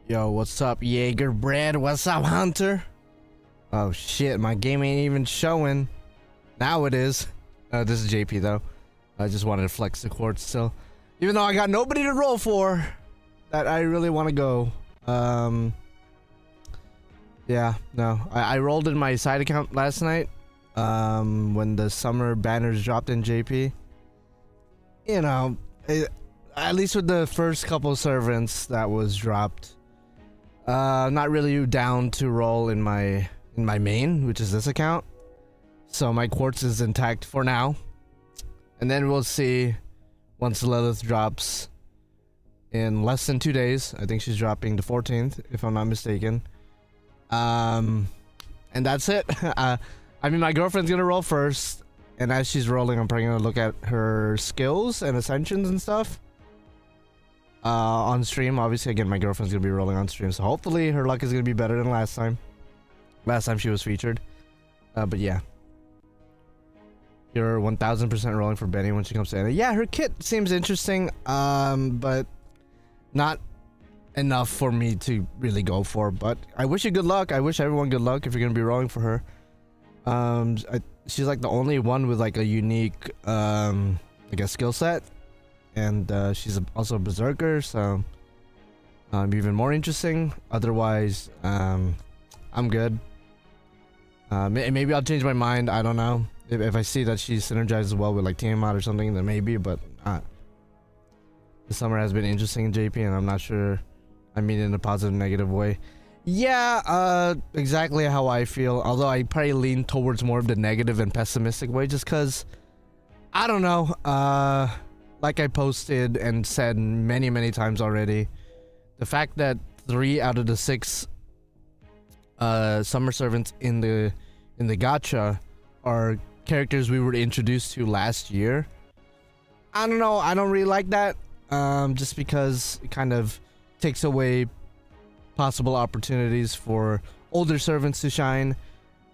Yo, what's up, Jaeger Bread? What's up, Hunter? Oh shit, my game ain't even showing. Now it is. This is JP though. I just wanted to flex the quartz still. Even though I got nobody to roll for that I really want to go. Yeah, no. I rolled in my side account last night. When the summer banners dropped in JP. You know, at least with the first couple servants that was dropped. Not really down to roll in my main, which is this account. So my quartz is intact for now. And then we'll see once Lilith drops in less than 2 days. I think she's dropping the 14th, if I'm not mistaken. And that's it. I mean, my girlfriend's gonna roll first, and as she's rolling, I'm probably gonna look at her skills and ascensions and stuff. On stream, obviously, again, my girlfriend's gonna be rolling on stream, so hopefully her luck is gonna be better than last time. Last time she was featured. But yeah. You're 1000% rolling for Benny when she comes to Anna. Yeah, her kit seems interesting, but not enough for me to really go for. But I wish you good luck. I wish everyone good luck if you're gonna be rolling for her. She's like the only one with like a unique, like a skill set, and she's also a berserker, so even more interesting. Otherwise, I'm good. Maybe I'll change my mind. I don't know. If I see that she synergizes well with like Tiamat or something, then maybe, but the summer has been interesting in JP, and I'm not sure I mean it in a positive, negative way. Yeah, exactly how I feel, although I probably lean towards more of the negative and pessimistic way, just because, I don't know, like I posted and said many times already, the fact that 3 out of the 6 summer servants in the gacha are characters we were introduced to last year. I don't know, I don't really like that, just because it kind of takes away possible opportunities for older servants to shine.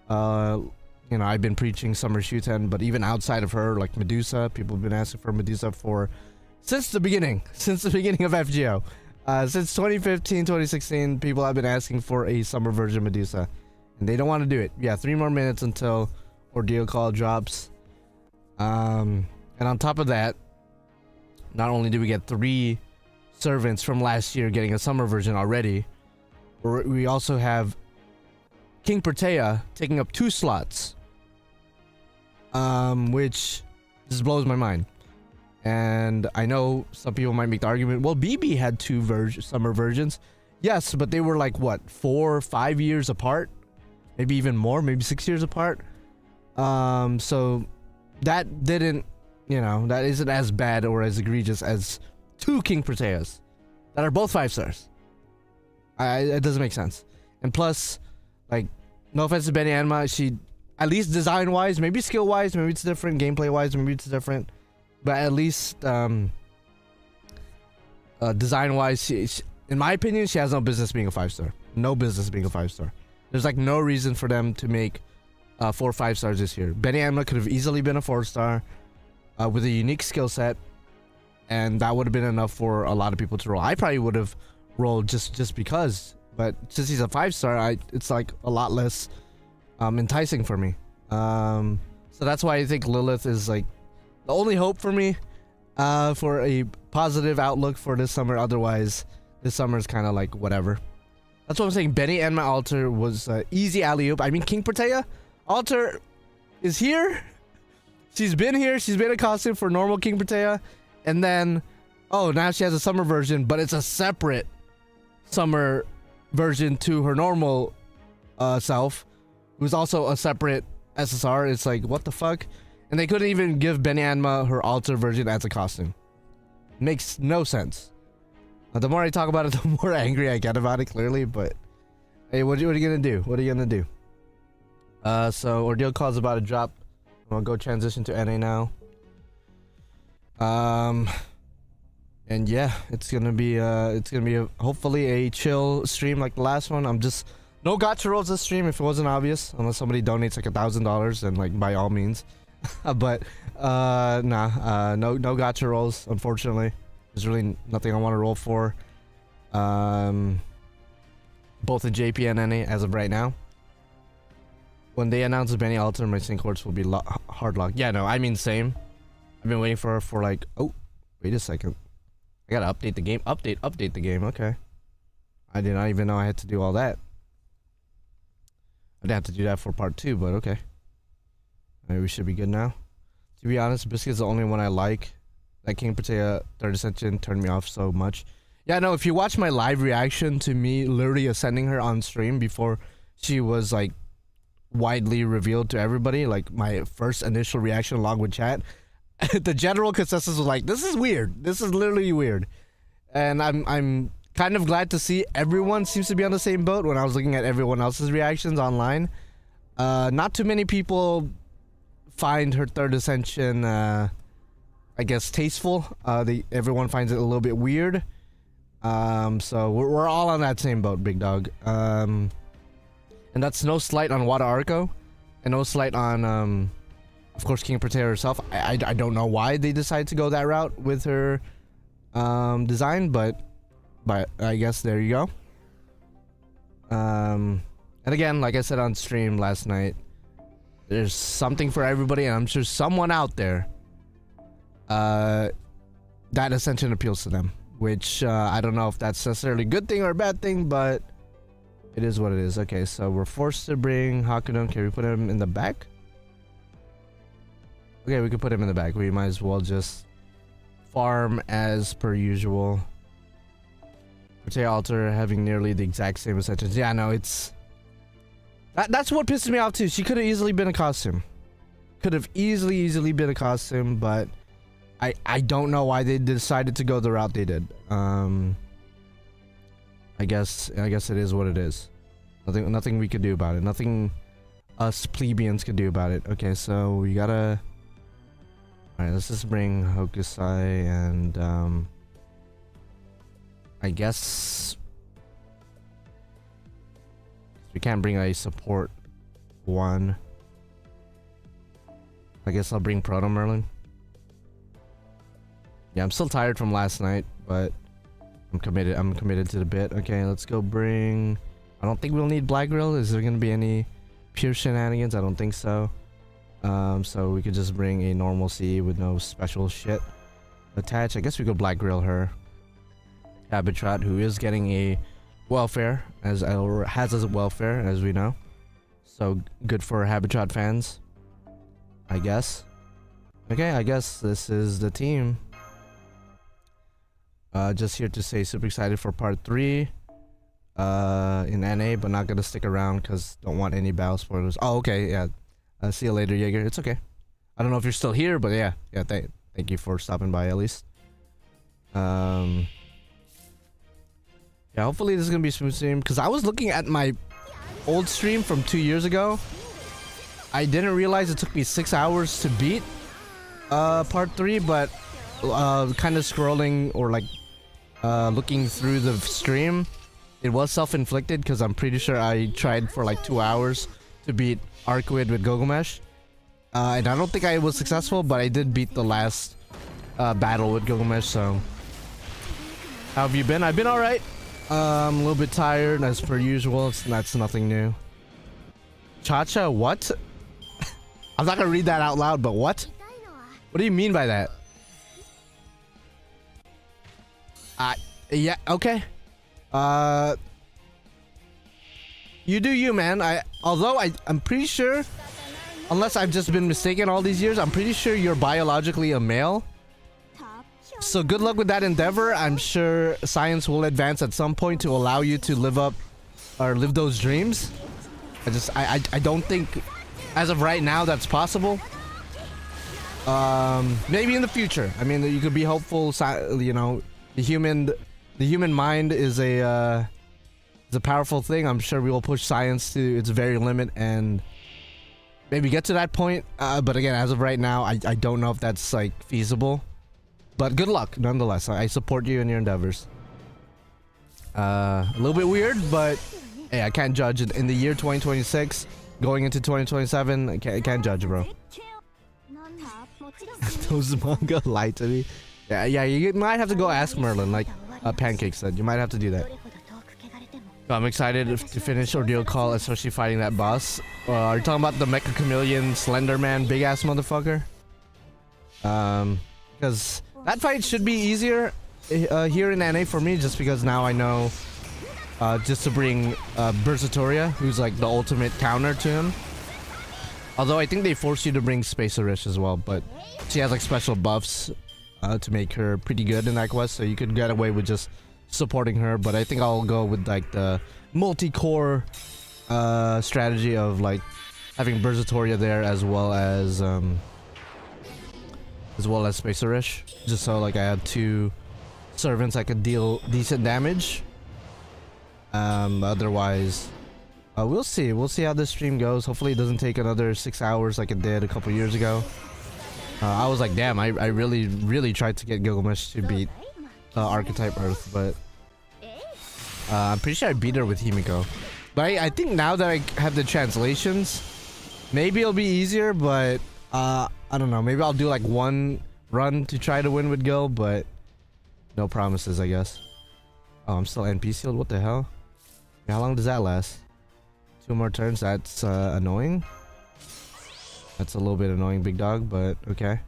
You know, I've been preaching Summer Shuten, but even outside of her, like Medusa, people have been asking for Medusa since the beginning of FGO. Since 2015, 2016, people have been asking for a summer version Medusa, and they don't want to do it. Yeah, 3 more minutes until Ordeal call drops. And on top of that, not only do we get 3 servants from last year getting a summer version already, we also have King Protea taking up 2 slots, which just blows my mind. And I know some people might make the argument, well, BB had 2 summer versions. Yes, but they were like what, 4 or 5 years apart, maybe even more, maybe 6 years apart. So that didn't, you know, that isn't as bad or as egregious as 2 King Proteas that are both 5 stars. It doesn't make sense. And plus, like, no offense to Benny Anma, she, at least design wise, maybe skill wise, maybe it's different, gameplay wise, maybe it's different, but at least design wise, she, in my opinion, she has no business being a 5-star. No business being a 5-star. There's like no reason for them to make 4 5 stars this year. Benny Anma could have easily been a 4-star with a unique skill set, and that would have been enough for a lot of people to roll. I probably would have rolled just because, but since he's a 5-star, it's like a lot less enticing for me. So that's why I think Lilith is like the only hope for me for a positive outlook for this summer. Otherwise, this summer is kind of like whatever. That's what I'm saying. Benny and my altar was easy alley-oop. I mean, King Protea altar is here. She's been here. She's been a costume for normal King Protea, and then oh, now she has a summer version, but it's a separate summer version to her normal self, who's also a separate SSR. It's like, what the fuck? And they couldn't even give Benny Anma her altar version as a costume. Makes no sense. The more I talk about it, the more angry I get about it, clearly, but hey, what are you gonna do? What are you gonna do? So Ordeal call's about to drop. I'll go transition to NA now. And yeah, it's gonna be hopefully a chill stream like the last one. I'm just no Gacha Rolls this stream if it wasn't obvious, unless somebody donates like $1,000, then like by all means. But no Gacha Rolls, unfortunately. There's really nothing I want to roll for. both in JP and NA as of right now. When they announce Benny Alter, my sync courts will be hard locked. Yeah, no, I mean same. I've been waiting for like, oh, wait a second. I gotta update the game. Update the game. Okay. I did not even know I had to do all that. I didn't have to do that for part 2, but okay. Maybe we should be good now. To be honest, Biscuit's the only one I like. That King Protea 3rd Ascension turned me off so much. Yeah, no, if you watch my live reaction to me literally ascending her on stream before she was like widely revealed to everybody, like my first initial reaction along with chat, the general consensus was like, this is weird. This is literally weird. And I'm kind of glad to see everyone seems to be on the same boat. When I was looking at everyone else's reactions online, not too many people find her 3rd Ascension I guess tasteful. Everyone finds it a little bit weird. So we're all on that same boat, big dog. And that's no slight on Wada Arco, and no slight on of course King Protea herself. I don't know why they decided to go that route with her design, but I guess there you go. And again, like I said on stream last night, there's something for everybody, and I'm sure someone out there that Ascension appeals to them, which I don't know if that's necessarily a good thing or a bad thing, but it is what it is. Okay, so we're forced to bring Hakudon. Can we put him in the back? Okay, we can put him in the back. We might as well just farm as per usual. Protea Alter having nearly the exact same Ascensions. Yeah, no, it's... That's what pisses me off too. She could have easily been a costume. Could have easily been a costume, but I don't know why they decided to go the route they did. I guess it is what it is. Nothing we could do about it. Nothing us plebeians could do about it. Okay, so we gotta... Alright, let's just bring Hokusai and I guess we can't bring a support one. I guess I'll bring Proto Merlin. Yeah, I'm still tired from last night, but I'm committed to the bit. Okay, let's go bring... I don't think we'll need Black Grill. Is there gonna be any pure shenanigans? I don't think so. So we could just bring a normal C with no special shit attached. I guess we could Black Grill her. Habitat, who is getting a welfare, has a welfare, as we know. So good for Habitat fans, I guess. Okay, I guess this is the team. Just here to say, super excited for part 3 in NA, but not gonna stick around because don't want any battle spoilers. Oh, okay, yeah. See you later, Jaeger. It's okay. I don't know if you're still here, but yeah, thank you for stopping by at least. Yeah, hopefully this is gonna be a smooth stream, because I was looking at my old stream from 2 years ago. I didn't realize it took me 6 hours to beat part 3, but kind of scrolling or like looking through the stream, it was self-inflicted, because I'm pretty sure I tried for like 2 hours to beat Arcuid with Gilgamesh, and I don't think I was successful, but I did beat the last battle with Gilgamesh. So how have you been? I've been alright. I'm a little bit tired as per usual. That's nothing new. Chacha, what? I'm not gonna read that out loud, but what? What do you mean by that? Yeah, okay. You do you, man. Although I'm pretty sure, unless I've just been mistaken all these years, I'm pretty sure you're biologically a male. So good luck with that endeavor. I'm sure science will advance at some point to allow you to live up or live those dreams. I don't think as of right now that's possible. Maybe in the future. I mean, you could be hopeful. You know, the human mind is a powerful thing. I'm sure we will push science to its very limit and maybe get to that point. But again, as of right now, I don't know if that's like feasible. But good luck, nonetheless. I support you in your endeavors. A little bit weird, but hey, I can't judge. In the year 2026, going into 2027, I can't judge, bro. Those manga lied to me. Yeah, you might have to go ask Merlin, like Pancake said. You might have to do that. I'm excited to finish Ordeal Call, especially fighting that boss. Are you talking about the Mecha Chameleon Slender Man big ass motherfucker? Because that fight should be easier here in NA for me, just because now I know just to bring Versatoria, who's like the ultimate counter to him. Although I think they force you to bring Spacerish as well, but she has like special buffs to make her pretty good in that quest, so you could get away with just supporting her. But I think I'll go with like the multi-core strategy of like having Versatoria there as well as Spacerish, just so like I have two servants I could deal decent damage. Otherwise we'll see how this stream goes. Hopefully it doesn't take another 6 hours like it did a couple years ago. I was like, damn, I really tried to get Gilgamesh to beat Archetype Earth, but I'm pretty sure I beat her with Himiko. But I think now that I have the translations, maybe it'll be easier, but I don't know, maybe I'll do like one run to try to win with Gil, but no promises, I guess. Oh, I'm still NP sealed, what the hell? How long does that last? 2 more turns. That's annoying. That's a little bit annoying, big dog, but okay.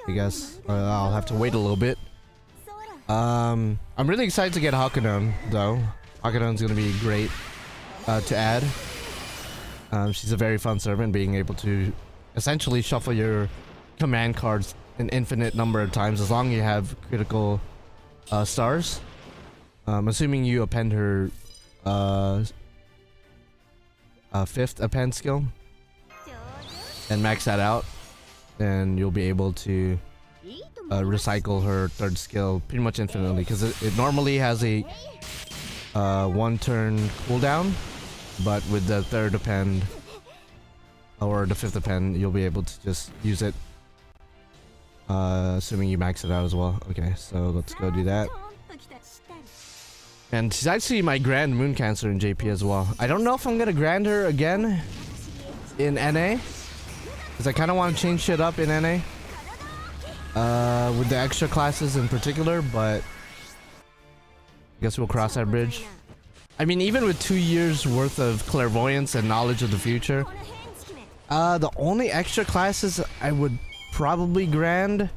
I guess I'll have to wait a little bit. I'm really excited to get Hakunon though. Hakunon's gonna be great to add. She's a very fun servant, being able to essentially shuffle your command cards an infinite number of times as long as you have critical stars. Assuming you append her 5th append skill and max that out, then you'll be able to recycle her 3rd skill pretty much infinitely, because it normally has a 1 turn cooldown, but with the 3rd append or the 5th append, you'll be able to just use it, assuming you max it out as well. Okay, so let's go do that. And she's actually my Grand Moon Cancer in JP as well. I don't know if I'm gonna Grand her again in NA, because I kind of want to change shit up in NA with the extra classes in particular, but I guess we'll cross that bridge. I mean, even with 2 years worth of clairvoyance and knowledge of the future, the only extra classes I would probably Grand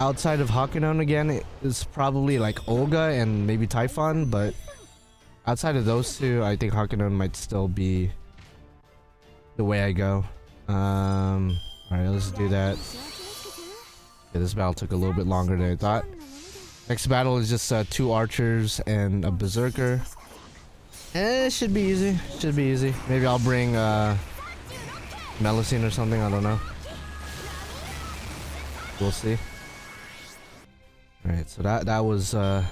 outside of Hakunon again is probably like Olga and maybe Typhon, but outside of those two, I think Hakunon might still be the way I go. Alright, let's do that. Yeah, this battle took a little bit longer than I thought. Next battle is just 2 archers and a berserker. It should be easy. Should be easy. Maybe I'll bring Melusine or something, I don't know. We'll see. Alright, so that was that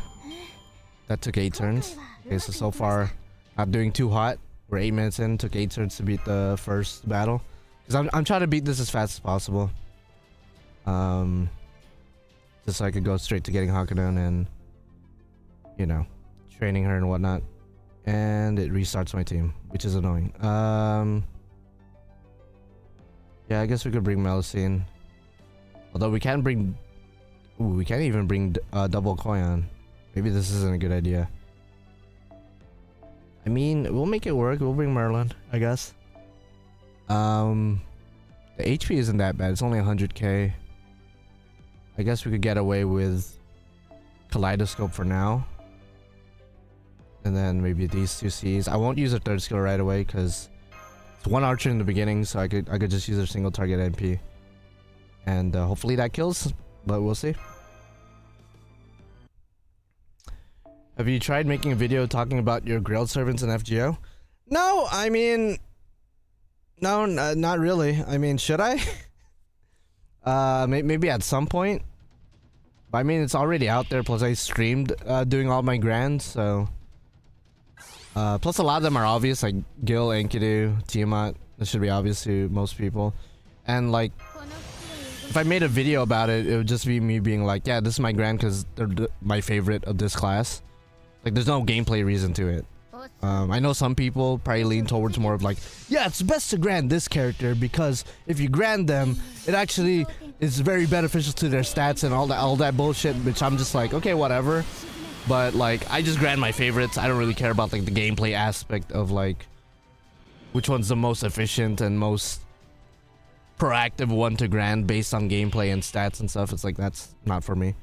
took 8 turns. Okay, so far not doing too hot. We're 8 minutes in, took 8 turns to beat the first battle. Because I'm trying to beat this as fast as possible. Just so I could go straight to getting Hakunon and, you know, training her and whatnot. And it restarts my team, which is annoying. Yeah, I guess we could bring Melusine. Although we can't bring... Ooh, we can't even bring double Koyan. Maybe this isn't a good idea. I mean, we'll make it work. We'll bring Merlin, I guess. The HP isn't that bad. It's only 100k. I guess we could get away with Kaleidoscope for now. And then maybe these 2 Cs. I won't use a 3rd skill right away because it's 1 archer in the beginning, so I could just use a single target MP. And hopefully that kills, but we'll see. Have you tried making a video talking about your Grail servants in FGO? No, I mean... No, not really. I mean, should I? Maybe at some point. But I mean, it's already out there, plus I streamed doing all my grands, so... plus a lot of them are obvious, like Gil, Enkidu, Tiamat. This should be obvious to most people. And like... If I made a video about it, it would just be me being like, yeah, this is my grand because they're my favorite of this class. Like, there's no gameplay reason to it. I know some people probably lean towards more of like, yeah, it's best to grand this character because if you grand them, it actually is very beneficial to their stats and all that bullshit, which I'm just like, okay, whatever. But like, I just grant my favorites. I don't really care about like the gameplay aspect of like which one's the most efficient and most proactive one to grant based on gameplay and stats and stuff. It's like, that's not for me.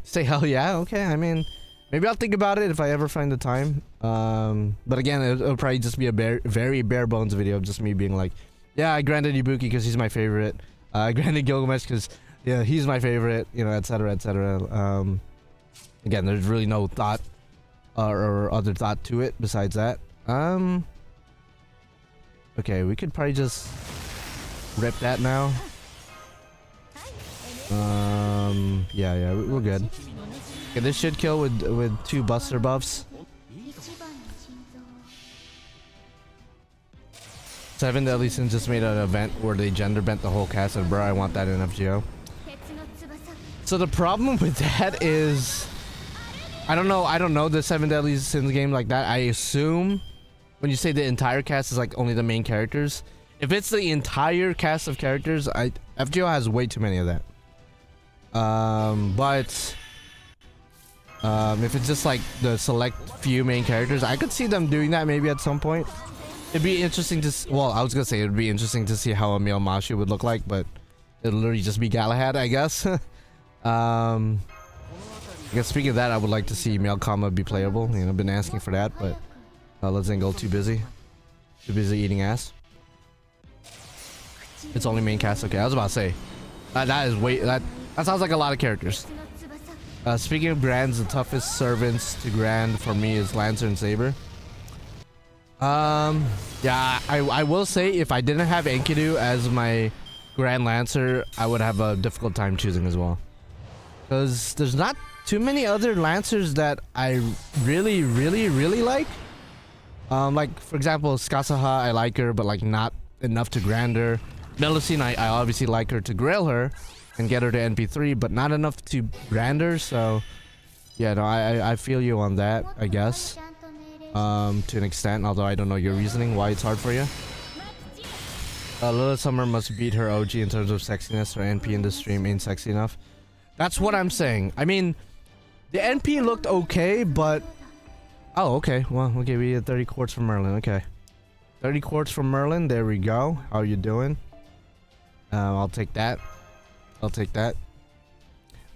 Say hell yeah, okay. I mean, maybe I'll think about it if I ever find the time. But again, it'll probably just be a very bare bones video of just me being like, yeah, I granted Ibuki because he's my favorite. I granted Gilgamesh because, yeah, he's my favorite, you know, etc, etc. Again, there's really no thought or other thought to it besides that. Okay, we could probably just rip that now. Yeah, we're good. Okay, this should kill with 2 buster buffs. 7 Deadly Sins just made an event where they gender bent the whole cast, and bro, I want that in FGO. So the problem with that is, I don't know the 7 Deadly Sins game like that. I assume when you say the entire cast is like only the main characters. If it's the entire cast of characters, FGO has way too many of that. But if it's just like the select few main characters, I could see them doing that maybe at some point. It'd be interesting to well, I was gonna say it'd be interesting to see how a male Mashu would look like, but it'll literally just be Galahad, I guess. I guess speaking of that, I would like to see male Kama be playable. You know, I've been asking for that, but let's go too busy eating ass. It's only main cast. Okay, I was about to say that is way that sounds like a lot of characters. Speaking of grands, the toughest servants to grand for me is Lancer and Saber. Yeah, I will say if I didn't have Enkidu as my Grand Lancer, I would have a difficult time choosing as well. Because there's not too many other Lancers that I really like. Like, for example, Skasaha, I like her, but like not enough to grand her. Melusine, I obviously like her to grail her and get her to NP3, but not enough to grand her, so yeah, no, I feel you on that, I guess. To an extent, although I don't know your reasoning why it's hard for you. Lilith Summer must beat her OG in terms of sexiness. Her NP in the stream ain't sexy enough. That's what I'm saying. I mean, the NP looked okay, but... Oh, okay. Well, okay, we had 30 quartz from Merlin. Okay. 30 quartz from Merlin. There we go. How you doing? I'll take that. I'll take that.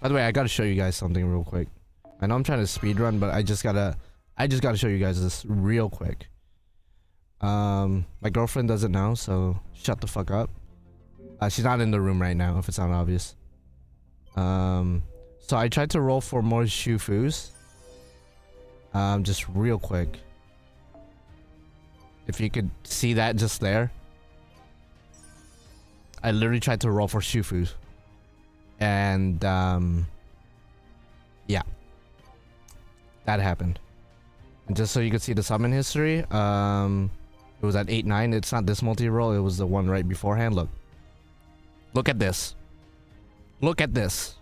By the way, I gotta show you guys something real quick. I know I'm trying to speedrun, but I just gotta show you guys this real quick. My girlfriend doesn't know, so shut the fuck up. She's not in the room right now, if it's not obvious. So I tried to roll for more Shufus. Just real quick. If you could see that just there. I literally tried to roll for Shufus. And, yeah. That happened. And just so you could see the summon history, it was at 8-9. It's not this multi-roll, it was the one right beforehand. Look. Look at this. Look at this.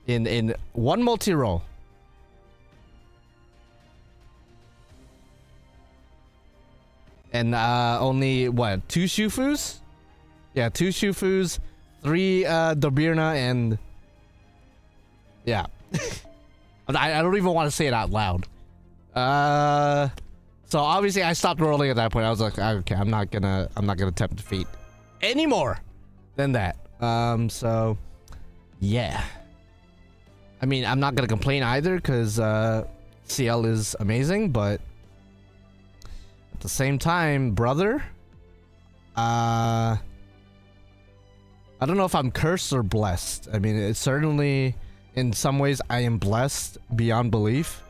In one multi-roll. And only what, 2 Shufus? Yeah, 2 Shufus, 3 Dobirna, and yeah. I don't even want to say it out loud. So obviously I stopped rolling at that point. I was like, okay, I'm not gonna attempt defeat any more than that. So yeah. I mean, I'm not gonna complain either because CL is amazing, but at the same time, brother, I don't know if I'm cursed or blessed. I mean, it's certainly in some ways I am blessed beyond belief,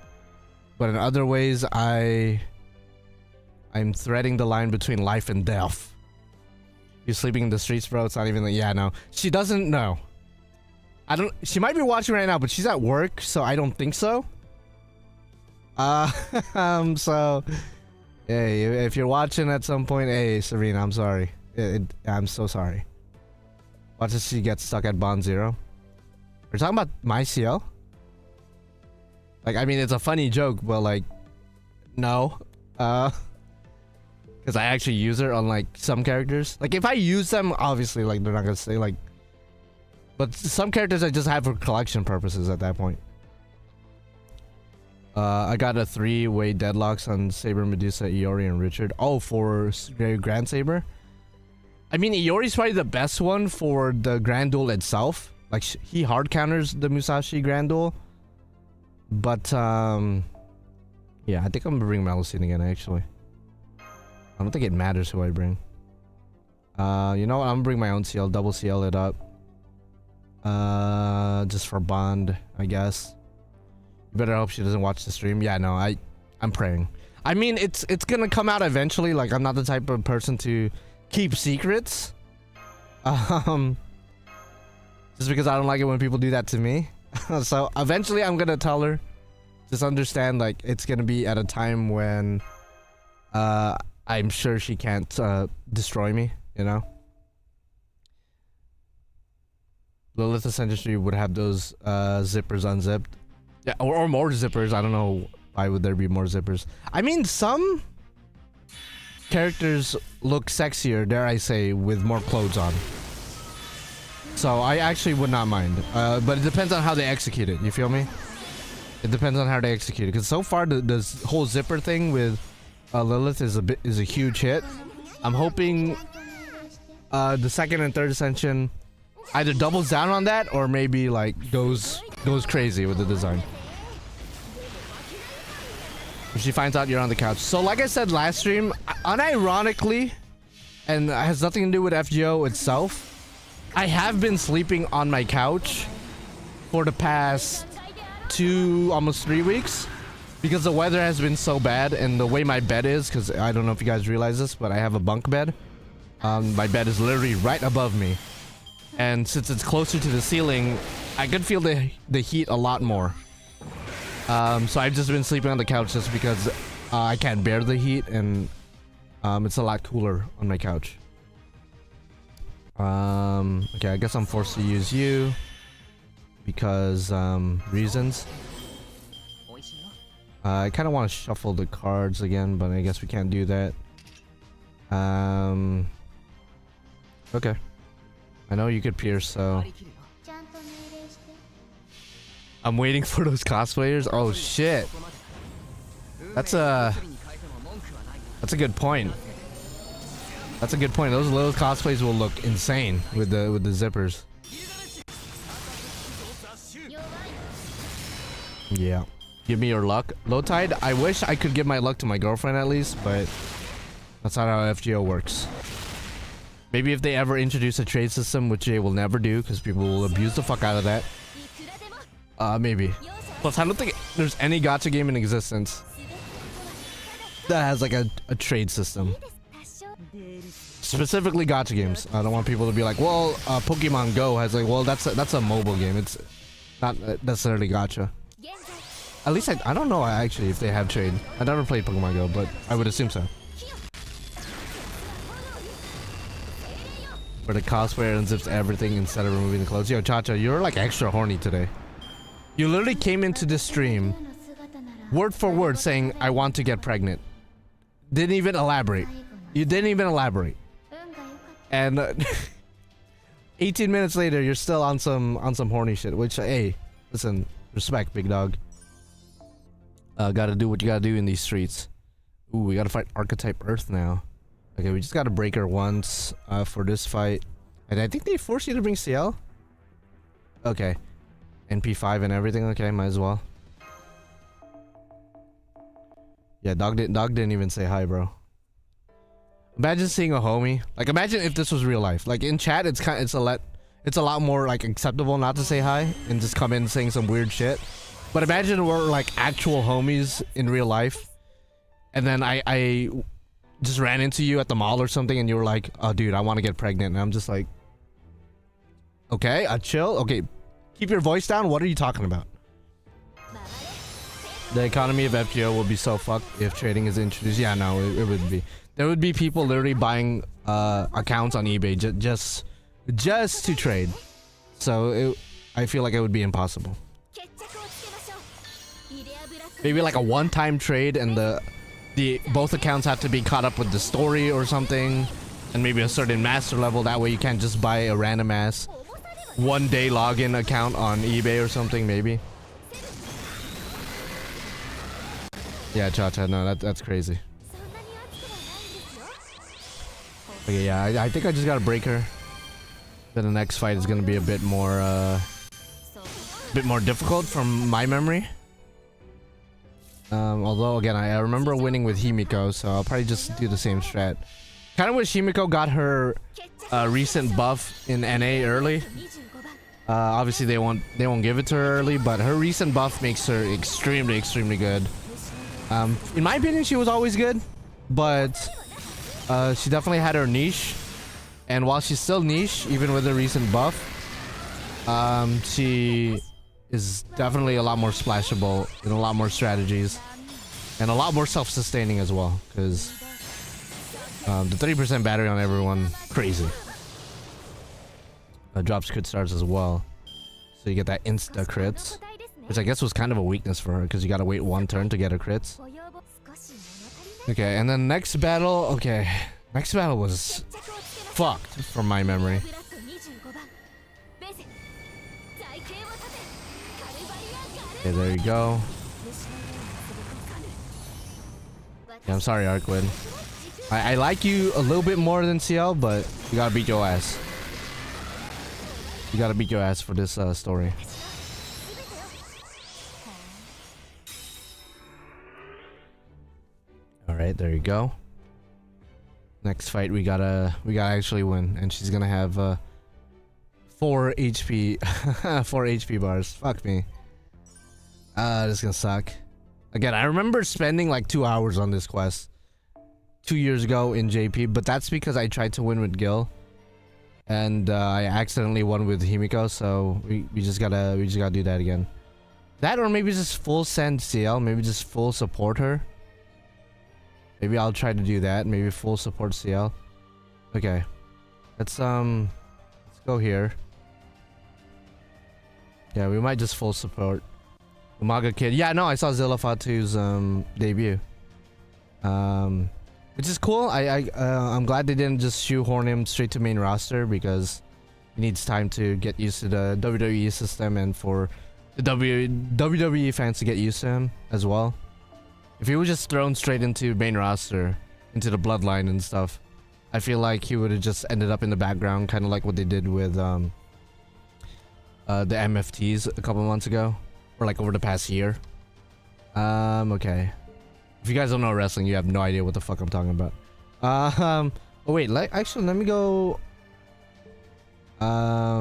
but in other ways I'm threading the line between life and death. You're sleeping in the streets, bro. It's not even like, yeah, no. She doesn't know. She might be watching right now, but she's at work, so I don't think so. So hey, if you're watching at some point, hey, Serena, I'm sorry. I'm so sorry. Watch as she gets stuck at Bond Zero. We're talking about my CL? Like, I mean, it's a funny joke, but like, no. Because I actually use her on like some characters. Like, if I use them, obviously, like, they're not gonna say like, But some characters I just have for collection purposes at that point. I got a 3-way deadlocks on Saber, Medusa, Iori, and Richard. Oh, for Grand Saber? I mean, Iori's probably the best one for the Grand Duel itself. Like, he hard counters the Musashi Grand Duel. But, yeah, I think I'm gonna bring Malocene again, actually. I don't think it matters who I bring. You know what? I'm gonna bring my own CL, double CL it up. Just for Bond, I guess. You better hope she doesn't watch the stream. Yeah, no, I'm praying. I mean, it's gonna come out eventually. Like, I'm not the type of person to keep secrets. Just because I don't like it when people do that to me. So eventually I'm gonna tell her. Just understand, like, it's gonna be at a time when I'm sure she can't destroy me, you know? Lilith essentially would have those zippers unzipped. Yeah, or more zippers. I don't know why would there be more zippers. I mean, some characters look sexier, dare I say, with more clothes on. So I actually would not mind. But it depends on how they execute it, you feel me? It depends on how they execute it. Because so far the whole zipper thing with Lilith is a huge hit. I'm hoping the second and third ascension either doubles down on that or maybe like goes crazy with the design. If she finds out you're on the couch. So like I said last stream, unironically, and it has nothing to do with FGO itself, I have been sleeping on my couch for the past 2, almost 3 weeks because the weather has been so bad, and the way my bed is, because I don't know if you guys realize this, but I have a bunk bed. My bed is literally right above me, and since it's closer to the ceiling, I could feel the heat a lot more. So I've just been sleeping on the couch just because I can't bear the heat, and it's a lot cooler on my couch. Okay, I guess I'm forced to use you because reasons. I kind of want to shuffle the cards again, but I guess we can't do that. Okay. I know you could pierce, so I'm waiting for those cosplayers. Oh shit. That's a good point. That's a good point. Those little cosplays will look insane with the zippers. Yeah. Give me your luck. Low tide, I wish I could give my luck to my girlfriend at least, but that's not how FGO works. Maybe if they ever introduce a trade system, which they will never do because people will abuse the fuck out of that. Maybe. Plus, I don't think there's any gacha game in existence that has like a trade system. Specifically gacha games. I don't want people to be like, well, Pokemon Go has like, well, that's a mobile game. It's not necessarily gacha. At least I don't know actually if they have trade. I never played Pokemon Go, but I would assume so. Where the cosplayer unzips everything instead of removing the clothes. Yo, Chacha, you're like extra horny today. You literally came into this stream word for word saying, I want to get pregnant. Didn't even elaborate. You didn't even elaborate. And 18 minutes later, you're still on some horny shit. Which, hey, listen, respect, big dog. Gotta do what you gotta do in these streets. Ooh, we gotta fight Archetype Earth now. Okay, we just gotta break her once for this fight. And I think they force you to bring CL. Okay. NP5 and everything. Okay, might as well. Yeah, dog didn't even say hi, bro. Imagine seeing a homie. Like, imagine if this was real life. Like in chat, it's a lot more like acceptable not to say hi and just come in saying some weird shit. But imagine we're like actual homies in real life, and then I just ran into you at the mall or something, and you were like, "Oh, dude, I want to get pregnant," and I'm just like, "Okay, chill. Okay, keep your voice down. What are you talking about?" The economy of FGO will be so fucked if trading is introduced. Yeah, no, it would be. There would be people literally buying accounts on eBay just to trade. So I feel like it would be impossible. Maybe like a one-time trade, and both accounts have to be caught up with the story or something, and maybe a certain master level. That way you can't just buy a random ass. 1-day login account on eBay or something, maybe. Yeah, Cha-Cha, no, that's crazy. Okay, yeah, I think I just gotta break her. Then the next fight is gonna be a bit more difficult from my memory. Although again, I remember winning with Himiko, so I'll probably just do the same strat. Kind of wish Himiko got her recent buff in NA early. Obviously they won't give it to her early, but her recent buff makes her extremely good. In my opinion, she was always good, but she definitely had her niche. And while she's still niche, even with her recent buff, she is definitely a lot more splashable in a lot more strategies and a lot more self-sustaining as well, because the 30% battery on everyone, crazy. Drops crit stars as well, so you get that insta crits, which I guess was kind of a weakness for her because you gotta wait one turn to get her crits. Okay, and then next battle, okay, next battle was fucked from my memory. Okay, there you go. Yeah, I'm sorry, Arquid. I like you a little bit more than CL, but you gotta beat your ass. You gotta beat your ass for this story. Alright, there you go. Next fight we gotta actually win, and she's gonna have 4 HP 4 HP bars. Fuck me. This is gonna suck. Again, I remember spending like 2 hours on this quest 2 years ago in JP, but that's because I tried to win with Gil, and I accidentally won with Himiko, so we just gotta do that again. That, or maybe just full send CL, maybe just full support her. Maybe I'll try to do that. Maybe full support CL. Okay, let's go here. Yeah, we might just full support Umaga Kid. Yeah, no, I saw Zilla Fatu's debut, which is cool. I'm glad they didn't just shoehorn him straight to main roster, because he needs time to get used to the WWE system, and for the WWE fans to get used to him as well. If he was just thrown straight into main roster, into the bloodline and stuff, I feel like he would have just ended up in the background, kind of like what they did with the MFTs a couple months ago, or like over the past year. Okay. If you guys don't know wrestling, you have no idea what the fuck I'm talking about. Oh wait, actually, let me go. I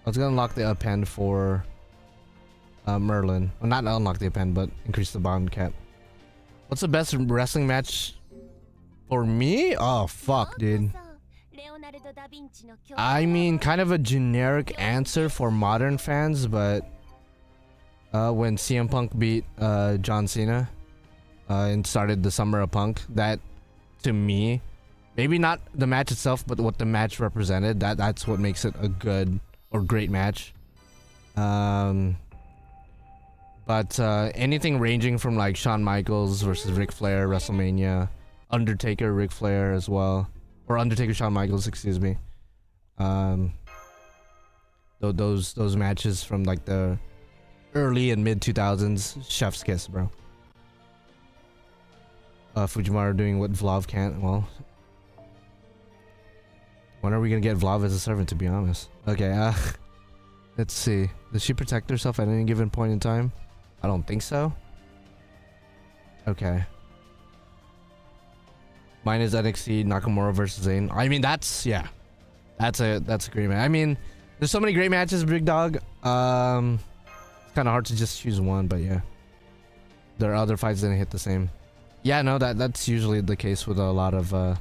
was gonna unlock the append for Merlin. Well, not unlock the append, but increase the bond cap. What's the best wrestling match for me? Oh fuck, dude. I mean, kind of a generic answer for modern fans, but when CM Punk beat John Cena and started the Summer of Punk, that to me, maybe not the match itself, but what the match represented, that's what makes it a good or great match. But anything ranging from like Shawn Michaels versus Ric Flair, WrestleMania, Undertaker, Ric Flair as well, or Undertaker, Shawn Michaels, excuse me. Those matches from like the early and mid 2000s, chef's kiss, bro. Fujiwara doing what Vlav can't. Well, when are we gonna get Vlav as a servant, to be honest? Okay, let's see. Does she protect herself at any given point in time? I don't think so. Okay. Mine is NXT Nakamura versus Zayn. I mean, that's a great match. I mean, there's so many great matches, big dog. It's kind of hard to just choose one, but yeah, there are other fights that hit the same. Yeah, no, that's usually the case with a lot of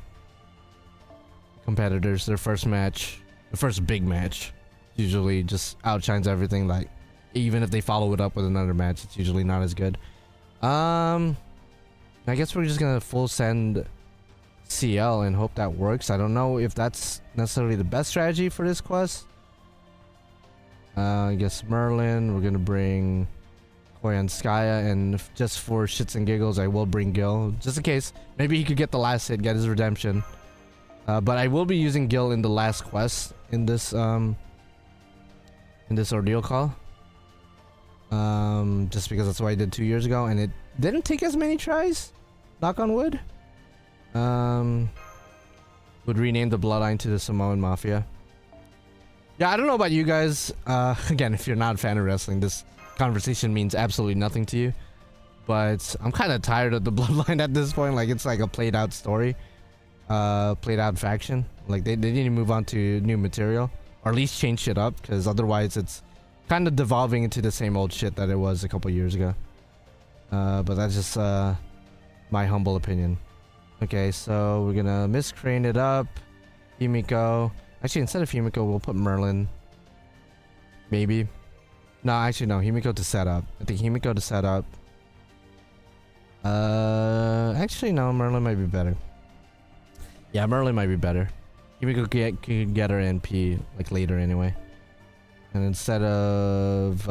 competitors. Their first match, the first big match, usually just outshines everything. Like, even if they follow it up with another match, it's usually not as good. I guess we're just gonna full send CL and hope that works. I don't know if that's necessarily the best strategy for this quest. I guess Merlin, we're gonna bring Koyanskaya, and just for shits and giggles, I will bring Gil, just in case. Maybe he could get the last hit, get his redemption. But I will be using Gil in the last quest in this in this ordeal call. Just because that's what I did 2 years ago, and it didn't take as many tries. Knock on wood. Would rename the bloodline to the Samoan Mafia. Yeah, I don't know about you guys. Again, if you're not a fan of wrestling, this conversation means absolutely nothing to you. But I'm kind of tired of the bloodline at this point. Like, it's like a played out story. Played out faction. Like, they need to move on to new material. Or at least change shit up. Because otherwise it's kind of devolving into the same old shit that it was a couple years ago. But that's just my humble opinion. Okay, so we're gonna miscrane it up. Himiko. Actually, instead of Himiko, we'll put Merlin. Maybe. No, actually, no. Himiko to set up. I think Himiko to set up. Actually, no. Merlin might be better. Yeah, Merlin might be better. Himiko can get her NP like later anyway. And instead of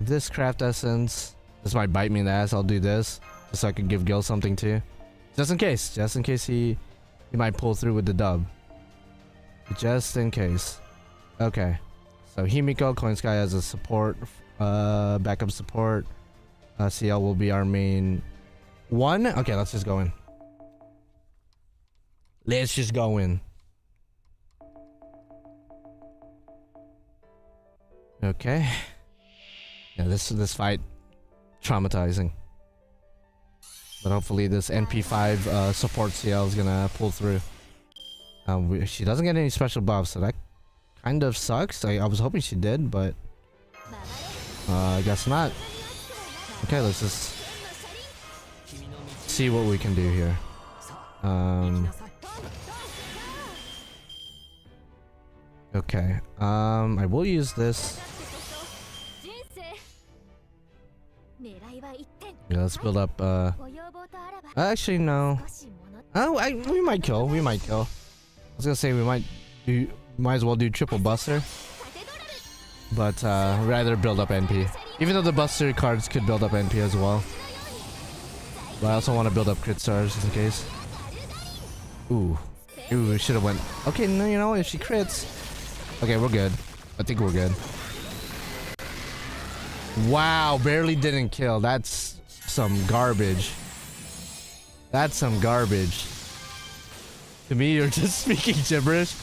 this craft essence, this might bite me in the ass. I'll do this just so I can give Gil something too, just in case he might pull through with the dub. Just in case. Okay, so Himiko, Coin Sky as a support, backup support. CL will be our main one. Okay, let's just go in. Let's just go in. Okay. Yeah, this fight traumatizing. But hopefully this NP5 support CL is gonna pull through. She doesn't get any special buffs, so that kind of sucks. I was hoping she did, but I guess not. Okay, let's just see what we can do here. Okay. I will use this. Yeah, let's build up. Actually, no. Oh, we might kill. We might kill. I was gonna say we might as well do triple buster. But rather build up NP. Even though the buster cards could build up NP as well. But I also want to build up crit stars just in case. Ooh, we should have went. Okay, no, you know, if she crits. Okay, we're good. I think we're good. Wow, barely didn't kill. That's some garbage. That's some garbage. To me, you're just speaking gibberish.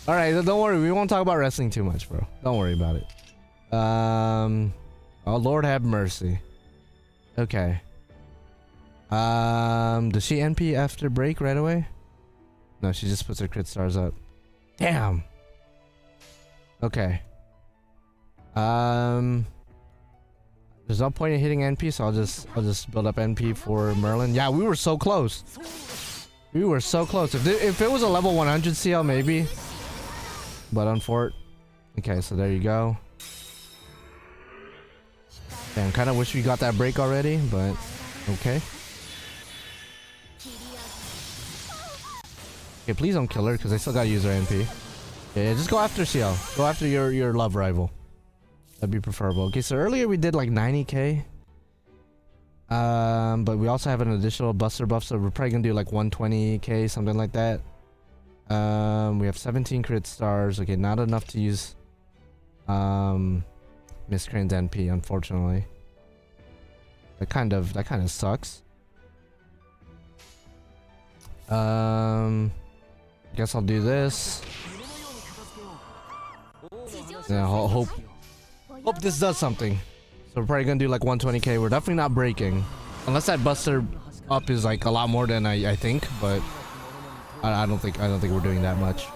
Alright, don't worry. We won't talk about wrestling too much, bro. Don't worry about it. Oh, Lord have mercy. Okay. Does she NP after break right away? No, she just puts her crit stars up. Damn. Okay. There's no point in hitting NP, so I'll just build up NP for Merlin. Yeah, we were so close. We were so close. If it was a level 100 CL, maybe. But unfort. Okay, so there you go. Damn, kind of wish we got that break already, but okay. Okay, please don't kill her, because I still gotta use her NP. Yeah, just go after CL. Go after your love rival. That'd be preferable. Okay, so earlier we did like 90k. But we also have an additional buster buff, so we're probably gonna do like 120k, something like that. We have 17 crit stars. Okay, not enough to use Miss Crane's NP, unfortunately. That kind of sucks. Guess I'll do this. Yeah, hope this does something. So we're probably gonna do like 120k. We're definitely not breaking, unless that buster up is like a lot more than I think. But I don't think we're doing that much.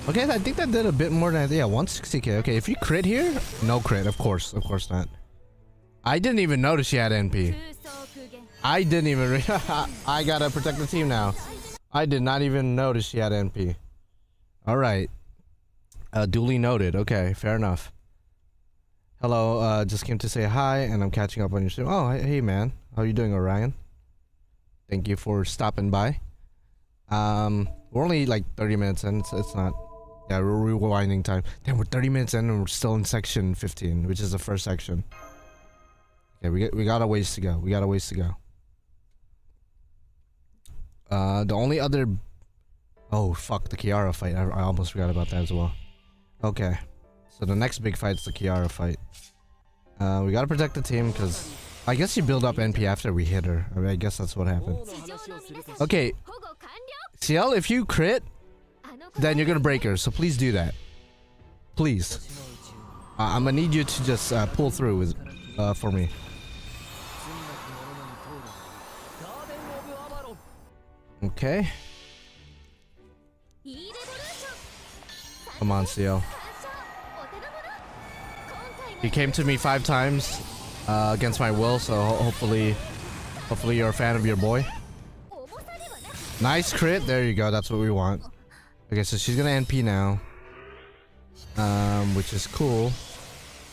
Okay, I think that did a bit more than, yeah, 160k. Okay, if you crit here, no crit, of course not. I didn't even notice she had NP. I didn't even. I gotta protect the team now. I did not even notice she had NP. All right. Duly noted. Okay, fair enough. Hello. Just came to say hi, and I'm catching up on your stream. Oh, hey man, how you doing, Orion? Thank you for stopping by. We're only like 30 minutes in. It's not Yeah, we're rewinding time. Damn, we're 30 minutes in and we're still in section 15, which is the first section. Okay, we got a ways to go. We got a ways to go. The only other... Oh, fuck, the Kiara fight. I almost forgot about that as well. Okay. So the next big fight is the Kiara fight. We gotta protect the team because... I guess you build up NP after we hit her. I mean, I guess that's what happened. Okay. CL, if you crit, then you're gonna break her. So please do that. Please. I'm gonna need you to just pull through with, for me. Okay. Come on, CL. He came to me 5 times against my will, so hopefully you're a fan of your boy. Nice crit. There you go. That's what we want. Okay, so she's gonna NP now, which is cool.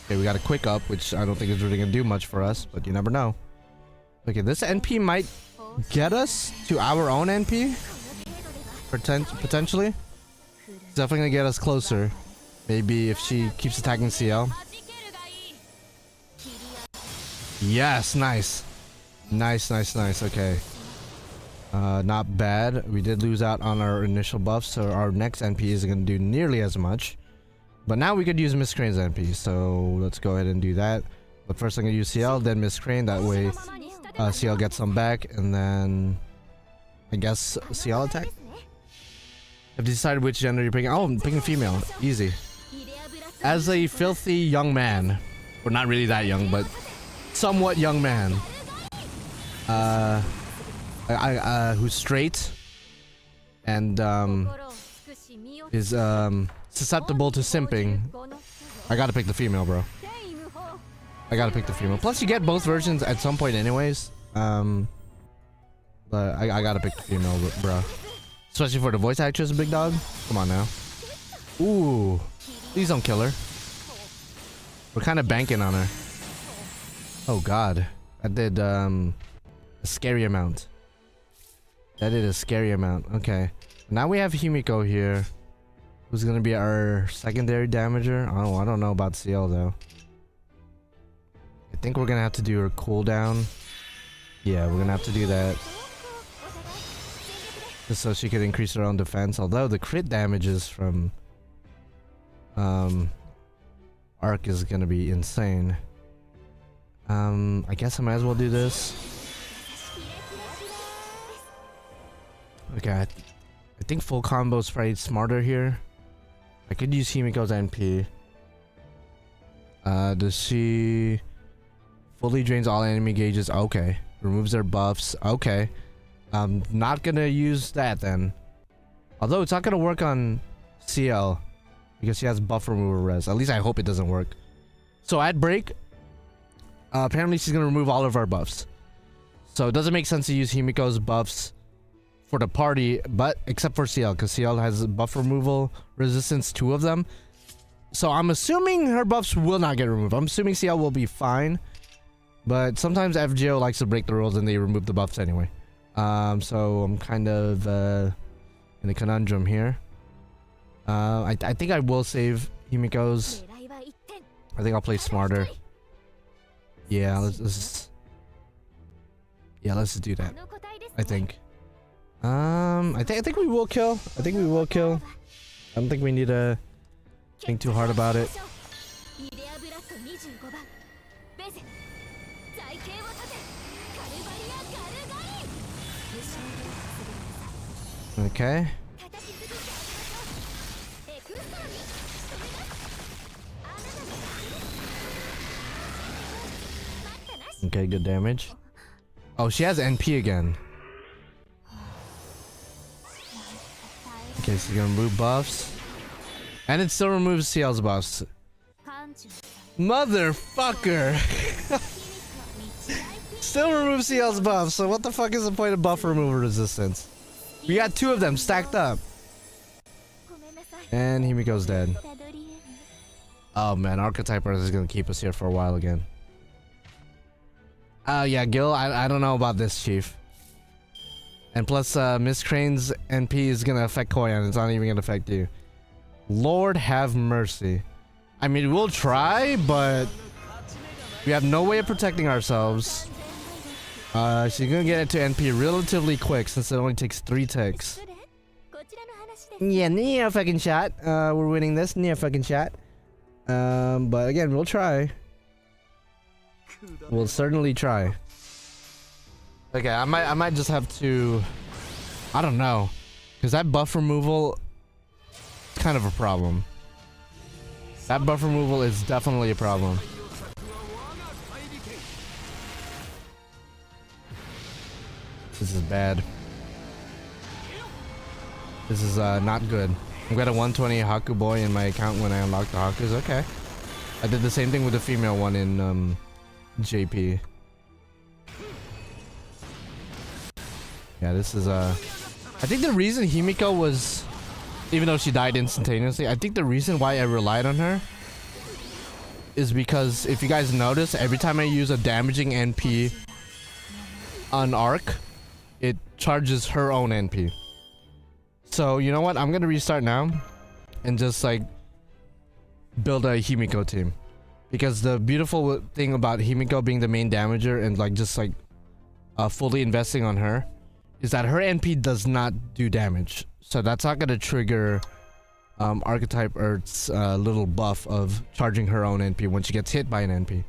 Okay, we got a quick up, which I don't think is really gonna do much for us, but you never know. Okay, this NP might get us to our own NP. Potentially. It's definitely gonna get us closer. Maybe if she keeps attacking CL. Yes, nice. Nice. Okay. Not bad. We did lose out on our initial buffs, so our next NP isn't gonna do nearly as much. But now we could use Miss Crane's NP, so let's go ahead and do that. But first I'm gonna use CL, then Miss Crane. That way CL gets some back, and then I guess CL attack. Have you decided which gender you're picking? Oh, I'm picking female. Easy. As a filthy young man, or not really that young, but somewhat young man, who's straight and is susceptible to simping, I gotta pick the female, bro. I gotta pick the female. Plus, you get both versions at some point, anyways. But I gotta pick the female, bro. Especially for the voice actress, big dog. Come on now. Ooh, please don't kill her. We're kind of banking on her. Oh god, that did a scary amount. That did a scary amount. Okay, now we have Himiko here, who's gonna be our secondary damager. I don't know about CL though. I think we're gonna have to do her cooldown. Yeah, we're gonna have to do that, just so she could increase her own defense. Although the crit damages from Arc is gonna be insane. I guess I might as well do this. Okay, I think full combo is probably smarter here. I could use Himiko's NP. Does she fully drains all enemy gauges? Okay. Removes their buffs. Okay. I'm not gonna use that then. Although it's not gonna work on CL because she has buff remover res. At least I hope it doesn't work. So at break, apparently she's gonna remove all of our buffs. So it doesn't make sense to use Himiko's buffs for the party, but except for CL, because CL has buff removal resistance, 2 of them. So I'm assuming her buffs will not get removed. I'm assuming CL will be fine, but sometimes FGO likes to break the rules and they remove the buffs anyway. So I'm kind of in a conundrum here. I think I will save Himiko's. I think I'll play smarter. Yeah, let's do that. I think. I think we will kill. I think we will kill. I don't think we need to think too hard about it. Okay. Okay, good damage. Oh, she has NP again. Okay, so you're gonna remove buffs. And it still removes CL's buffs. Motherfucker! Still removes CL's buffs, so what the fuck is the point of buff removal resistance? We got 2 of them stacked up. And Himiko's dead. Oh man, Archetype is gonna keep us here for a while again. Yeah, Gil, I don't know about this, Chief. And plus, Miss Crane's NP is gonna affect Koyan. It's not even gonna affect you. Lord have mercy. I mean, we'll try, but we have no way of protecting ourselves. She's gonna get into NP relatively quick since it only takes 3 ticks. Yeah, near fucking shot. We're winning this near fucking shot. But again, we'll try. We'll certainly try. Okay, I might just have to. I don't know, because that buff removal is kind of a problem. That buff removal is definitely a problem. This is bad. This is not good. I've got a 120 Haku boy in my account when I unlocked the Hakus. Okay. I did the same thing with the female one in JP. Yeah, this is I think the reason Himiko was, even though she died instantaneously, I think the reason why I relied on her is because if you guys notice, every time I use a damaging NP on Arc, it charges her own NP. So you know what? I'm gonna restart now and just like build a Himiko team, because the beautiful thing about Himiko being the main damager and like just like fully investing on her is that her NP does not do damage. So that's not gonna trigger Archetype Earth's little buff of charging her own NP when she gets hit by an NP.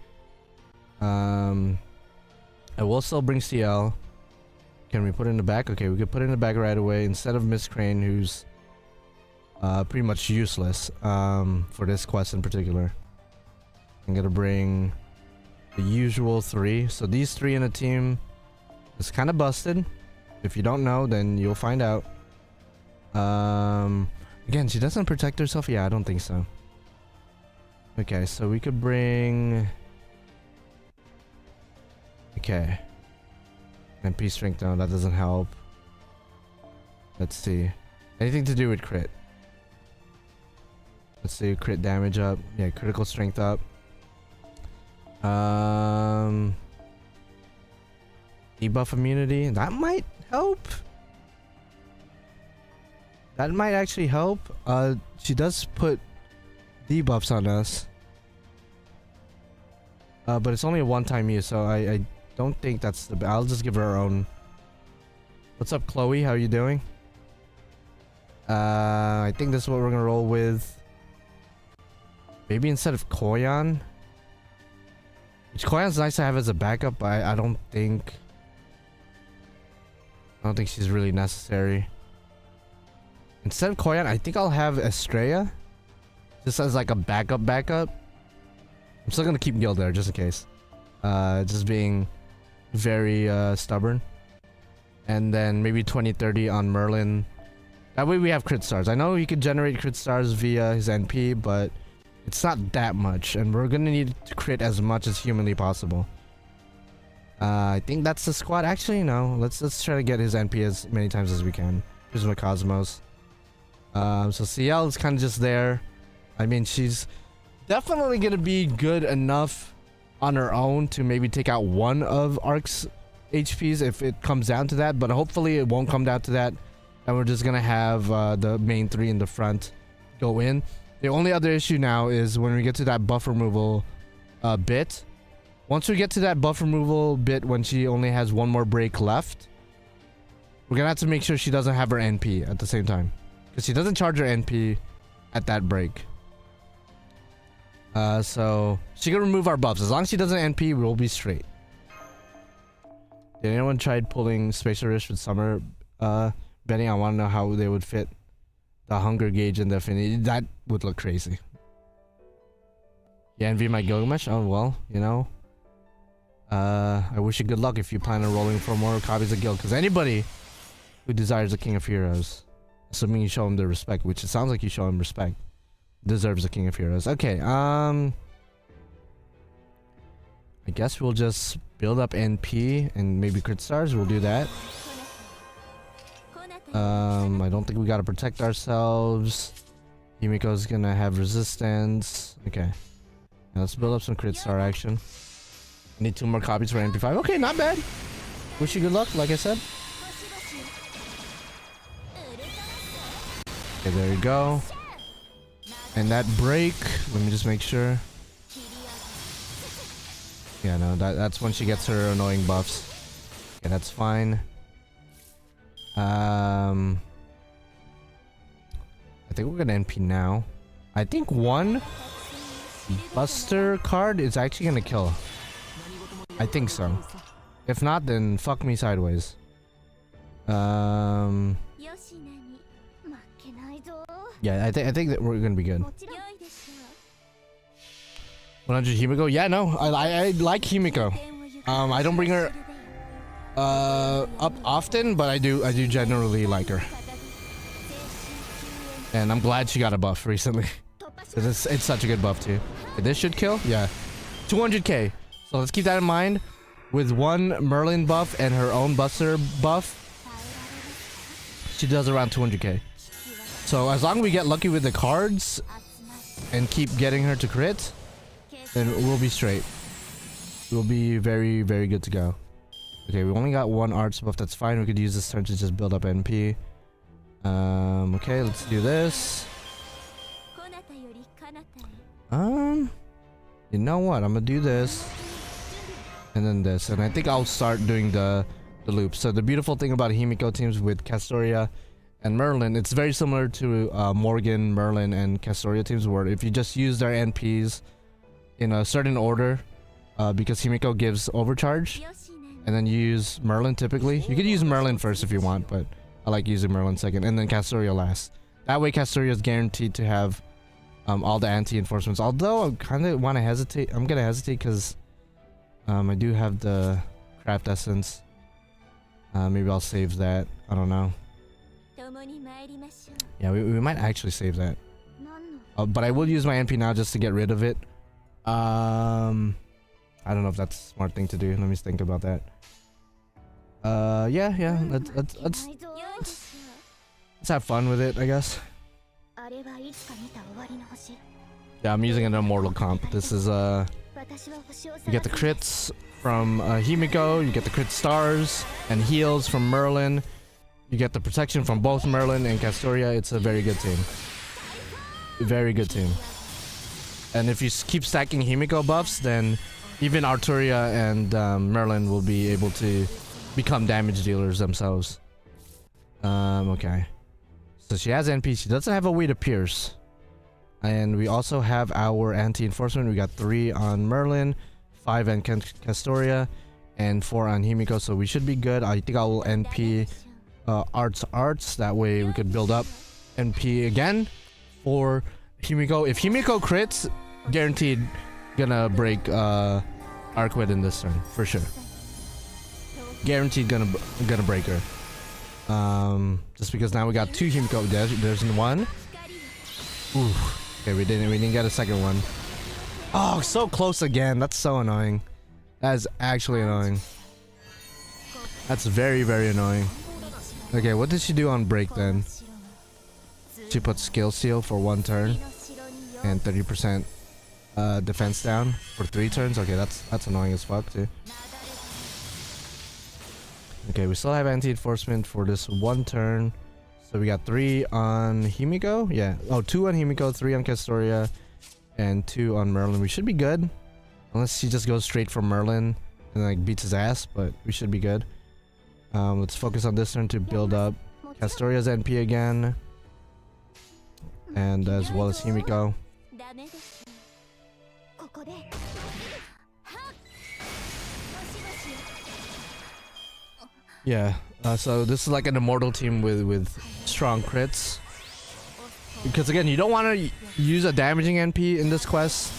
I will still bring CL. Can we put it in the back? Okay, we could put it in the back right away instead of Miss Crane, who's pretty much useless for this quest in particular. I'm gonna bring the usual 3. So these 3 in a team is kind of busted. If you don't know, then you'll find out. Again, she doesn't protect herself. Yeah, I don't think so. Okay, so we could bring... Okay. MP strength, no, that doesn't help. Let's see. Anything to do with crit. Let's see, crit damage up. Yeah, critical strength up. Debuff immunity. That might help. That might actually help. She does put debuffs on us. But it's only a one-time use, so I don't think that's the... I'll just give her her own. What's up, Chloe? How are you doing? I think this is what we're gonna roll with. Maybe instead of Koyan. Which Koyan's nice to have as a backup, but I don't think... I don't think she's really necessary. Instead of Koyan, I think I'll have Estrella. Just as like a backup. I'm still gonna keep Gil there, just in case. Just being very stubborn. And then maybe 20-30 on Merlin. That way we have crit stars. I know he could generate crit stars via his NP, but it's not that much, and we're gonna need to crit as much as humanly possible. I think that's the squad. Actually, no. Let's try to get his NP as many times as we can. Here's my Cosmos. So CL is kind of just there. I mean, she's definitely gonna be good enough on her own to maybe take out one of Arc's HPs if it comes down to that, but hopefully it won't come down to that, and we're just gonna have the main 3 in the front go in. The only other issue now is when we get to that buff removal bit. Once we get to that buff removal bit when she only has one more break left, we're gonna have to make sure she doesn't have her NP at the same time, because she doesn't charge her NP at that break. So she can remove our buffs. As long as she doesn't NP, we'll be straight. Did anyone try pulling Spacer Rish with Summer? Benny, I want to know how they would fit the hunger gauge and the affinity. That would look crazy. You envy my Gilgamesh? Oh, well, you know. I wish you good luck if you plan on rolling for more copies of Guild. Because anybody who desires a King of Heroes, assuming you show him the respect, which it sounds like you show him respect, deserves a King of Heroes. Okay, I guess we'll just build up NP and maybe crit stars. We'll do that. I don't think we gotta protect ourselves. Himiko's gonna have resistance. Okay, now let's build up some crit star action. Need 2 more copies for NP5. Okay, not bad. Wish you good luck, like I said. Okay, there you go. And that break, let me just make sure. Yeah, no, that's when she gets her annoying buffs. Okay, that's fine. I think we're gonna NP now. I think one Buster card is actually gonna kill. I think so. If not, then fuck me sideways. Yeah, I think that we're gonna be good. 100 Himiko? Yeah, no, I like Himiko. I don't bring her up often, but I do generally like her. And I'm glad she got a buff recently. Cause it's such a good buff too. This should kill? Yeah. 200k. So let's keep that in mind. With one Merlin buff and her own Buster buff, she does around 200k. So as long as we get lucky with the cards and keep getting her to crit, then we'll be straight. We'll be very, very good to go. Okay, we only got one arts buff. That's fine. We could use this turn to just build up NP. Okay, let's do this. You know what? I'm gonna do this. And then this. And I think I'll start doing the loop. So the beautiful thing about Himiko teams with Castoria and Merlin, it's very similar to Morgan, Merlin, and Castoria teams, where if you just use their NPs in a certain order, because Himiko gives overcharge, and then you use Merlin typically. You could use Merlin first if you want, but I like using Merlin second, and then Castoria last. That way Castoria is guaranteed to have all the anti-enforcements. Although I kind of want to hesitate. I'm going to hesitate because I do have the craft essence. Maybe I'll save that. I don't know. Yeah, we might actually save that. But I will use my NP now just to get rid of it. I don't know if that's a smart thing to do. Let me think about that. Yeah. Let's have fun with it, I guess. Yeah, I'm using an immortal comp. This is you get the crits from Himiko, you get the crit stars and heals from Merlin, you get the protection from both Merlin and Castoria. It's a very good team. Very good team. And if you keep stacking Himiko buffs, then even Arturia and Merlin will be able to become damage dealers themselves. Okay. So she has NP. She doesn't have a way to pierce. And we also have our anti-enforcement. We got 3 on Merlin, 5 on Castoria, and 4 on Himiko. So we should be good. I think I will NP arts. That way we could build up NP again for Himiko. If Himiko crits, guaranteed gonna break Arquid in this turn for sure. Guaranteed gonna break her. Just because now we got 2 Himiko. There's one. Ooh. Okay, we didn't get a second one. Oh, so close again. That's so annoying. That is actually annoying. That's very, very annoying. Okay, what did she do on break then? She put skill seal for 1 turn and 30% defense down for 3 turns. Okay, that's annoying as fuck too. Okay, we still have anti-enforcement for this 1 turn. So we got 3 on Himiko. Yeah. Oh, 2 on Himiko, 3 on Castoria, and 2 on Merlin. We should be good. Unless she just goes straight for Merlin and like beats his ass, but we should be good. Let's focus on this turn to build up Castoria's NP again. And as well as Himiko. Yeah, so this is like an immortal team with strong crits. Because again, you don't want to use a damaging NP in this quest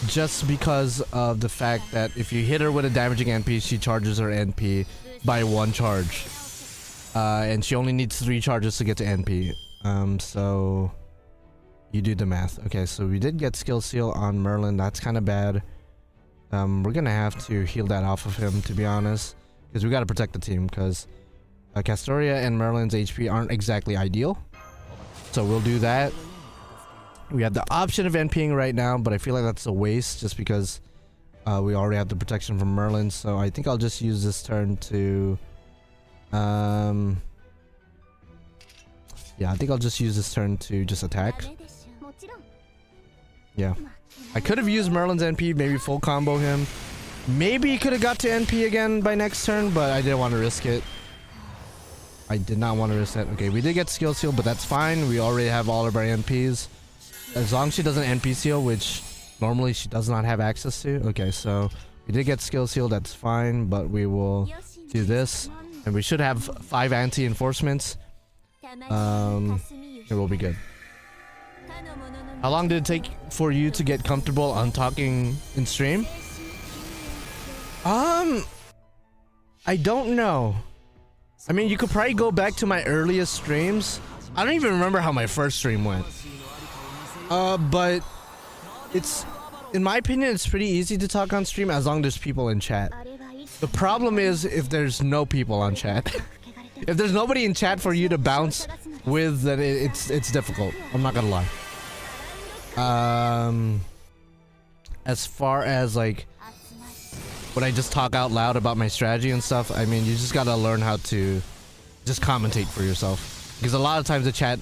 just because of the fact that if you hit her with a damaging NP, she charges her NP by 1 charge. And she only needs 3 charges to get to NP. So you do the math. Okay, so we did get skill seal on Merlin. That's kind of bad. We're gonna have to heal that off of him, to be honest. Because we got to protect the team, because Castoria and Merlin's HP aren't exactly ideal. So we'll do that. We have the option of NPing right now, but I feel like that's a waste just because we already have the protection from Merlin. So I think I'll just use this turn to... yeah, I think I'll just use this turn to just attack. Yeah. I could have used Merlin's NP, maybe full combo him. Maybe he could have got to NP again by next turn, but I didn't want to risk it. I did not want to risk that. Okay, we did get skill seal, but that's fine. We already have all of our NPs. As long as she doesn't NP seal, which normally she does not have access to. Okay, so we did get skill seal, that's fine, but we will do this. And we should have 5 anti-enforcements. It will be good. How long did it take for you to get comfortable on talking in stream? I don't know. I mean, you could probably go back to my earliest streams. I don't even remember how my first stream went. But it's, in my opinion, it's pretty easy to talk on stream as long as there's people in chat. The problem is if there's no people on chat. If there's nobody in chat for you to bounce with, then it's difficult. I'm not gonna lie. As far as like when I just talk out loud about my strategy and stuff, I mean, you just gotta learn how to just commentate for yourself, because a lot of times the chat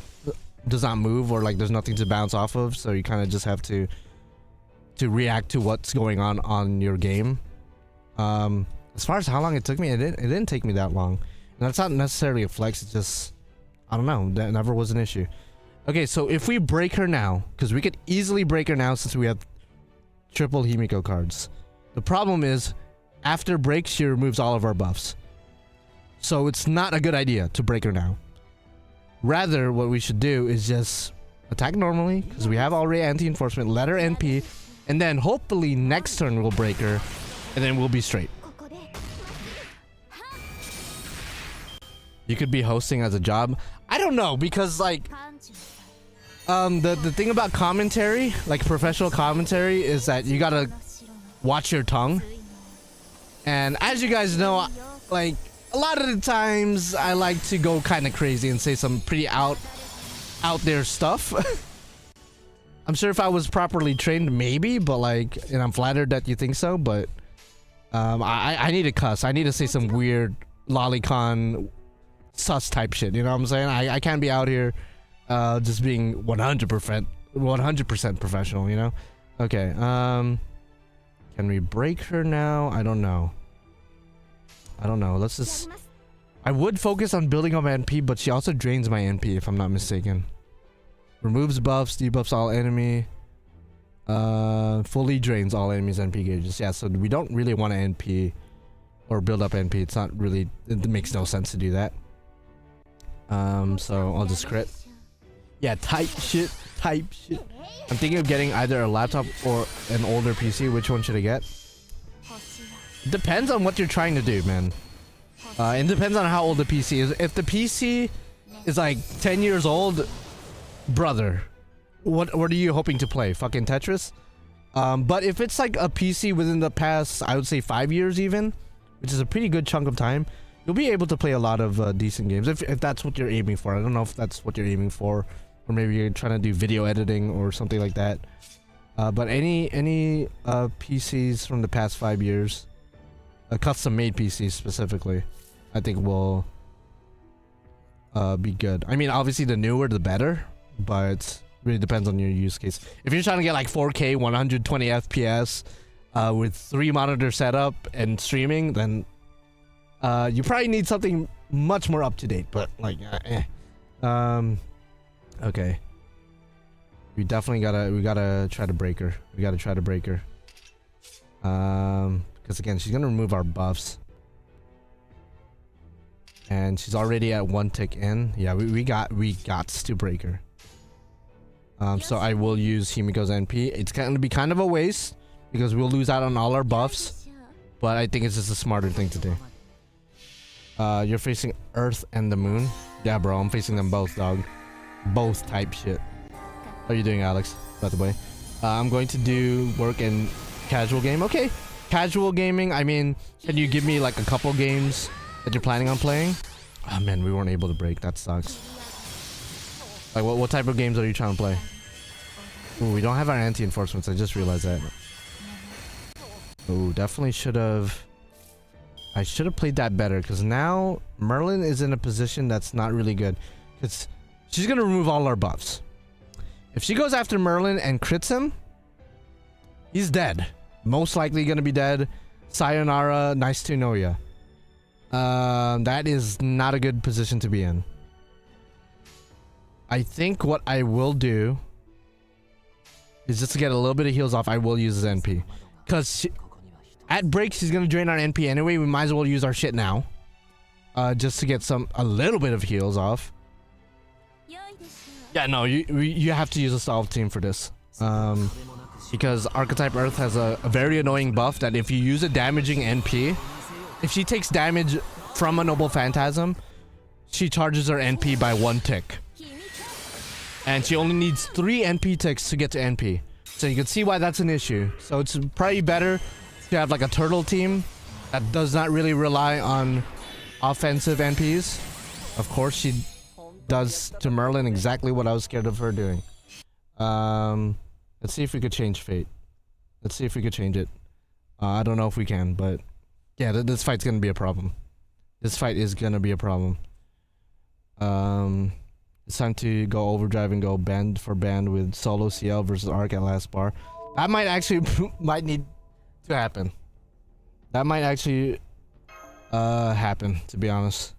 does not move, or like there's nothing to bounce off of, so you kind of just have to react to what's going on your game. As far as how long it took me, it didn't take me that long, and that's not necessarily a flex. It's just, I don't know, that never was an issue. Okay, so if we break her now, because we could easily break her now since we have triple Himiko cards. The problem is, after break, she removes all of our buffs. So it's not a good idea to break her now. Rather, what we should do is just attack normally, because we have already anti-enforcement, let her NP, and then hopefully next turn we'll break her, and then we'll be straight. You could be hosting as a job. I don't know, because like the thing about commentary, like professional commentary, is that you gotta watch your tongue. And as you guys know, like a lot of the times I like to go kind of crazy and say some pretty out there stuff. I'm sure if I was properly trained, maybe, but like, and I'm flattered that you think so, but I need to cuss. I need to say some weird lolicon sus type shit, you know what I'm saying? I can't be out here just being 100% professional, you know? Okay, can we break her now? I don't know. Let's just, I would focus on building up NP, but she also drains my NP if I'm not mistaken. Removes buffs, debuffs all enemy, fully drains all enemies NP gauges. Yeah, so we don't really want to NP or build up NP. It's not really, it makes no sense to do that. So I'll just crit. Yeah, type shit. I'm thinking of getting either a laptop or an older PC. Which one should I get? Depends on what you're trying to do, man. It depends on how old the PC is. If the PC is like 10 years old, brother, what are you hoping to play? Fucking Tetris? But if it's like a PC within the past, I would say 5 years even, which is a pretty good chunk of time, you'll be able to play a lot of decent games if that's what you're aiming for. I don't know if that's what you're aiming for, or maybe you're trying to do video editing or something like that. But any PCs from the past 5 years, custom made PCs specifically, I think will be good. I mean, obviously the newer the better, but it really depends on your use case. If you're trying to get like 4K 120 FPS with 3 monitor setup and streaming, then you probably need something much more up to date. But like okay, we definitely gotta try to break her. Because again, she's gonna remove our buffs, and she's already at 1 tick in. Yeah, we got to break her. So I will use Himiko's NP. It's gonna be kind of a waste because we'll lose out on all our buffs, but I think it's just a smarter thing to do. You're facing Earth and the Moon. Yeah, bro, I'm facing them both, dog. Both type shit. How are you doing, Alex? By the way, I'm going to do work and casual game. Okay, casual gaming. I mean, can you give me like a couple games that you're planning on playing? Oh man, we weren't able to break. That sucks. Like, what type of games are you trying to play? Ooh, we don't have our anti-enforcements. I just realized that. Ooh, definitely should have. I should have played that better, because now Merlin is in a position that's not really good. Because she's going to remove all our buffs. If she goes after Merlin and crits him, He's dead. Most likely gonna be dead. Sayonara, nice to know ya. That is not a good position to be in. I think what I will do is just to get a little bit of heals off, I will use his NP. Because at break, she's going to drain our NP anyway. We might as well use our shit now. Just to get a little bit of heals off. Yeah, no, you have to use a solve team for this. Because Archetype Earth has a very annoying buff that if you use a damaging NP, if she takes damage from a Noble Phantasm, she charges her NP by 1 tick. And she only needs 3 NP ticks to get to NP. So you can see why that's an issue. So it's probably better to have like a turtle team that does not really rely on offensive NPs. Of course, she does to Merlin exactly what I was scared of her doing. Let's see if we could change fate. Let's see if we could change it. I don't know if we can, but yeah, this fight's gonna be a problem. This fight is gonna be a problem. It's time to go overdrive and go band for band with solo CL versus Arc at last bar. That might actually might need to happen. That might actually happen, to be honest.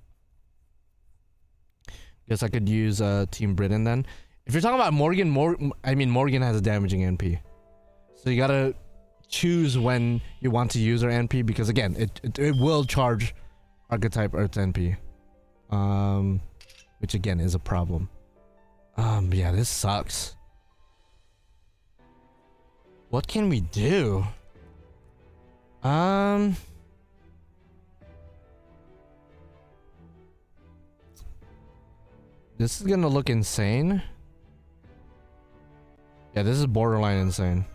Guess I could use Team Britain then. If you're talking about Morgan, Morgan has a damaging NP. So you gotta choose when you want to use her NP, because again, it will charge Archetype Earth NP. Which again is a problem. Yeah, this sucks. What can we do? This is gonna look insane. Yeah, this is borderline insane.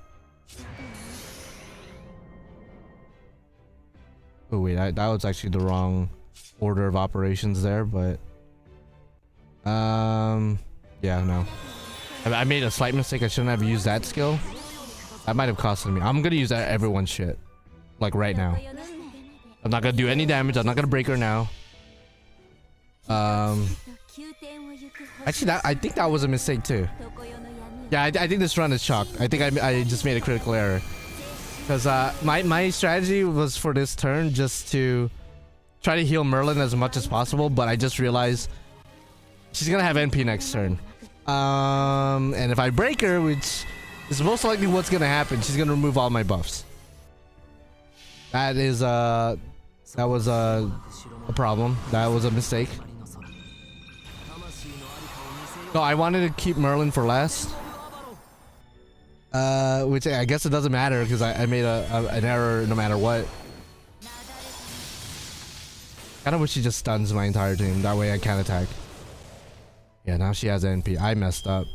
Oh wait, that was actually the wrong order of operations there, but yeah, no. I made a slight mistake. I shouldn't have used that skill. That might have costed me. I'm gonna use everyone's shit, like right now. I'm not gonna do any damage. I'm not gonna break her now. Actually, I think that was a mistake too. Yeah, I think this run is chalked. I think I just made a critical error. Because my strategy was for this turn just to try to heal Merlin as much as possible, but I just realized she's gonna have NP next turn. And if I break her, which is most likely what's gonna happen, she's gonna remove all my buffs. That is that was a problem. That was a mistake. So I wanted to keep Merlin for last. Which I guess it doesn't matter because I made an error no matter what. Kinda wish she just stuns my entire team. That way I can't attack. Yeah, now she has NP. I messed up.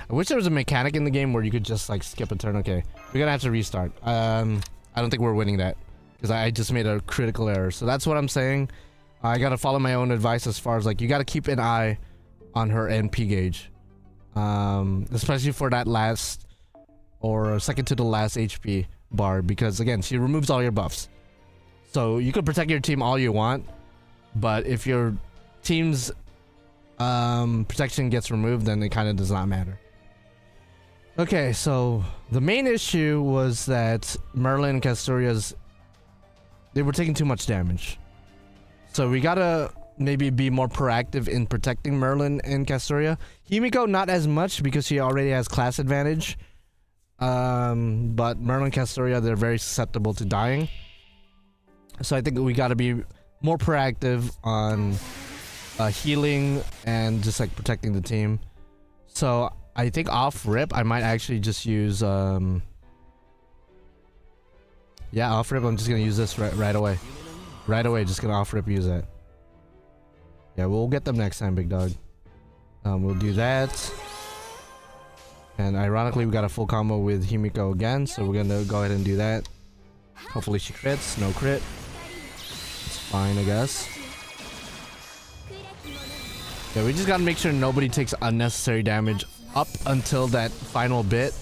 I wish there was a mechanic in the game where you could just like skip a turn. Okay, we're gonna have to restart. I don't think we're winning that because I just made a critical error. So that's what I'm saying. I gotta follow my own advice as far as like you gotta keep an eye on her NP gauge. Especially for that last or second to the last HP bar, because again, she removes all your buffs. So you can protect your team all you want, but if your team's protection gets removed, then it kind of does not matter. Okay, so the main issue was that Merlin and Casturia's, they were taking too much damage. So we gotta maybe be more proactive in protecting Merlin and Castoria. Himiko not as much because she already has class advantage. But Merlin and Castoria, they're very susceptible to dying. So I think we gotta be more proactive on healing and just like protecting the team. So I think off rip I might actually just use yeah, off rip I'm just gonna use this right away. Right away, just gonna off rip use that. Yeah, we'll get them next time, big dog. We'll do that. And ironically, we got a full combo with Himiko again, so we're gonna go ahead and do that. Hopefully she crits. No crit. It's fine, I guess. Yeah, we just gotta make sure nobody takes unnecessary damage up until that final bit.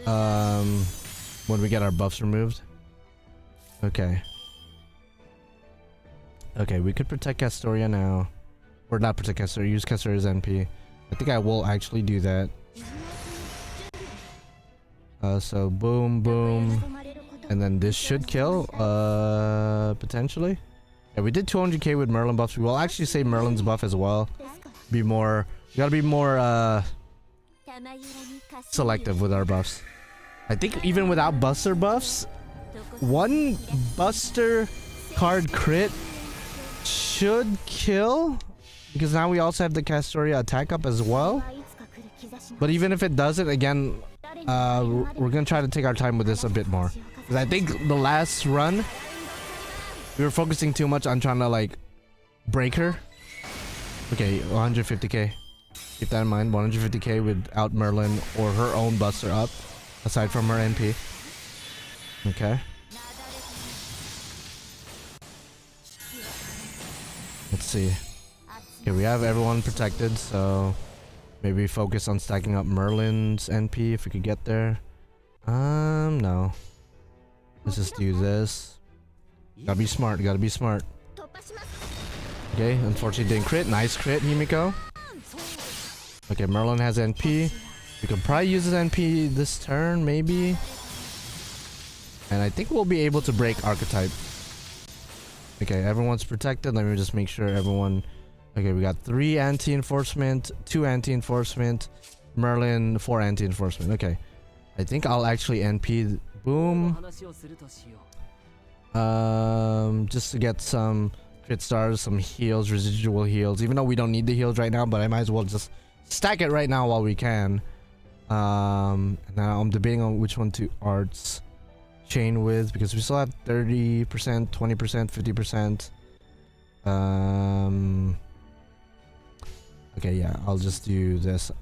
When we get our buffs removed. Okay. Okay, we could protect Castoria now. Or not protect Castoria, use Castoria's NP. I think I will actually do that. So boom, boom, and then this should kill. Potentially. Yeah, we did 200k with Merlin buffs. We will actually say Merlin's buff as well. Be more. We gotta be more selective with our buffs. I think even without Buster buffs, one Buster card crit should kill, because now we also have the Castoria attack up as well. But even if it doesn't, again, we're gonna try to take our time with this a bit more, because I think the last run we were focusing too much on trying to like break her. Okay, 150k. Keep that in mind. 150k without Merlin or her own Buster up, aside from her NP. Okay. Let's see. Okay, we have everyone protected, so maybe focus on stacking up Merlin's NP if we could get there. No. Let's just do this. Gotta be smart, gotta be smart. Okay, unfortunately didn't crit. Nice crit, Himiko. Okay, Merlin has NP. We could probably use his NP this turn, maybe. And I think we'll be able to break Archetype. Okay, everyone's protected. Let me just make sure everyone... Okay, we got 3 anti-enforcement, 2 anti-enforcement, Merlin, 4 anti-enforcement. Okay, I think I'll actually NP. Boom. Just to get some crit stars, some heals, residual heals. Even though we don't need the heals right now, but I might as well just stack it right now while we can. Now I'm debating on which one to arts chain with, because we still have 30%, 20%, 50%. Okay, yeah, I'll just do this.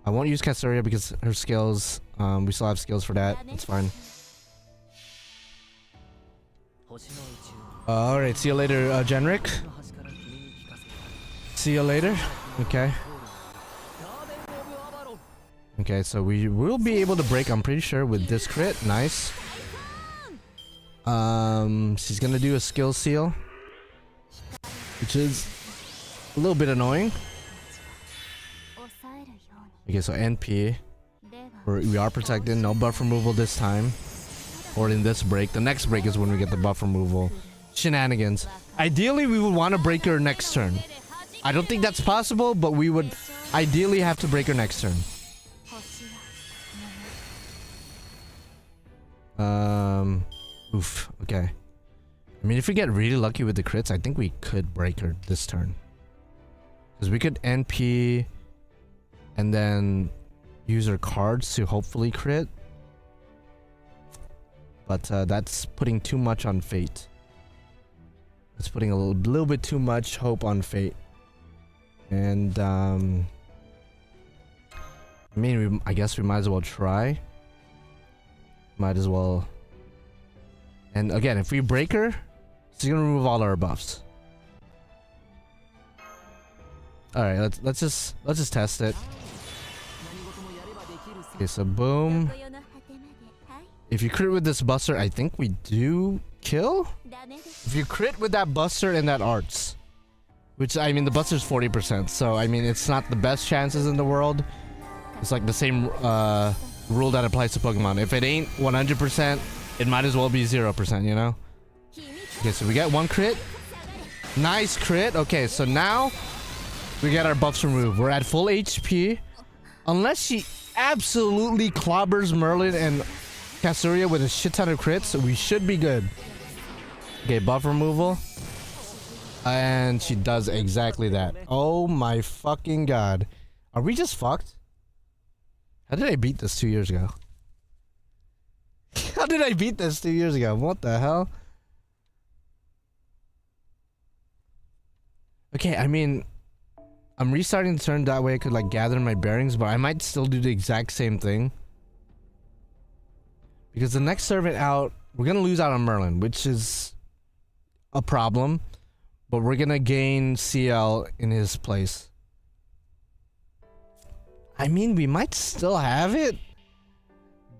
I won't use Castoria because her skills, we still have skills for that. It's fine. Alright, see you later, Genric. See you later. Okay. Okay, so we will be able to break, I'm pretty sure, with this crit. Nice. She's gonna do a skill seal, which is a little bit annoying. Okay, so NP. We are protected. No buff removal this time. Or in this break. The next break is when we get the buff removal. Shenanigans. Ideally, we would want to break her next turn. I don't think that's possible, but we would ideally have to break her next turn. Oof. Okay. I mean, if we get really lucky with the crits, I think we could break her this turn. Because we could NP and then use her cards to hopefully crit. But that's putting too much on fate. It's putting a little bit too much hope on fate. And I mean, I guess we might as well try. Might as well. And again, if we break her, she's gonna remove all our buffs. All right, let's just test it. Okay, so boom. If you crit with this Buster, I think we do kill. If you crit with that Buster and that arts, which I mean, the Buster's 40%, so I mean, it's not the best chances in the world. It's like the same rule that applies to Pokemon. If it ain't 100%, it might as well be 0%, you know? Okay, so we got 1 crit. Nice crit. Okay, so now we get our buffs removed. We're at full HP. Unless she absolutely clobbers Merlin and Castoria with a shit ton of crits, we should be good. Okay, buff removal. And she does exactly that. Oh my fucking god. Are we just fucked? How did I beat this 2 years ago? How did I beat this 2 years ago? What the hell? Okay, I mean, I'm restarting the turn that way I could like gather my bearings, but I might still do the exact same thing. Because the next servant out, we're gonna lose out on Merlin, which is a problem. But we're gonna gain CL in his place. I mean, we might still have it.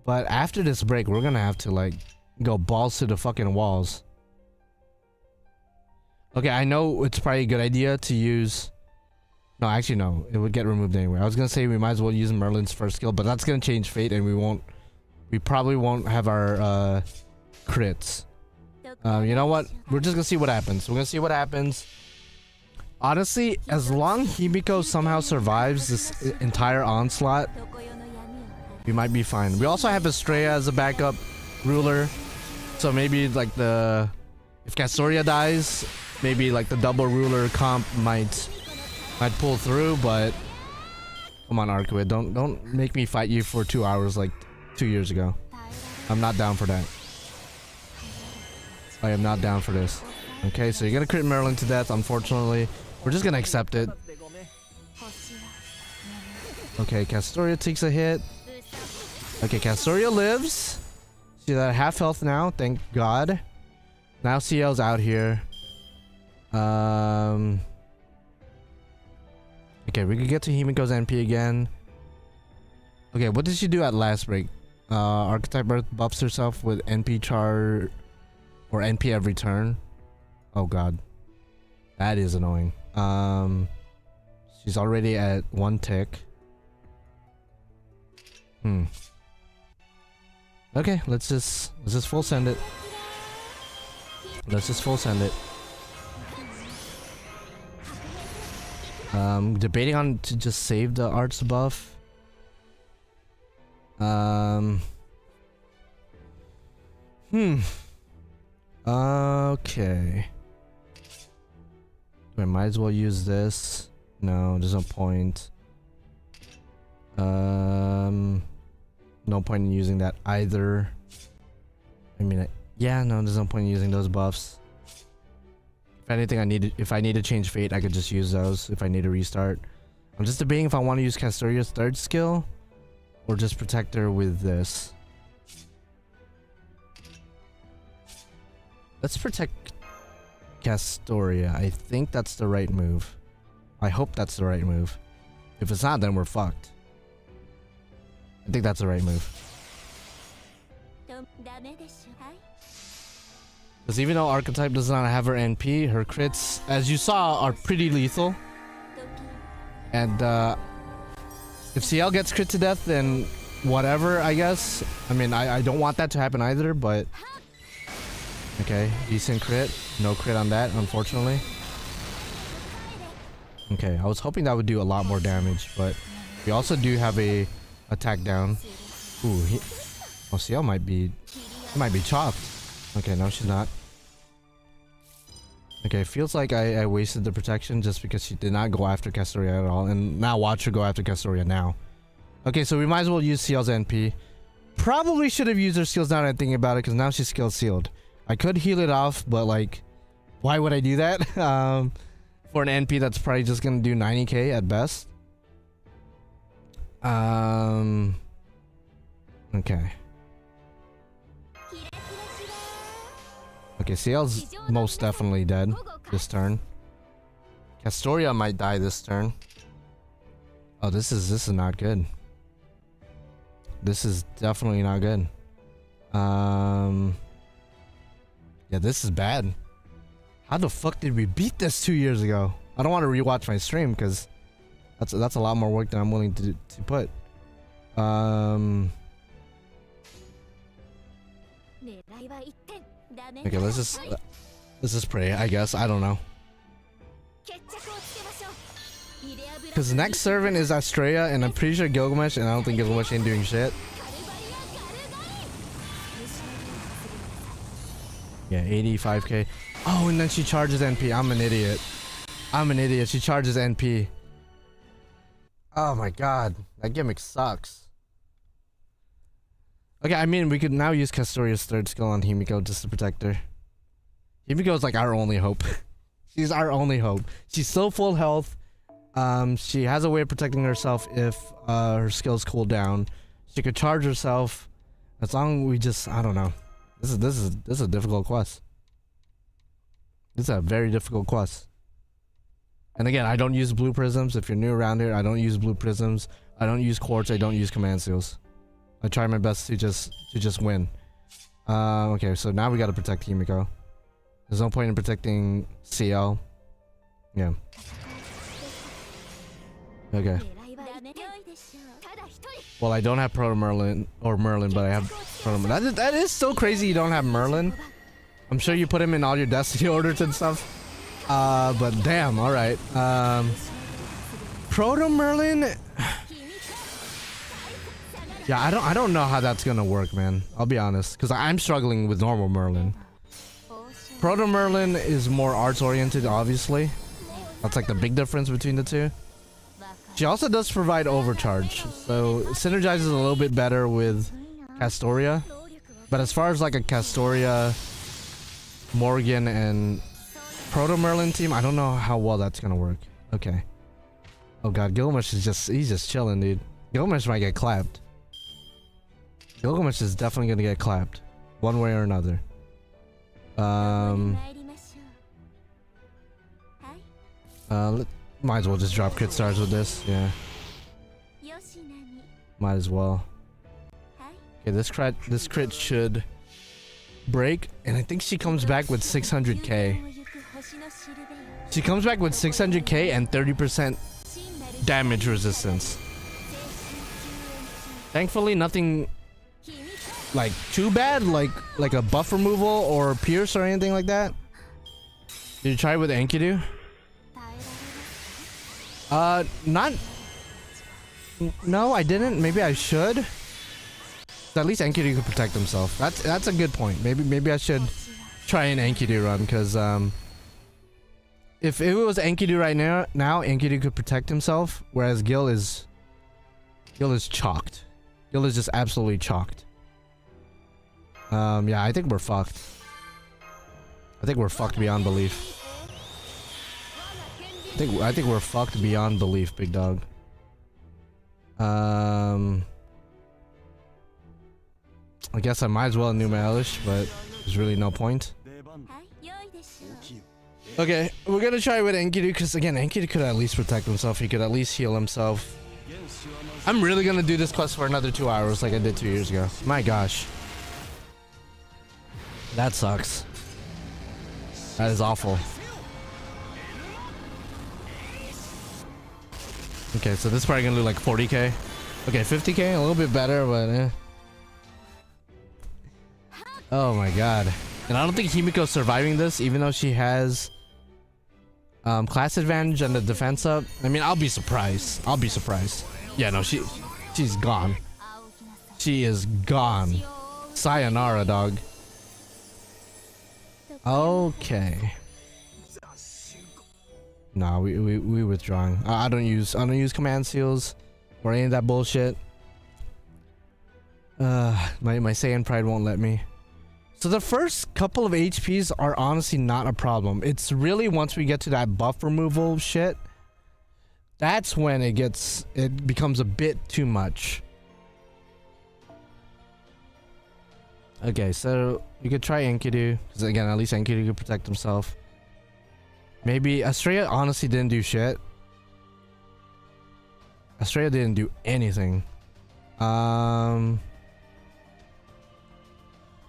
But after this break, we're gonna have to like go balls to the fucking walls. Okay, I know it's probably a good idea to use... No, actually no. It would get removed anyway. I was gonna say we might as well use Merlin's first skill, but that's gonna change fate and we won't we probably won't have our crits. You know what? We're just gonna see what happens. We're gonna see what happens. Honestly, as long Himiko somehow survives this entire onslaught, we might be fine. We also have Estrella as a backup ruler, so maybe like if Castoria dies, maybe like the double ruler comp might pull through. But come on, Archetype, don't make me fight you for 2 hours like 2 years ago. I'm not down for that. I am not down for this. Okay, so you're gonna crit Merlin to death, unfortunately. We're just gonna accept it. Okay, Castoria takes a hit. Okay, Castoria lives. She's at half health now, thank God. Now CL's out here. Okay, we could get to Himiko's NP again. Okay, what did she do at last break? Archetype Birth buffs herself with NP char or NP every turn. Oh God, that is annoying. She's already at 1 tick. Okay, let's just full send it. Let's just full send it. Debating on to just save the arts buff. Okay. I might as well use this. No, there's no point. No point in using that either. I mean, yeah, no, there's no point in using those buffs. If anything, if I need to change fate, I could just use those if I need to restart. I'm just debating if I want to use Castoria's third skill or just protect her with this. Let's protect Castoria. I think that's the right move. I hope that's the right move. If it's not, then we're fucked. I think that's the right move. Because even though Archetype does not have her NP, her crits, as you saw, are pretty lethal. And if CL gets crit to death, then whatever, I guess. I mean, I don't want that to happen either, but... Okay, decent crit. No crit on that, unfortunately. Okay, I was hoping that would do a lot more damage, but we also do have a attack down. Ooh, CL might be chopped. Okay, no, she's not. Okay, feels like I wasted the protection just because she did not go after Castoria at all, and now watch her go after Castoria now. Okay, so we might as well use CL's NP. Probably should have used her skills now that I'm thinking about it, because now she's skill sealed. I could heal it off, but like, why would I do that? For an NP that's probably just gonna do 90k at best. Okay. Okay, CL's most definitely dead this turn. Castoria might die this turn. Oh, this is not good. This is definitely not good. Yeah, this is bad. How the fuck did we beat this 2 years ago? I don't want to rewatch my stream because that's a lot more work than I'm willing to put. Okay, let's just pray, I guess. I don't know. Because the next servant is Estrella, and I'm pretty sure Gilgamesh, and I don't think Gilgamesh ain't doing shit. Yeah, 85k. Oh, and then she charges NP. I'm an idiot. I'm an idiot. She charges NP. Oh my god. That gimmick sucks. Okay, I mean, we could now use Castoria's third skill on Himiko just to protect her. Himiko is like our only hope. She's our only hope. She's still full health. She has a way of protecting herself if her skills cool down. She could charge herself. As long as we just, I don't know. This is a difficult quest. This is a very difficult quest. And again, I don't use blue prisms. If you're new around here, I don't use blue prisms. I don't use quartz. I don't use command seals. I try my best to just win. Okay, so now we gotta protect Himiko. There's no point in protecting CL. Yeah. Okay. Well, I don't have Proto Merlin or Merlin, but I have Proto Merlin. That is so crazy you don't have Merlin. I'm sure you put him in all your Destiny orders and stuff. But damn, alright. Proto Merlin. Yeah, I don't know how that's gonna work, man. I'll be honest, because I'm struggling with normal Merlin. Proto Merlin is more arts oriented, obviously. That's like the big difference between the two. She also does provide overcharge, so it synergizes a little bit better with Castoria. But as far as like a Castoria, Morgan, and Proto Merlin team, I don't know how well that's gonna work. Okay. Oh god, Gilgamesh is he's just chilling, dude. Gilgamesh might get clapped. Gilgamesh is definitely gonna get clapped, one way or another. Might as well just drop crit stars with this. Yeah. Might as well. Okay, this crit should break, and I think she comes back with 600k. She comes back with 600k and 30% damage resistance. Thankfully, nothing like too bad, like a buff removal or pierce or anything like that. Did you try it with Enkidu? No, I didn't. Maybe I should. At least Enkidu could protect himself. That's a good point. Maybe I should try an Enkidu run, because if it was Enkidu right now Enkidu could protect himself, whereas Gil is chalked. Gil is just absolutely chalked. Yeah, I think we're fucked. I think we're fucked beyond belief. I think we're fucked beyond belief, big dog. I guess I might as well new my Elish, but there's really no point. Okay, we're gonna try with Enkidu, because again, Enkidu could at least protect himself. He could at least heal himself. I'm really gonna do this quest for another 2 hours like I did 2 years ago. My gosh. That sucks. That is awful. Okay, so this is probably gonna do like 40k. Okay, 50k, a little bit better, but eh. Oh my god. And I don't think Himiko's surviving this, even though she has class advantage and the defense up. I mean, I'll be surprised. I'll be surprised. Yeah, no, she's gone. She is gone. Sayonara, dog. Okay. Nah, we withdrawing. I don't use command seals or any of that bullshit. My Saiyan pride won't let me. So the first couple of HPs are honestly not a problem. It's really once we get to that buff removal shit, that's when it becomes a bit too much. Okay, so you could try Enkidu, because again, at least Enkidu could protect himself. Maybe Estrella honestly didn't do shit. Estrella didn't do anything.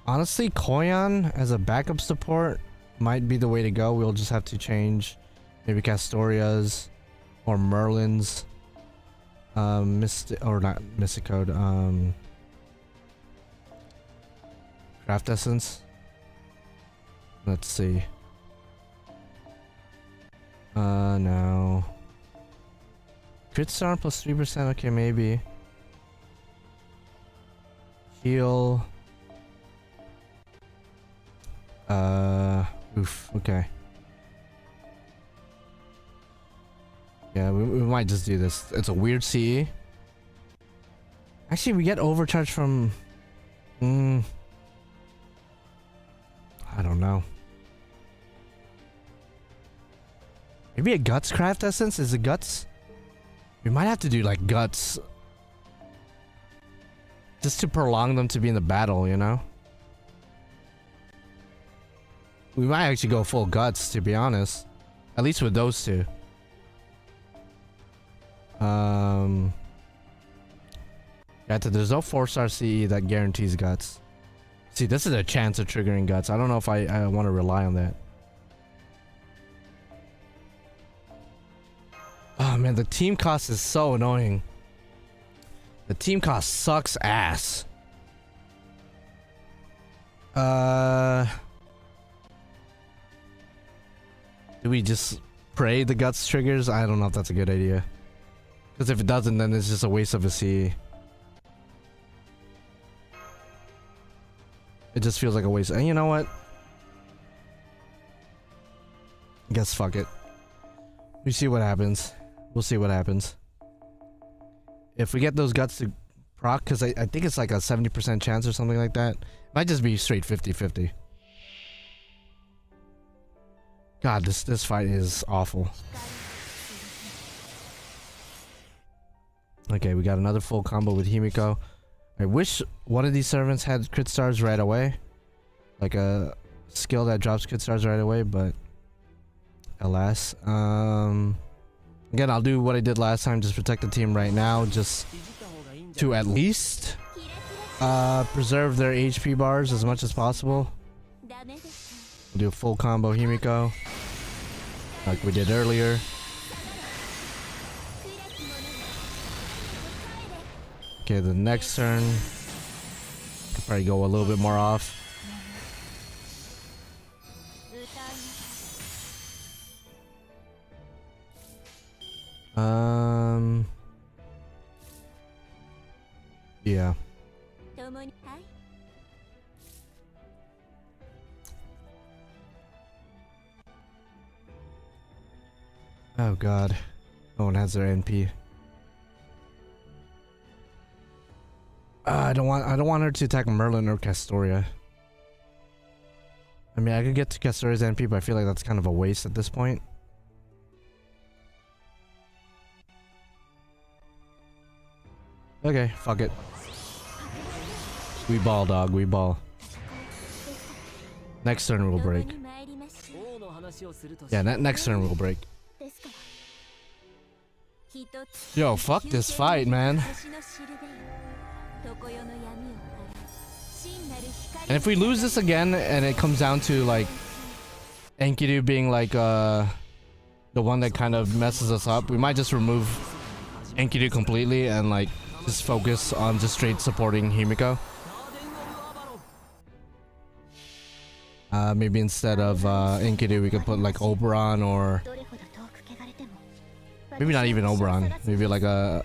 Honestly, Koyan as a backup support might be the way to go. We'll just have to change maybe Castoria's or Merlin's Mystic Code, Craft Essence. Let's see. No. Crit star plus 3%, okay, maybe. Heal. Oof, okay. Yeah, we might just do this. It's a weird CE. Actually, we get overcharge from... I don't know. Maybe a Guts Craft Essence? Is it Guts? We might have to do like Guts. Just to prolong them to be in the battle, you know? We might actually go full Guts, to be honest. At least with those two. Yeah, there's no 4-star CE that guarantees Guts. See, this is a chance of triggering Guts. I don't know if I want to rely on that. Oh man, the team cost is so annoying. The team cost sucks ass. Do we just pray the guts triggers? I don't know if that's a good idea. Because if it doesn't, then it's just a waste of a C. It just feels like a waste. And you know what? Guess fuck it. We see what happens. We'll see what happens. If we get those guts to proc, because I think it's like a 70% chance or something like that. Might just be straight 50-50. God, this fight is awful. Okay, we got another full combo with Himiko. I wish one of these servants had crit stars right away. Like a skill that drops crit stars right away, but alas. Again, I'll do what I did last time, just protect the team right now, just to at least preserve their HP bars as much as possible. We'll do a full combo Himiko, like we did earlier. Okay, the next turn, could probably go a little bit more off. Yeah. Oh god, no one has their NP. I don't want her to attack Merlin or Castoria. I mean, I could get to Castoria's NP, but I feel like that's kind of a waste at this point. Okay, fuck it. We ball, dog. We ball. Next turn we'll break. Yeah, next turn we'll break. Yo, fuck this fight, man. And if we lose this again and it comes down to like Enkidu being like the one that kind of messes us up, we might just remove Enkidu completely and like just focus on just straight supporting Himiko. Maybe instead of Enkidu we could put like Oberon, or maybe not even Oberon, maybe like a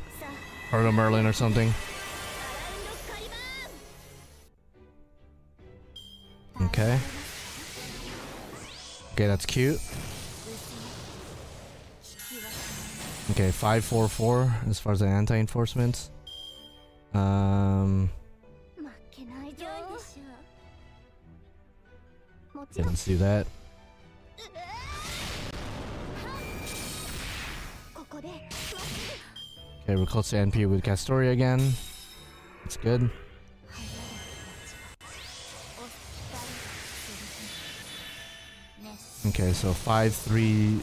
Proto Merlin or something. Okay. Okay, that's cute. Okay, 544 as far as the anti-enforcements. Yeah, let's do that. Okay, we're close to NP with Castoria again. That's good. Okay, so 5-3.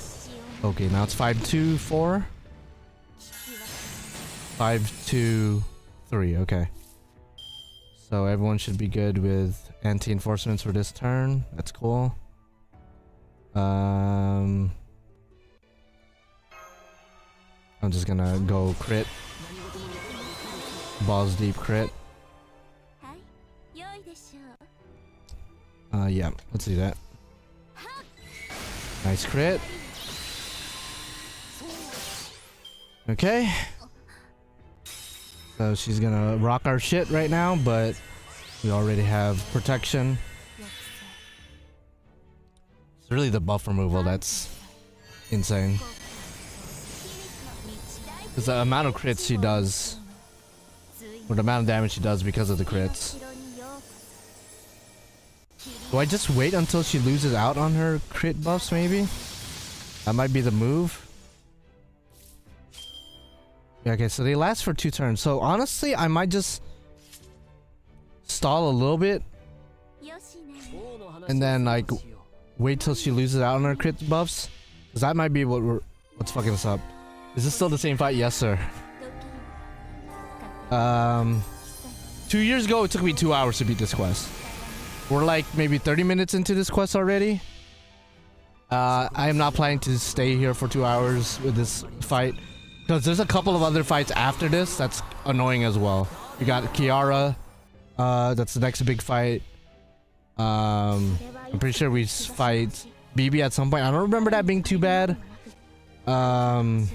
Okay, now it's 5-2-4. 5-2-3. Okay. So everyone should be good with anti-enforcements for this turn. That's cool. I'm just gonna go crit. Balls deep crit. Yeah, let's do that. Nice crit. Okay. So she's gonna rock our shit right now, but we already have protection. It's really the buff removal that's insane. Because the amount of crits she does, or the amount of damage she does because of the crits. Do I just wait until she loses out on her crit buffs, maybe? That might be the move. Yeah, okay, so they last for 2 turns. So honestly, I might just stall a little bit. And then like wait till she loses out on her crit buffs. Because that might be what's fucking us up. Is this still the same fight? Yes, sir. 2 years ago, it took me 2 hours to beat this quest. We're like maybe 30 minutes into this quest already. I am not planning to stay here for 2 hours with this fight. Because there's a couple of other fights after this that's annoying as well. We got Kiara. That's the next big fight. I'm pretty sure we fight BB at some point. I don't remember that being too bad. And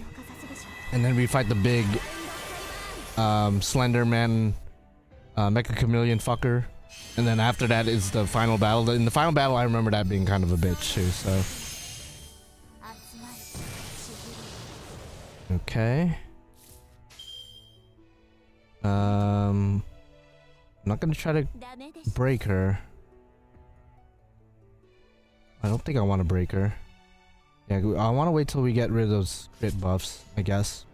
then we fight the big Slender Man Mecha Chameleon fucker. And then after that is the final battle. In the final battle, I remember that being kind of a bitch too, so. Okay. I'm not gonna try to break her. I don't think I want to break her. Yeah, I want to wait till we get rid of those crit buffs, I guess.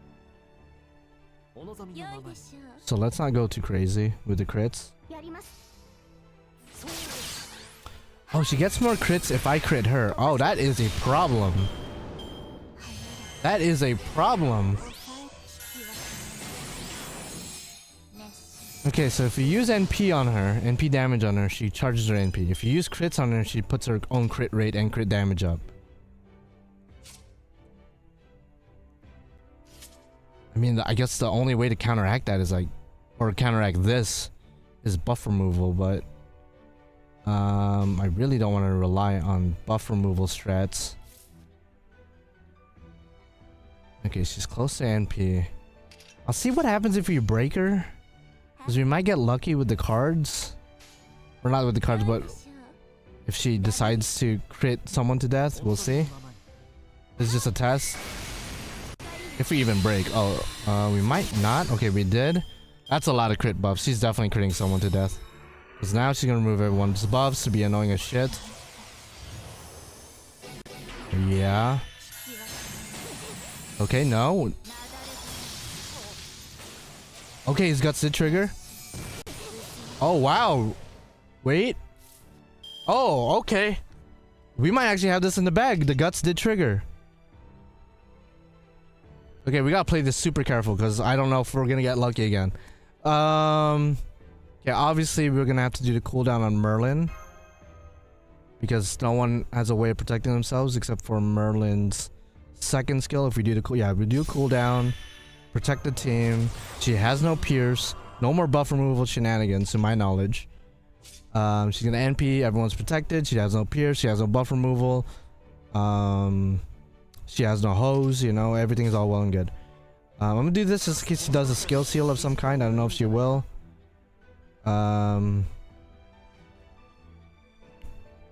So let's not go too crazy with the crits. Oh, she gets more crits if I crit her. Oh, that is a problem. That is a problem. Okay, so if you use NP on her, NP damage on her, she charges her NP. If you use crits on her, she puts her own crit rate and crit damage up. I mean, I guess the only way to counteract that is like, or counteract this, is buff removal, but I really don't want to rely on buff removal strats. Okay, she's close to NP. I'll see what happens if you break her. Because we might get lucky with the cards. Or not with the cards, but if she decides to crit someone to death, we'll see. This is just a test. If we even break. Oh, we might not. Okay, we did. That's a lot of crit buffs. She's definitely critting someone to death. Because now she's going to remove everyone's buffs to be annoying as shit. Yeah. Okay, no. Okay, his guts did trigger. Oh, wow. Wait. Oh, okay. We might actually have this in the bag. The guts did trigger. Okay, we gotta play this super careful because I don't know if we're gonna get lucky again. Yeah, obviously we're gonna have to do the cooldown on Merlin. Because no one has a way of protecting themselves except for Merlin's second skill. If we do the we do cooldown, protect the team. She has no pierce, no more buff removal shenanigans to my knowledge. She's gonna NP, everyone's protected. She has no pierce, she has no buff removal. She has no hose, you know, everything is all well and good. I'm gonna do this just in case she does a skill seal of some kind. I don't know if she will.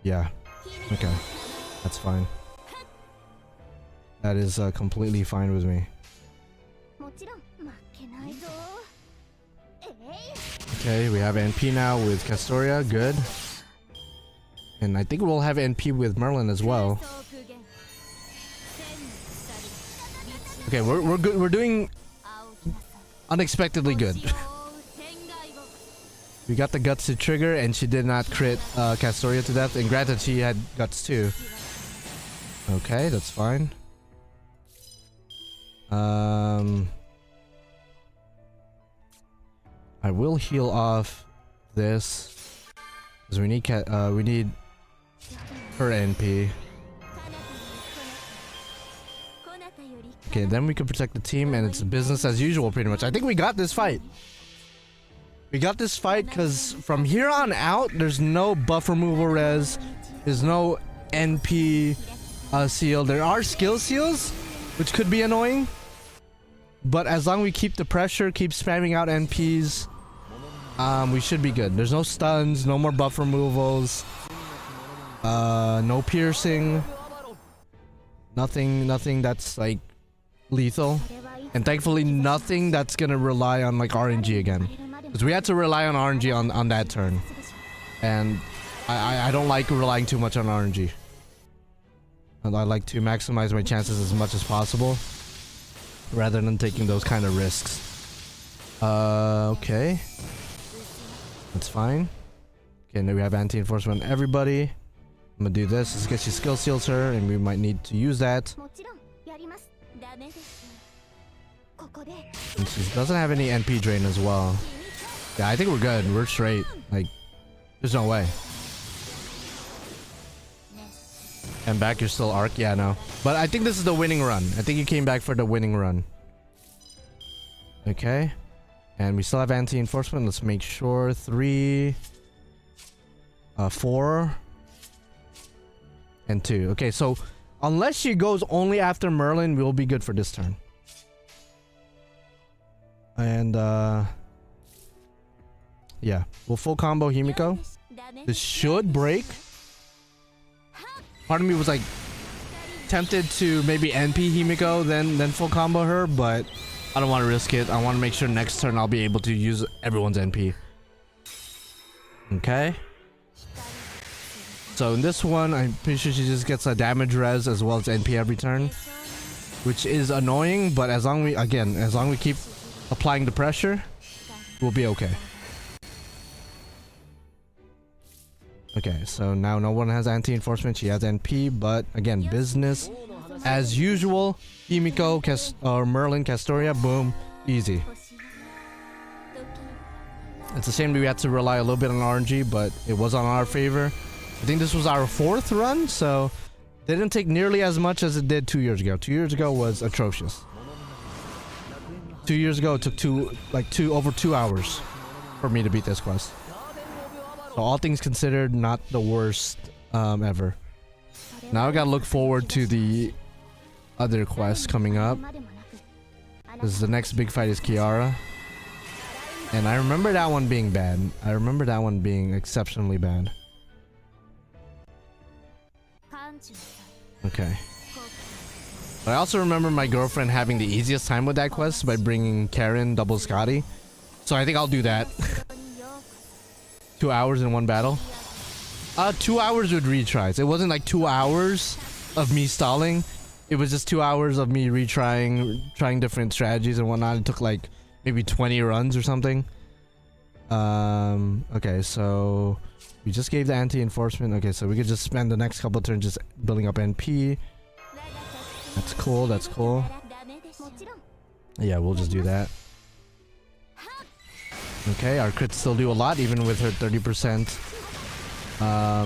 Yeah. Okay. That's fine. That is completely fine with me. Okay, we have NP now with Castoria. Good. And I think we'll have NP with Merlin as well. Okay, we're good. We're doing unexpectedly good. We got the guts to trigger, and she did not crit Castoria to death. And granted, she had guts too. Okay, that's fine. I will heal off this because we need her NP. Okay, then we can protect the team, and it's business as usual, pretty much. I think we got this fight. We got this fight because from here on out, there's no buff removal res. There's no NP seal. There are skill seals, which could be annoying. But as long as we keep the pressure, keep spamming out NPs, we should be good. There's no stuns, no more buff removals, no piercing, nothing that's like lethal, and thankfully nothing that's gonna rely on like RNG again, because we had to rely on RNG on that turn, and I don't like relying too much on RNG. And I like to maximize my chances as much as possible rather than taking those kind of risks. Okay, that's fine. Okay, now we have anti-enforcement on everybody. I'm gonna do this. Let's get she skill seals her, and we might need to use that. And she doesn't have any NP drain as well. Yeah, I think we're good. We're straight. Like, there's no way. And back, you're still Arc? Yeah, no. But I think this is the winning run. I think you came back for the winning run. Okay. And we still have anti-enforcement. Let's make sure 3, 4, and 2. Okay, so unless she goes only after Merlin, we'll be good for this turn. And yeah, we'll full combo Himiko. This should break. Part of me was like tempted to maybe NP Himiko, then full combo her, but I don't want to risk it. I want to make sure next turn I'll be able to use everyone's NP. Okay. So in this one, I'm pretty sure she just gets a damage res as well as NP every turn, which is annoying. But as long as we keep applying the pressure, we'll be okay. Okay, so now no one has anti-enforcement. She has NP, but again, business as usual. Himiko, or Merlin, Castoria, boom, easy. It's a shame we had to rely a little bit on RNG, but it was on our favor. I think this was our 4th run, so it didn't take nearly as much as it did 2 years ago. 2 years ago was atrocious. 2 years ago it took over 2 hours for me to beat this quest. So all things considered, not the worst ever. Now I gotta look forward to the other quests coming up, because the next big fight is Kiara. And I remember that one being bad. I remember that one being exceptionally bad. Okay. But I also remember my girlfriend having the easiest time with that quest by bringing Karen double Scotty. So I think I'll do that. 2 hours in one battle. 2 hours with retries. It wasn't like 2 hours of me stalling. It was just 2 hours of me trying different strategies and whatnot. It took like maybe 20 runs or something. Okay, so we just gave the anti-enforcement. Okay, so we could just spend the next couple of turns just building up NP. That's cool, that's cool. Yeah, we'll just do that. Okay, our crits still do a lot even with her 30%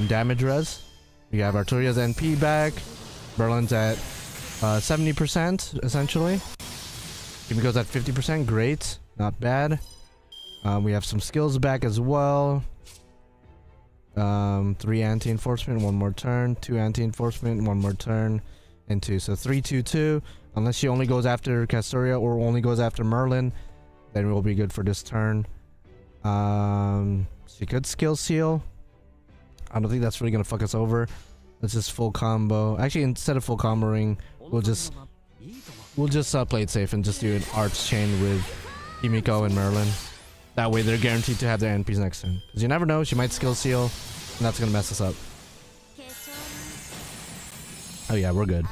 damage res. We have Arturia's NP back. Merlin's at 70% essentially. Himiko's at 50%, great, not bad. We have some skills back as well. 3 anti-enforcement, 1 more turn. 2 anti-enforcement, 1 more turn, and 2. So 3, 2, 2. Unless she only goes after Castoria or only goes after Merlin, then we'll be good for this turn. She could skill seal. I don't think that's really gonna fuck us over. Let's just full combo. Actually, instead of full comboing, we'll just play it safe and just do an arts chain with Himiko and Merlin. That way they're guaranteed to have their NPs next turn. Because you never know, she might skill seal, and that's gonna mess us up. Oh yeah, we're good.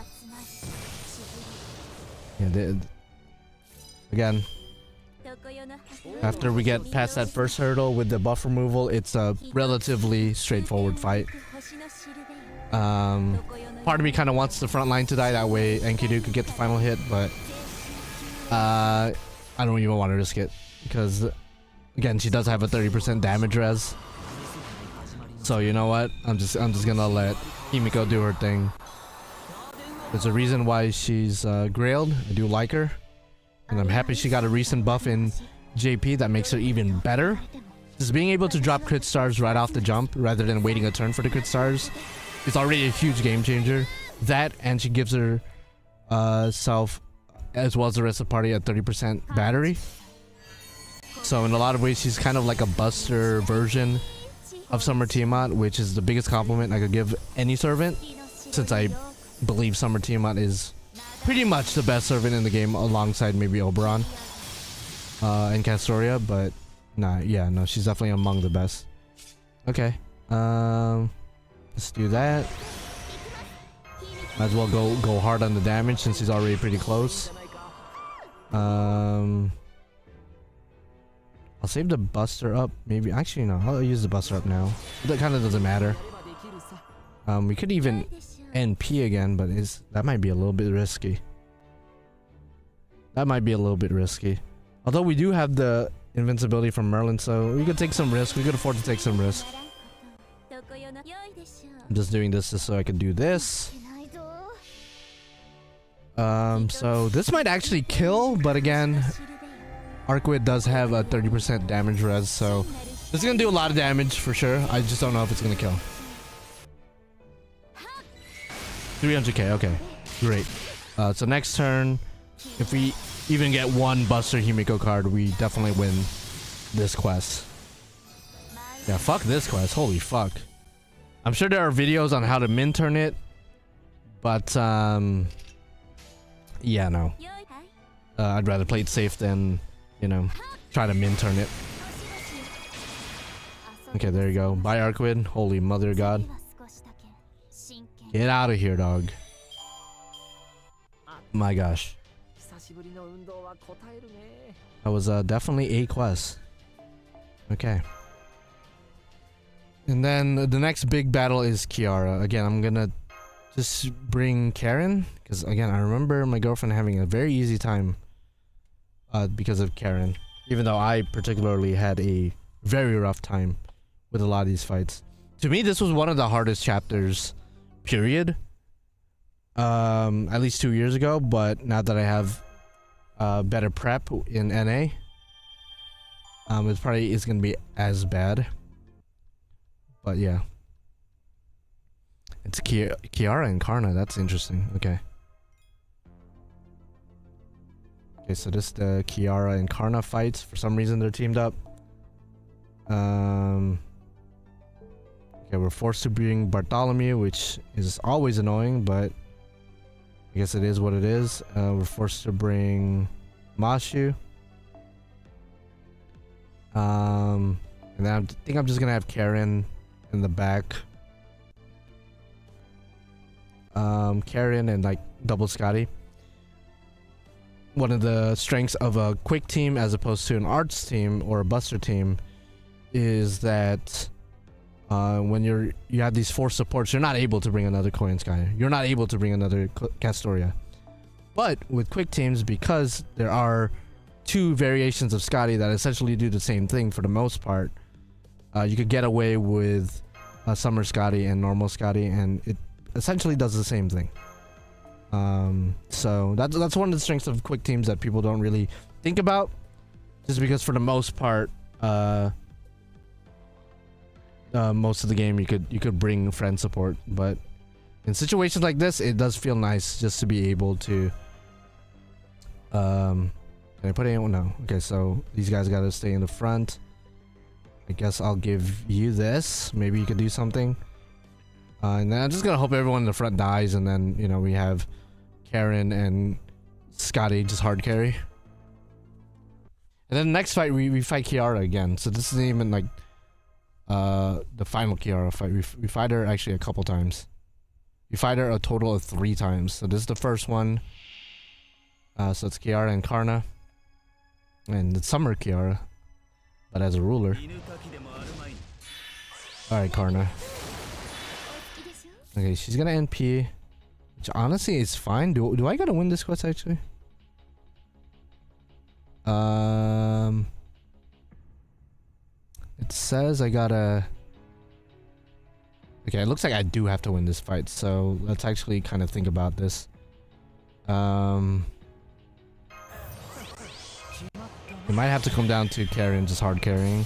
Yeah, again, after we get past that first hurdle with the buff removal, it's a relatively straightforward fight. Part of me kind of wants the front line to die, that way Enkidu could get the final hit, but I don't even want to risk it, because again, she does have a 30% damage res. So you know what? I'm just gonna let Himiko do her thing. There's a reason why she's grailed. I do like her, and I'm happy she got a recent buff in JP that makes her even better. Just being able to drop crit stars right off the jump rather than waiting a turn for the crit stars is already a huge game changer. That, and she gives her self as well as the rest of the party a 30% battery. So in a lot of ways, she's kind of like a buster version of Summer Tiamat, which is the biggest compliment I could give any servant, since I believe Summer Tiamat is pretty much the best servant in the game, alongside maybe Oberon and Castoria. But nah, yeah, no, she's definitely among the best. Okay, let's do that. Might as well go hard on the damage since he's already pretty close. I'll save the buster up, maybe. Actually, no, I'll use the buster up now. That kind of doesn't matter. We could even NP again, but that might be a little bit risky. That might be a little bit risky. Although we do have the invincibility from Merlin, so we could take some risk. We could afford to take some risk. I'm just doing this just so I can do this. So this might actually kill, but again, Archetype does have a 30% damage res, so this is gonna do a lot of damage for sure. I just don't know if it's gonna kill. 300k, okay, great. So next turn, if we even get one Buster Himiko card, we definitely win this quest. Yeah, fuck this quest, holy fuck. I'm sure there are videos on how to min turn it, but yeah, no. I'd rather play it safe than, you know, try to min turn it. Okay, there you go. Bye, Archetype. Holy mother of God. Get out of here, dog. My gosh. That was definitely a quest. Okay. And then the next big battle is Kiara. Again, I'm gonna just bring Karen, because again, I remember my girlfriend having a very easy time because of Karen, even though I particularly had a very rough time with a lot of these fights. To me, this was one of the hardest chapters, period. At least 2 years ago, but now that I have better prep in NA, it probably is gonna be as bad. But yeah, it's Kiara and Karna. That's interesting. Okay. Okay, so this is the Kiara and Karna fights. For some reason, they're teamed up. Okay, we're forced to bring Bartholomew, which is always annoying, but I guess it is what it is. We're forced to bring Mashu. And then I think I'm just gonna have Karen in the back. Karen and like double Scotty. One of the strengths of a quick team as opposed to an arts team or a buster team is that when you have these 4 supports, you're not able to bring another Korean Sky. You're not able to bring another Castoria. But with quick teams, because there are 2 variations of Scotty that essentially do the same thing for the most part, you could get away with Summer Scotty and normal Scotty, and it essentially does the same thing. So that's one of the strengths of quick teams that people don't really think about, just because for the most part, most of the game you could bring friend support, but in situations like this, it does feel nice just to be able to. Can I put it in? No. Okay, so these guys gotta stay in the front. I guess I'll give you this. Maybe you could do something. And then I'm just gonna hope everyone in the front dies, and then, you know, we have Karen and Scotty just hard carry. And then the next fight, we fight Kiara again. So this isn't even like the final Kiara fight. We fight her actually a couple times. We fight her a total of 3 times. So this is the first one. So it's Kiara and Karna. And it's Summer Kiara, but as a ruler. Alright, Karna. Okay, she's gonna NP, which honestly is fine. Do I gotta win this quest actually? It says I gotta. Okay, it looks like I do have to win this fight, so let's actually kind of think about this. We might have to come down to Karen just hard carrying.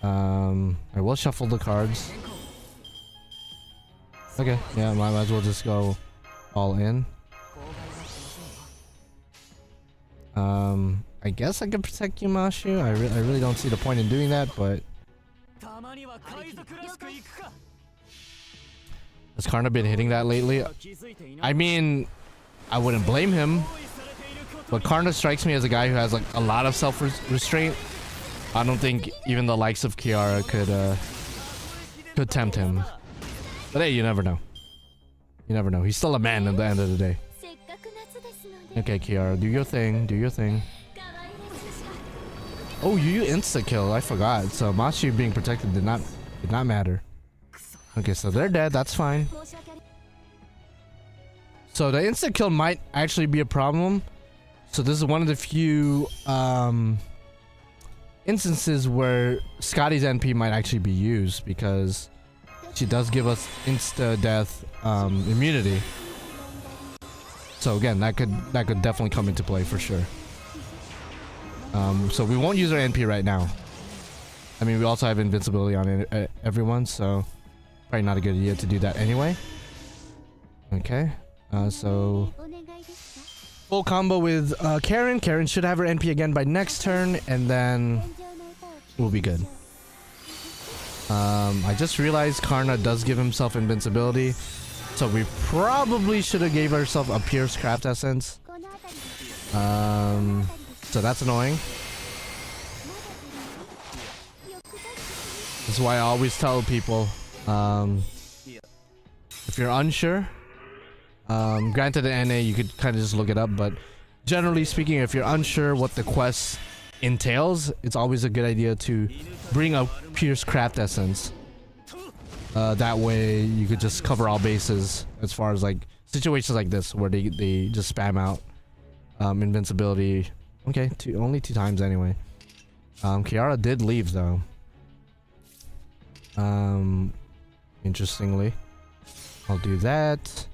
I will shuffle the cards. Okay, yeah, might as well just go all in. I guess I can protect Yumashu. I really don't see the point in doing that, but has Karna been hitting that lately? I mean, I wouldn't blame him, but Karna strikes me as a guy who has like a lot of self-restraint. I don't think even the likes of Kiara could tempt him. But hey, you never know. You never know. He's still a man at the end of the day. Okay, Kiara, do your thing. Do your thing. Oh, you insta-kill. I forgot. So Mashi being protected did not matter. Okay, so they're dead. That's fine. So the insta-kill might actually be a problem. So this is one of the few instances where Scotty's NP might actually be used, because she does give us insta-death immunity. So again, that could definitely come into play for sure. So we won't use our NP right now. I mean, we also have invincibility on everyone, so probably not a good idea to do that anyway. Okay, so full combo with Karen. Karen should have her NP again by next turn, and then we'll be good. I just realized Karna does give himself invincibility, so we probably should have gave ourselves a Pierce Craft Essence. So that's annoying. This is why I always tell people, if you're unsure, granted in NA you could kind of just look it up, but generally speaking, if you're unsure what the quest entails, it's always a good idea to bring a Pierce Craft Essence. That way you could just cover all bases as far as like situations like this where they just spam out invincibility. Okay, only 2 times anyway. Kiara did leave though. Interestingly, I'll do that.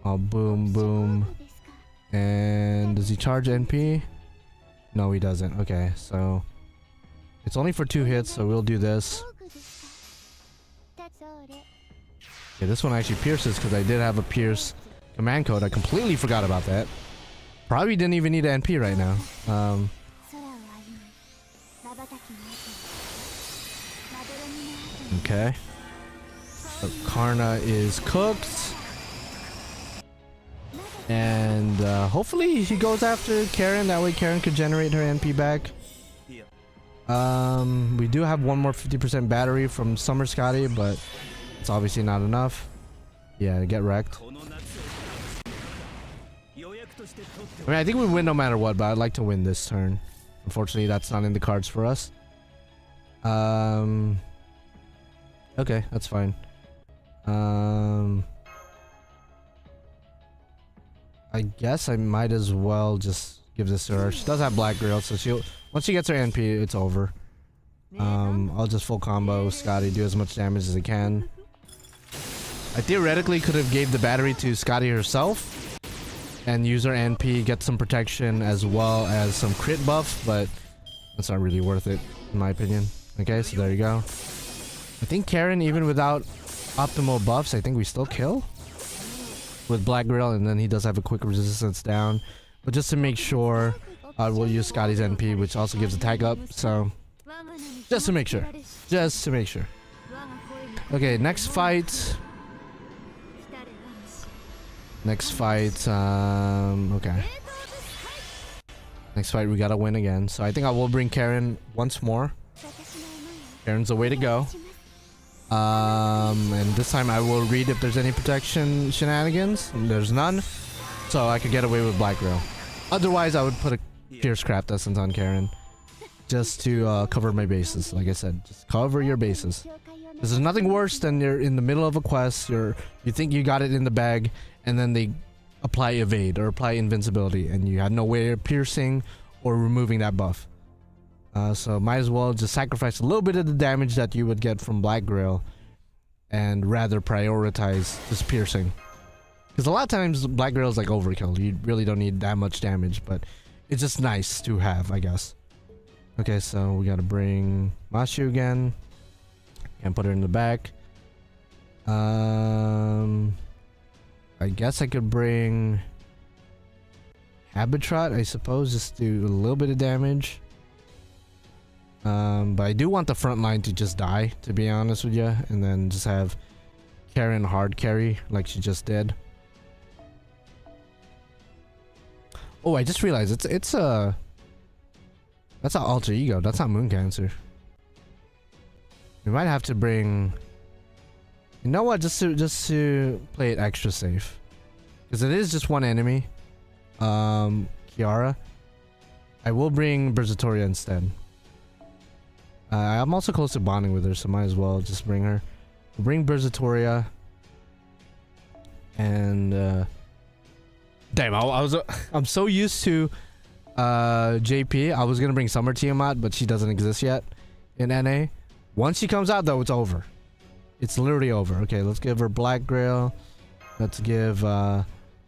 I'll boom boom. And does he charge NP? No, he doesn't. Okay, so it's only for 2 hits, so we'll do this. Okay, this one actually pierces because I did have a pierce command code. I completely forgot about that. Probably didn't even need an NP right now. Okay. So Karna is cooked. And hopefully he goes after Karen. That way Karen could generate her NP back. We do have one more 50% battery from Summer Scotty, but it's obviously not enough. Yeah, get wrecked. I mean, I think we win no matter what, but I'd like to win this turn. Unfortunately, that's not in the cards for us. Okay, that's fine. I guess I might as well just give this to her. She does have Black Grill, so once she gets her NP, it's over. I'll just full combo Scotty, do as much damage as I can. I theoretically could have gave the battery to Scotty herself and use her NP, get some protection as well as some crit buff, but that's not really worth it in my opinion. Okay, so there you go. I think Karen, even without optimal buffs, I think we still kill with Black Grill, and then he does have a quick resistance down. But just to make sure, we'll use Scotty's NP, which also gives attack up, so just to make sure. Just to make sure. Okay, next fight. Okay. Next fight, we gotta win again. So I think I will bring Karen once more. Karen's the way to go. And this time I will read if there's any protection shenanigans. There's none. So I could get away with Black Grill. Otherwise, I would put a Pierce Craft Essence on Karen. Just to cover my bases. Like I said, just cover your bases. This is nothing worse than you're in the middle of a quest. You think you got it in the bag, and then they apply evade or apply invincibility, and you have no way of piercing or removing that buff. So might as well just sacrifice a little bit of the damage that you would get from Black Grill and rather prioritize just piercing. Because a lot of times Black Grill is like overkill. You really don't need that much damage, but it's just nice to have, I guess. Okay, so we gotta bring Mashu again. Can't put her in the back. I guess I could bring Habitrot, I suppose, just do a little bit of damage. But I do want the front line to just die, to be honest with you, and then just have Karen hard carry like she just did. Oh, I just realized that's an alter ego. That's not Moon Cancer. We might have to bring. You know what? Just to play it extra safe, because it is just one enemy. Kiara. I will bring Berzatoria instead. I'm also close to bonding with her, so might as well just bring her. Bring Berzatoria. And damn, I'm so used to JP. I was gonna bring Summer Tiamat, but she doesn't exist yet in NA. Once she comes out though, it's over. It's literally over. Okay, let's give her Black Grail. Let's give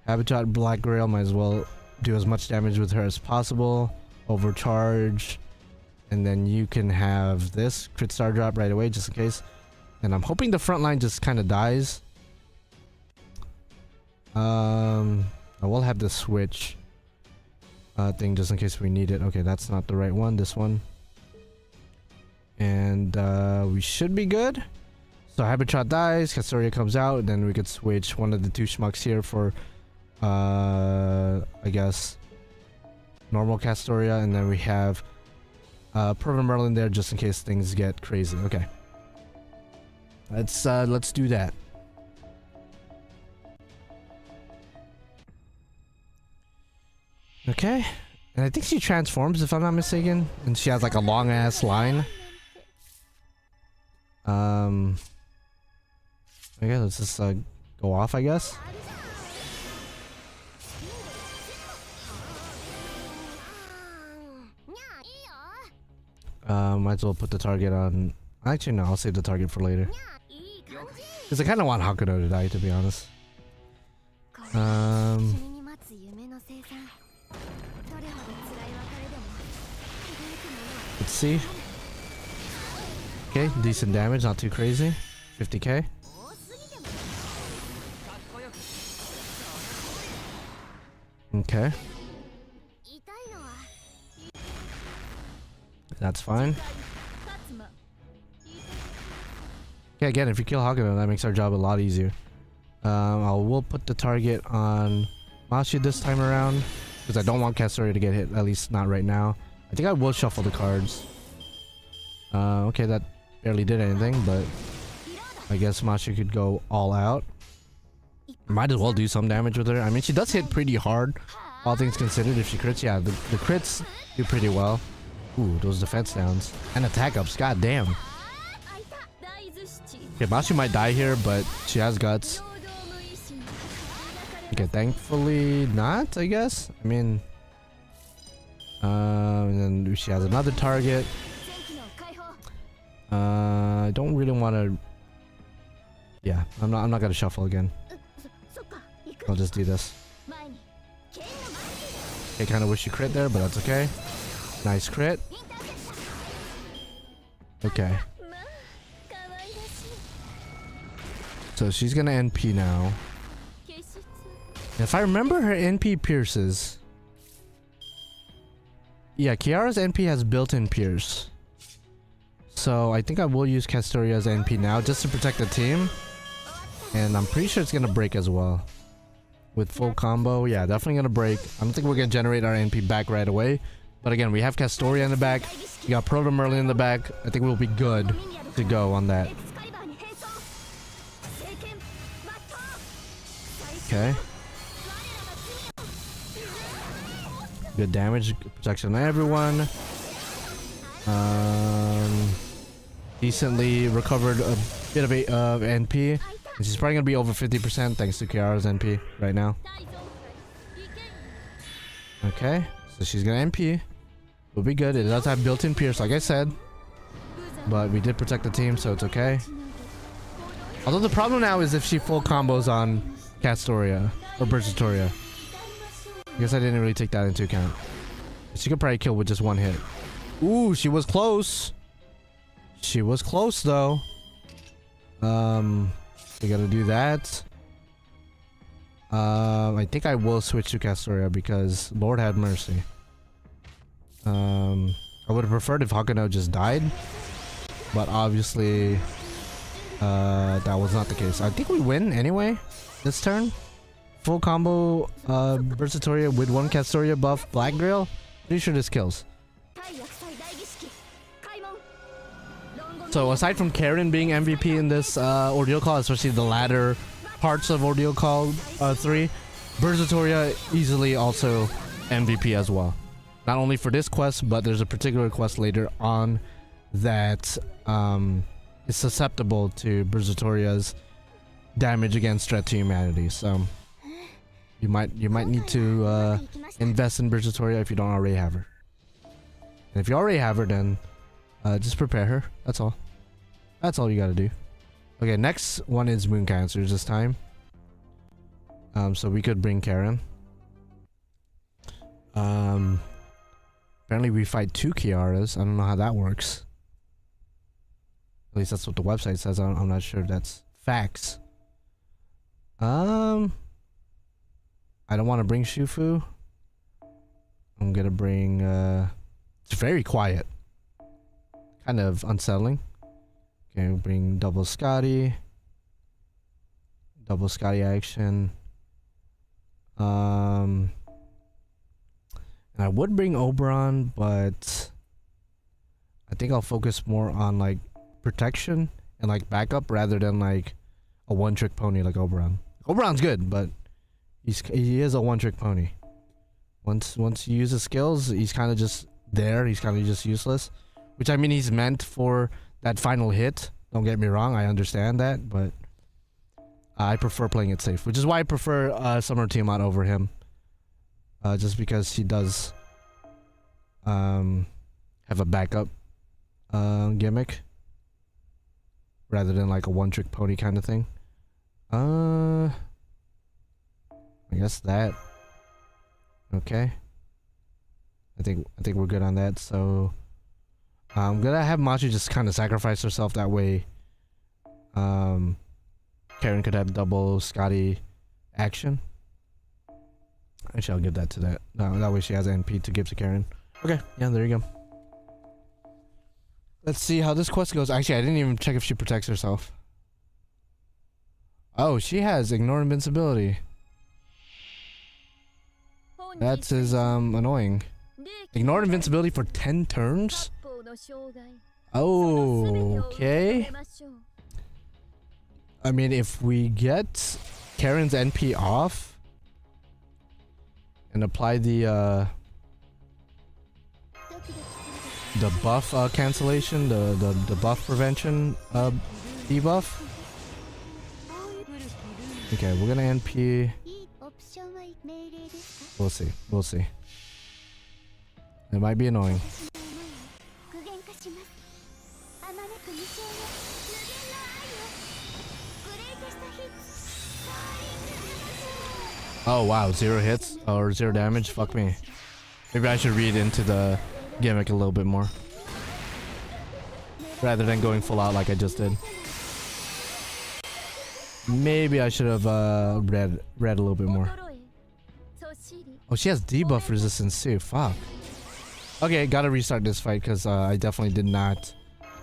Habitat Black Grail. Might as well do as much damage with her as possible. overcharge, and then you can have this crit star drop right away just in case. And I'm hoping the front line just kind of dies. I will have the switch thing just in case we need it. Okay, that's not the right one, this one. And we should be good. So Habitat dies, Castoria comes out, and then we could switch one of the two schmucks here for I guess normal Castoria, and then we have Proto Merlin there just in case things get crazy. Okay. Let's do that. Okay. And I think she transforms if I'm not mistaken. And she has like a long ass line. Okay, let's just go off, I guess. Might as well put the target on. Actually, no, I'll save the target for later. Because I kind of want Hakuno to die, to be honest. Let's see. Okay, decent damage, not too crazy. 50k. Okay. That's fine. Okay, again, if you kill Hakuno, that makes our job a lot easier. I will put the target on Mashi this time around, because I don't want Castoria to get hit, at least not right now. I think I will shuffle the cards. Okay, that barely did anything, but I guess Mashi could go all out. Might as well do some damage with her. I mean, she does hit pretty hard, all things considered. If she crits, yeah, the crits do pretty well. Ooh, those defense downs. And attack ups, god damn. Okay, Mashi might die here, but she has guts. Okay, thankfully not, I guess. I mean, and then she has another target. I don't really want to. Yeah, I'm not gonna shuffle again. I'll just do this. Okay, kind of wish you crit there, but that's okay. Nice crit. Okay. So she's gonna NP now. If I remember, her NP pierces. Yeah, Kiara's NP has built-in pierce. So I think I will use Castoria's NP now just to protect the team. And I'm pretty sure it's gonna break as well. With full combo, yeah, definitely gonna break. I don't think we're gonna generate our NP back right away. But again, we have Castoria in the back. We got Proto Merlin in the back. I think we'll be good to go on that. Okay. Good damage, good protection on everyone. Decently recovered a bit of NP. And she's probably gonna be over 50% thanks to Kiara's NP right now. Okay, so she's gonna NP. We'll be good. It does have built-in pierce, like I said. But we did protect the team, so it's okay. Although the problem now is if she full combos on Castoria or Bertatoria. I guess I didn't really take that into account. She could probably kill with just one hit. Ooh, she was close. She was close though. We gotta do that. I think I will switch to Castoria because Lord have mercy. I would have preferred if Hakuno just died, but obviously that was not the case. I think we win anyway this turn. Full combo Versatoria with one Castoria buff Black Grail. Pretty sure this kills. So aside from Karen being MVP in this Ordeal Call, especially the latter parts of Ordeal Call 3, Versatoria easily also MVP as well. Not only for this quest, but there's a particular quest later on that is susceptible to Bersatoria's damage against threat to humanity. So you might need to invest in Bersatoria if you don't already have her. And if you already have her, then just prepare her. That's all. That's all you gotta do. Okay, next one is Moon Cancers this time. So we could bring Karen. Apparently we fight 2 Kiaras. I don't know how that works. At least that's what the website says. I'm not sure if that's facts. I don't want to bring Shufu. I'm gonna bring it's very quiet. Kind of unsettling. Okay, we'll bring double Scotty. Double Scotty action. And I would bring Oberon, but I think I'll focus more on like protection and like backup rather than like a one-trick pony like Oberon. Oberon's good, but he is a one-trick pony. Once you use his skills, he's kind of just there. He's kind of just useless. Which, I mean, he's meant for that final hit. Don't get me wrong, I understand that, but I prefer playing it safe, which is why I prefer Summer Tiamat over him. Just because he does have a backup gimmick rather than like a one-trick pony kind of thing. I guess that. Okay. I think we're good on that. So I'm gonna have Machi just kind of sacrifice herself that way. Karen could have double Scotty action. Actually, I'll give that to that. No, that way she has NP to give to Karen. Okay, yeah, there you go. Let's see how this quest goes. Actually, I didn't even check if she protects herself. Oh, she has ignore invincibility. That's annoying. Ignore invincibility for 10 turns? Oh, okay. I mean, if we get Karen's NP off and apply the buff cancellation, the buff prevention debuff. Okay, we're gonna NP. We'll see. We'll see. It might be annoying. Oh wow, 0 hits or 0 damage? Fuck me. Maybe I should read into the gimmick a little bit more rather than going full out like I just did. Maybe I should have read a little bit more. Oh, she has debuff resistance too. Fuck. Okay, gotta restart this fight because I definitely did not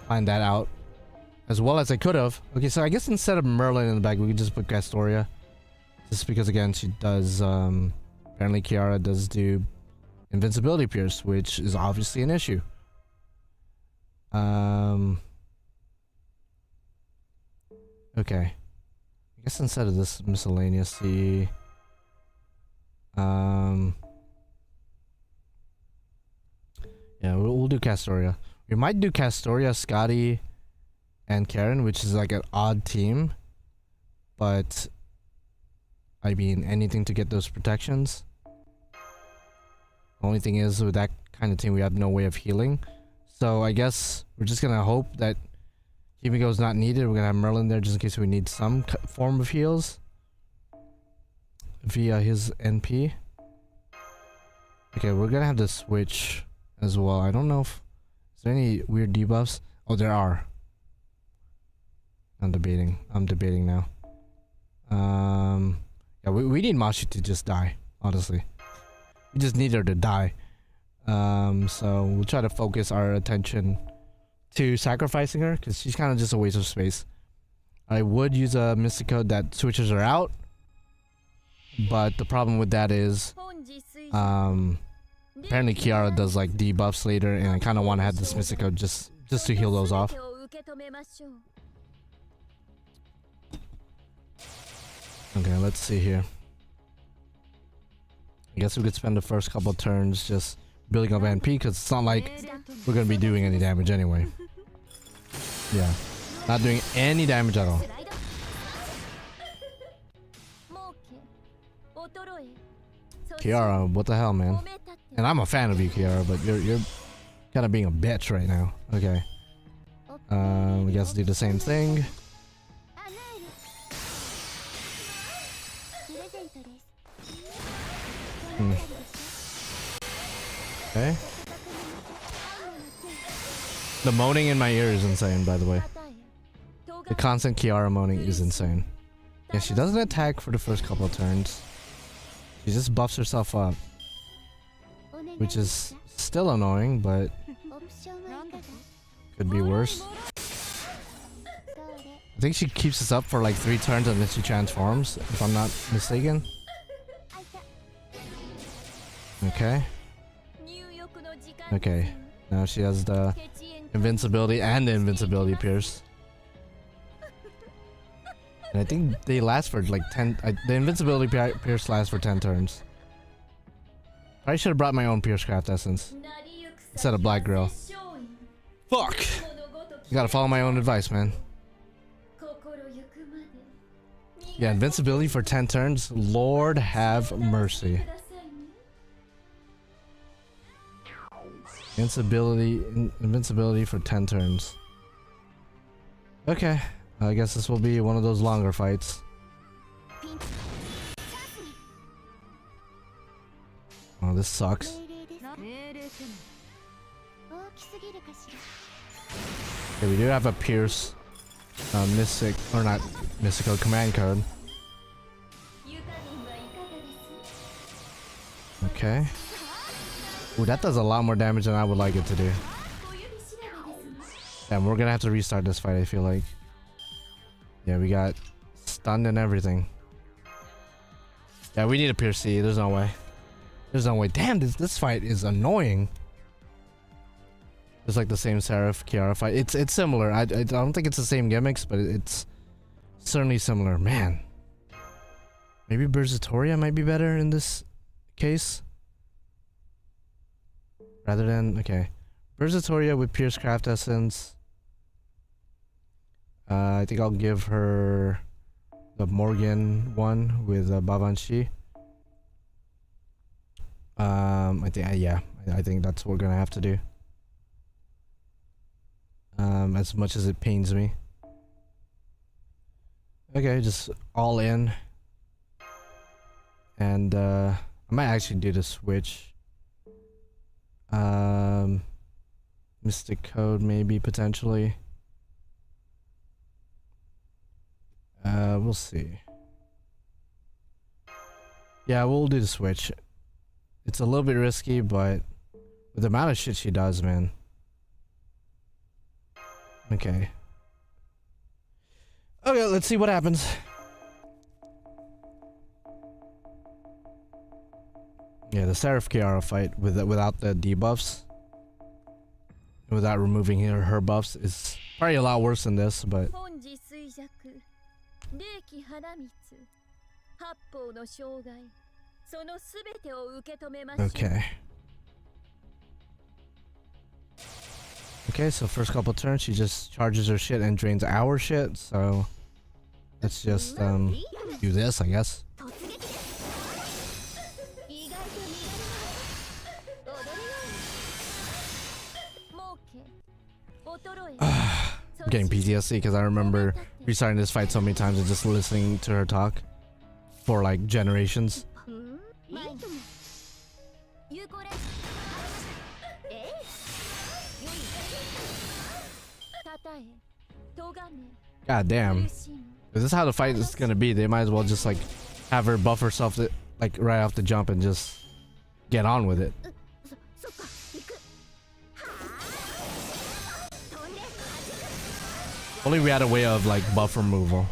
find that out as well as I could have. Okay, so I guess instead of Merlin in the back, we could just put Castoria. Just because again, she does apparently Kiara does do invincibility pierce, which is obviously an issue. Okay. I guess instead of this miscellaneous, the yeah, we'll do Castoria. We might do Castoria, Scotty, and Karen, which is like an odd team, but I mean anything to get those protections. The only thing is with that kind of team, we have no way of healing, so I guess we're just gonna hope that Himiko is not needed. We're gonna have Merlin there just in case we need some form of heals via his NP. Okay, we're gonna have to switch as well. I don't know if is there any weird debuffs. Oh, there are. I'm debating now. Yeah, we need Mashi to just die, honestly. We just need her to die. So we'll try to focus our attention to sacrificing her because she's kind of just a waste of space. I would use a Mystic Code that switches her out, but the problem with that is apparently Kiara does like debuffs later, and I kind of want to have this Mystic Code just to heal those off. Okay, let's see here. I guess we could spend the first couple turns just building up NP because it's not like we're gonna be doing any damage anyway. Yeah, not doing any damage at all. Kiara, what the hell, man? And I'm a fan of you, Kiara, but you're kind of being a bitch right now. Okay. We guess do the same thing. Okay. The moaning in my ear is insane, by the way. The constant Kiara moaning is insane. Yeah, she doesn't attack for the first couple of turns. She just buffs herself up. Which is still annoying, but could be worse. I think she keeps us up for like 3 turns and then she transforms, if I'm not mistaken. Okay. Okay. Now she has the invincibility and the invincibility pierce. And I think they last for like 10... the invincibility pierce lasts for 10 turns. I should have brought my own pierce craft essence instead of black grill. Fuck! You gotta follow my own advice, man. Yeah, invincibility for 10 turns. Lord have mercy. Invincibility for 10 turns. Okay, I guess this will be one of those longer fights. Oh, this sucks. Okay, we do have a pierce mystic, or not mystical command code. Okay. Ooh, that does a lot more damage than I would like it to do. And we're gonna have to restart this fight, I feel like. Yeah, we got stunned and everything. Yeah, we need a pierce C. There's no way. There's no way. Damn, this fight is annoying. It's like the same Seraph Kiara fight. It's similar. I don't think it's the same gimmicks, but it's certainly similar. Man, maybe Berzatoria might be better in this case rather than Berzatoria with Pierce Craft Essence. I think I'll give her the Morgan one with Bavanshi. I think that's what we're gonna have to do. As much as it pains me. Okay, just all in. And I might actually do the switch. Mystic Code maybe potentially. We'll see. Yeah, we'll do the switch. It's a little bit risky, but with the amount of shit she does, man. Okay. Okay, let's see what happens. Yeah, the Seraph Kiara fight without the debuffs, without removing her buffs, is probably a lot worse than this, but okay. Okay, so first couple turns she just charges her shit and drains our shit, so let's just do this, I guess. I'm getting PTSD because I remember restarting this fight so many times and just listening to her talk for like generations. God damn. If this is how the fight is gonna be, they might as well just like have her buff herself like right off the jump and just get on with it. Only we had a way of like buff removal.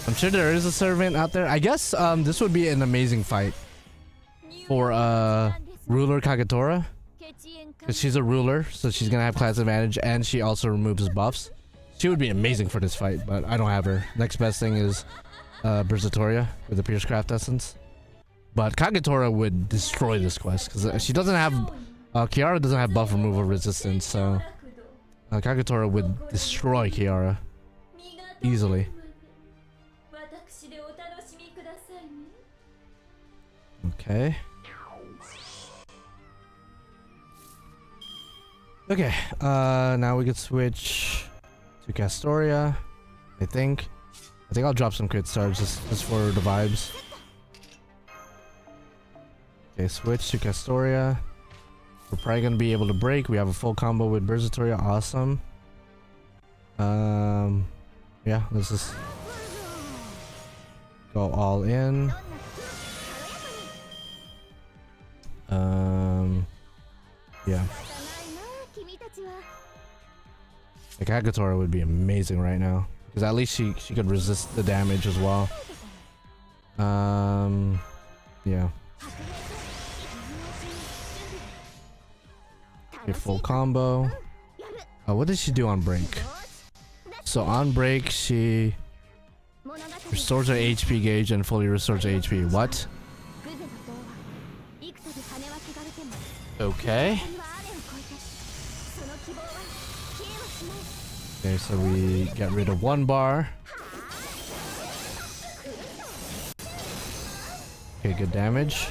I'm sure there is a servant out there. I guess this would be an amazing fight for Ruler Kagetora, because she's a ruler, so she's gonna have class advantage and she also removes buffs. She would be amazing for this fight, but I don't have her. Next best thing is Berzatoria with the Pierce Craft Essence. But Kagetora would destroy this quest because she doesn't have Kiara doesn't have buff removal resistance, so Kagetora would destroy Kiara easily. Okay. Okay, now we could switch to Castoria, I think. I'll drop some crit stars just for the vibes. Okay, switch to Castoria. We're probably gonna be able to break. We have a full combo with Bersertoria. Awesome. Yeah, let's just go all in. Yeah. Like Hagatora would be amazing right now. Because at least she could resist the damage as well. Yeah. Okay, full combo. What did she do on break? So on break, she restores her HP gauge and fully restores her HP. What? Okay. Okay, so we get rid of 1 bar. Okay, good damage.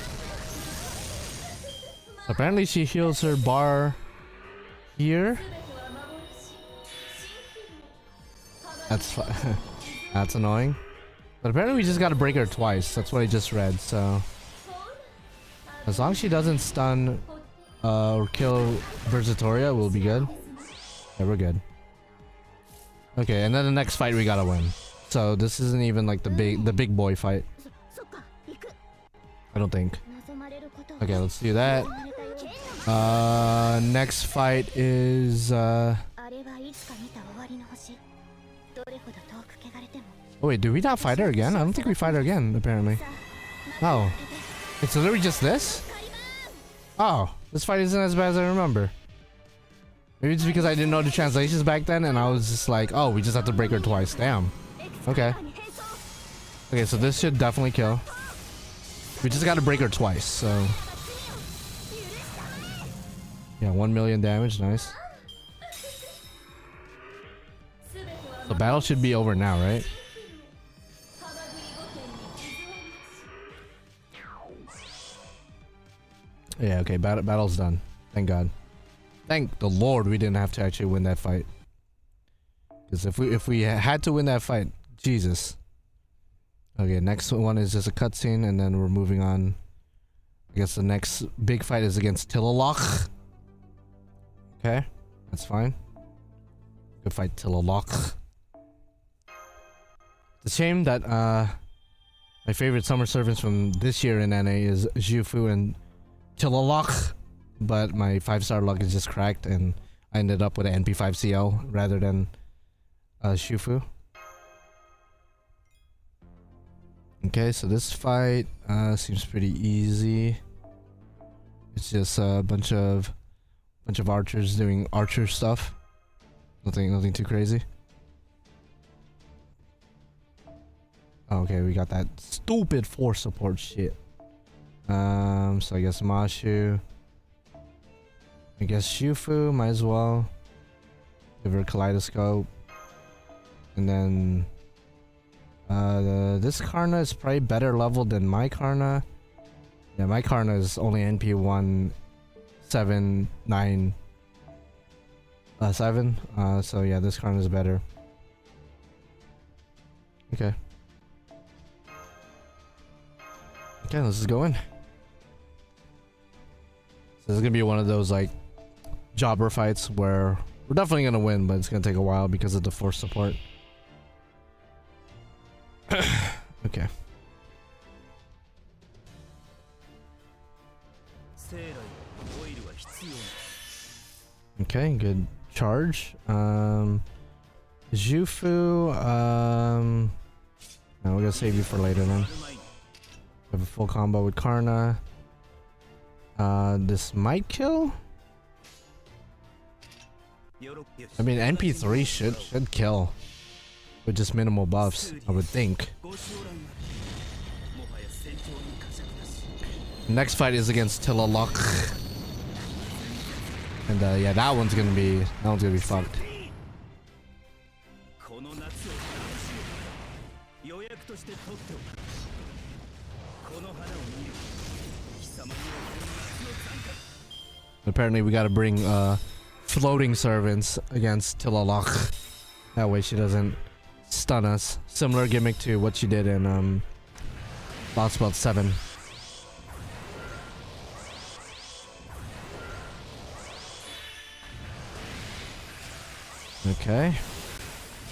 Apparently she heals her bar here. That's that's annoying. But apparently we just gotta break her twice. That's what I just read, so as long as she doesn't stun or kill Bersertoria, we'll be good. Yeah, we're good. Okay, and then the next fight we gotta win. So this isn't even like the big boy fight. I don't think. Okay, let's do that. Next fight is oh wait, do we not fight her again? I don't think we fight her again, apparently. Oh. It's literally just this? Oh, this fight isn't as bad as I remember. Maybe it's because I didn't know the translations back then and I was just like, oh, we just have to break her twice. Damn. Okay. Okay, so this should definitely kill. We just gotta break her twice, so yeah, 1 million damage, nice. The battle should be over now, right? Yeah, okay, battle's done. Thank God. Thank the Lord we didn't have to actually win that fight. Because if we had to win that fight, Jesus. Okay, next one is just a cutscene, and then we're moving on. I guess the next big fight is against Tillalach. Okay, that's fine. Good fight, Tillalach. It's a shame that my favorite summer servants from this year in NA is Jufu and Tillalach, but my 5-star luck is just cracked, and I ended up with an NP5CL rather than Shufu. Okay, so this fight seems pretty easy. It's just a bunch of archers doing archer stuff. Nothing too crazy. Okay, we got that stupid force support shit. So I guess Mashu. I guess Shufu, might as well. Give her a kaleidoscope. And then this Karna is probably better leveled than my Karna. Yeah, my Karna is only NP 179 so yeah, this Karna is better. Okay. Okay, let's just go in. So this is gonna be one of those like jobber fights where we're definitely gonna win, but it's gonna take a while because of the force support. Okay. Okay, good charge. Jufu, no, we're gonna save you for later then. We have a full combo with Karna. This might kill. I mean, NP3 should kill with just minimal buffs, I would think. Next fight is against Tillalach. And yeah, that one's gonna be fucked. Apparently we gotta bring floating servants against Tillalach. That way she doesn't stun us. Similar gimmick to what she did in Lostbelt 7. Okay.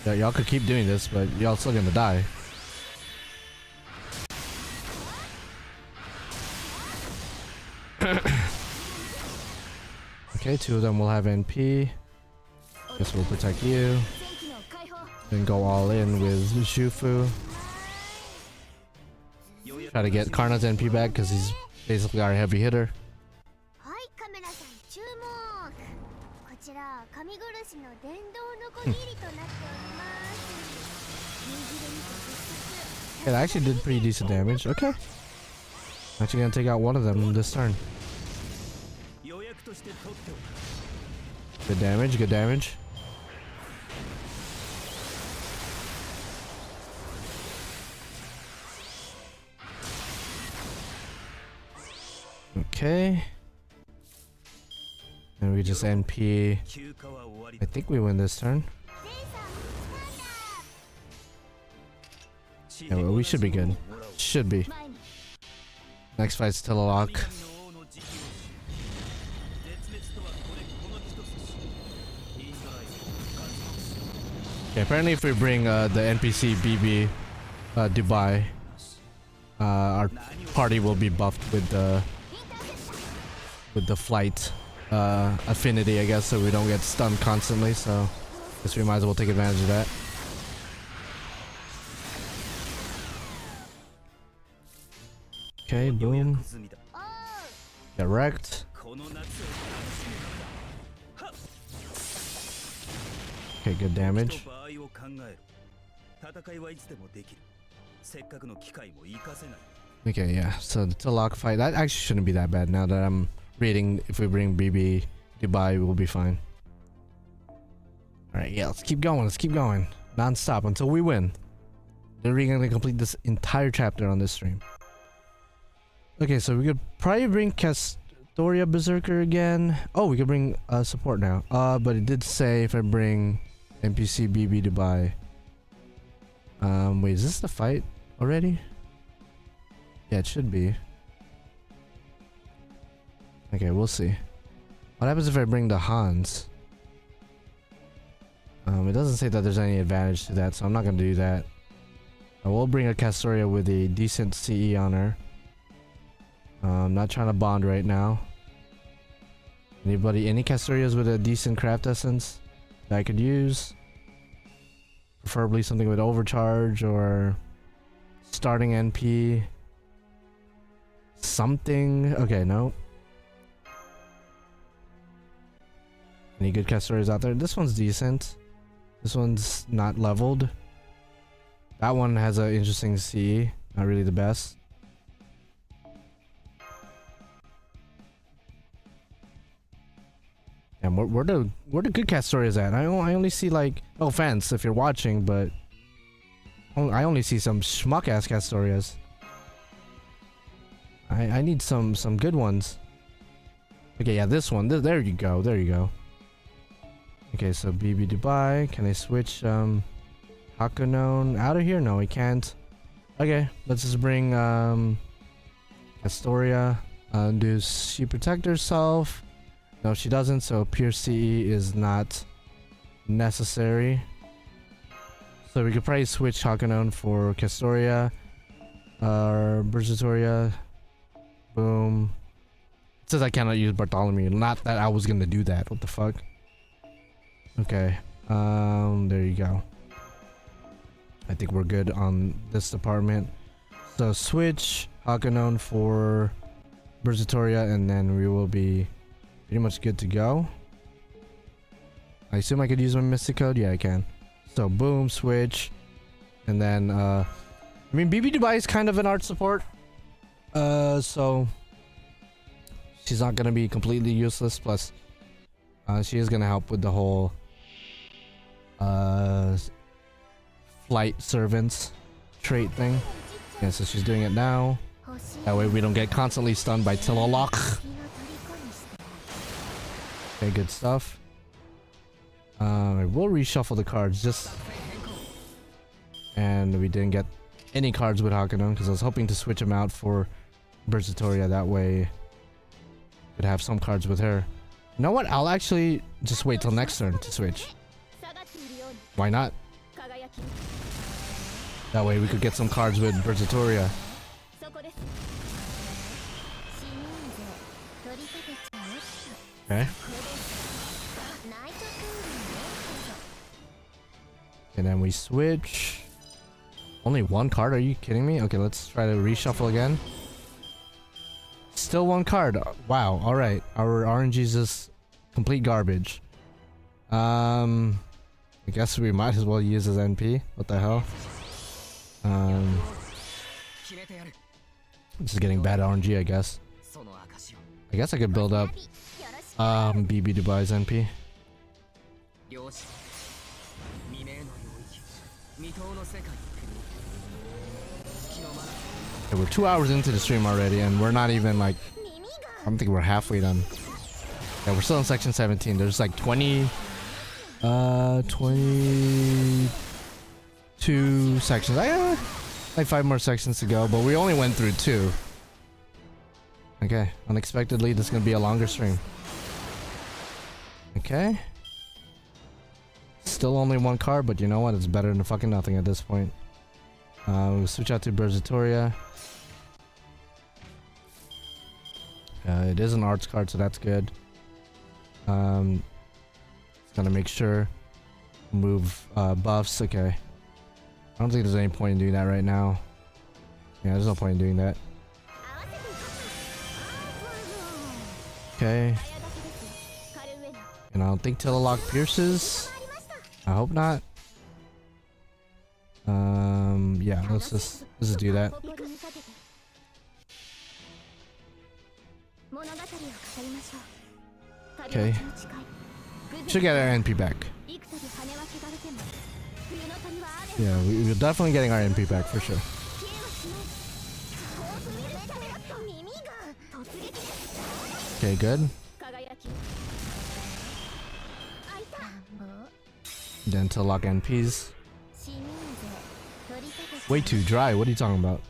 Yeah, y'all could keep doing this, but y'all still gonna die. Okay, 2 of them will have NP. Guess we'll protect you. Then go all in with Shufu. Try to get Karna's NP back because he's basically our heavy hitter. It actually did pretty decent damage. Okay. Actually gonna take out one of them this turn. Good damage, good damage. Okay. And we just NP. I think we win this turn. Yeah, well, we should be good. Should be. Next fight's still a lock. Okay, apparently if we bring the NPC BB Dubai, our party will be buffed with the flight affinity, I guess, so we don't get stunned constantly. So I guess we might as well take advantage of that. Okay, boom. Get wrecked. Okay, good damage. Okay, yeah, so the lock fight, that actually shouldn't be that bad now that I'm reading. If we bring BB Dubai, we'll be fine. Alright, yeah, let's keep going, non-stop until we win. Literally gonna complete this entire chapter on this stream. Okay, so we could probably bring Castoria Berserker again. Oh, we could bring support now. But it did say if I bring NPC BB Dubai. Wait, is this the fight already? Yeah, it should be. Okay, we'll see. What happens if I bring the Hans? It doesn't say that there's any advantage to that, so I'm not gonna do that. I will bring a Castoria with a decent CE on her. I'm not trying to bond right now. Any Castorias with a decent craft essence that I could use? Preferably something with overcharge or starting NP. Something. Okay, no. Any good Castorias out there? This one's decent. This one's not leveled. That one has an interesting CE. Not really the best. And where the good Castorias at? I only see, like, no offense if you're watching, but I only see some schmuck ass Castorias. I need some good ones. Okay, yeah, this one. There you go. There you go. Okay, so BB Dubai. Can I switch Hakunon out of here? No, we can't. Okay, let's just bring Castoria. Do she protect herself? No, she doesn't, so pure CE is not necessary. So we could probably switch Hakunon for Castoria. Bergetoria. Boom. It says I cannot use Bartholomew. Not that I was gonna do that. What the fuck? Okay. There you go. I think we're good on this department. So switch Hakunon for Bergetoria, and then we will be pretty much good to go. I assume I could use my Mystic Code? Yeah, I can. So boom, switch. And then I mean, BB Dubai is kind of an art support. So she's not gonna be completely useless, plus she is gonna help with the whole flight servants trait thing. Yeah, so she's doing it now. That way we don't get constantly stunned by Tillalok. Okay, good stuff. We'll reshuffle the cards just... And we didn't get any cards with Hakunon because I was hoping to switch them out for Bergetoria. That way could have some cards with her. You know what? I'll actually just wait till next turn to switch. Why not? That way we could get some cards with Versatoria. Okay. And then we switch. Only one card? Are you kidding me? Okay, let's try to reshuffle again. Still one card. Wow. All right. Our RNG is just complete garbage. I guess we might as well use his NP. What the hell? This is getting bad RNG, I guess. I guess I could build up BB Dubai's NP. Okay, we're 2 hours into the stream already, and we're not even like, I don't think we're halfway done. Yeah, we're still in section 17. There's like 22 sections. Like 5 more sections to go, but we only went through 2. Okay, unexpectedly, this is gonna be a longer stream. Okay. Still only one card, but you know what? It's better than fucking nothing at this point. We'll switch out to Versatoria. It is an arts card, so that's good. It's gonna make sure move buffs. Okay. I don't think there's any point in doing that right now. Yeah, there's no point in doing that. Okay. And I don't think Tilalock pierces. I hope not. Yeah, let's just do that. Okay. Should get our NP back. Yeah, we're definitely getting our NP back for sure. Okay, good. Then to lock NPs. Way too dry. What are you talking about?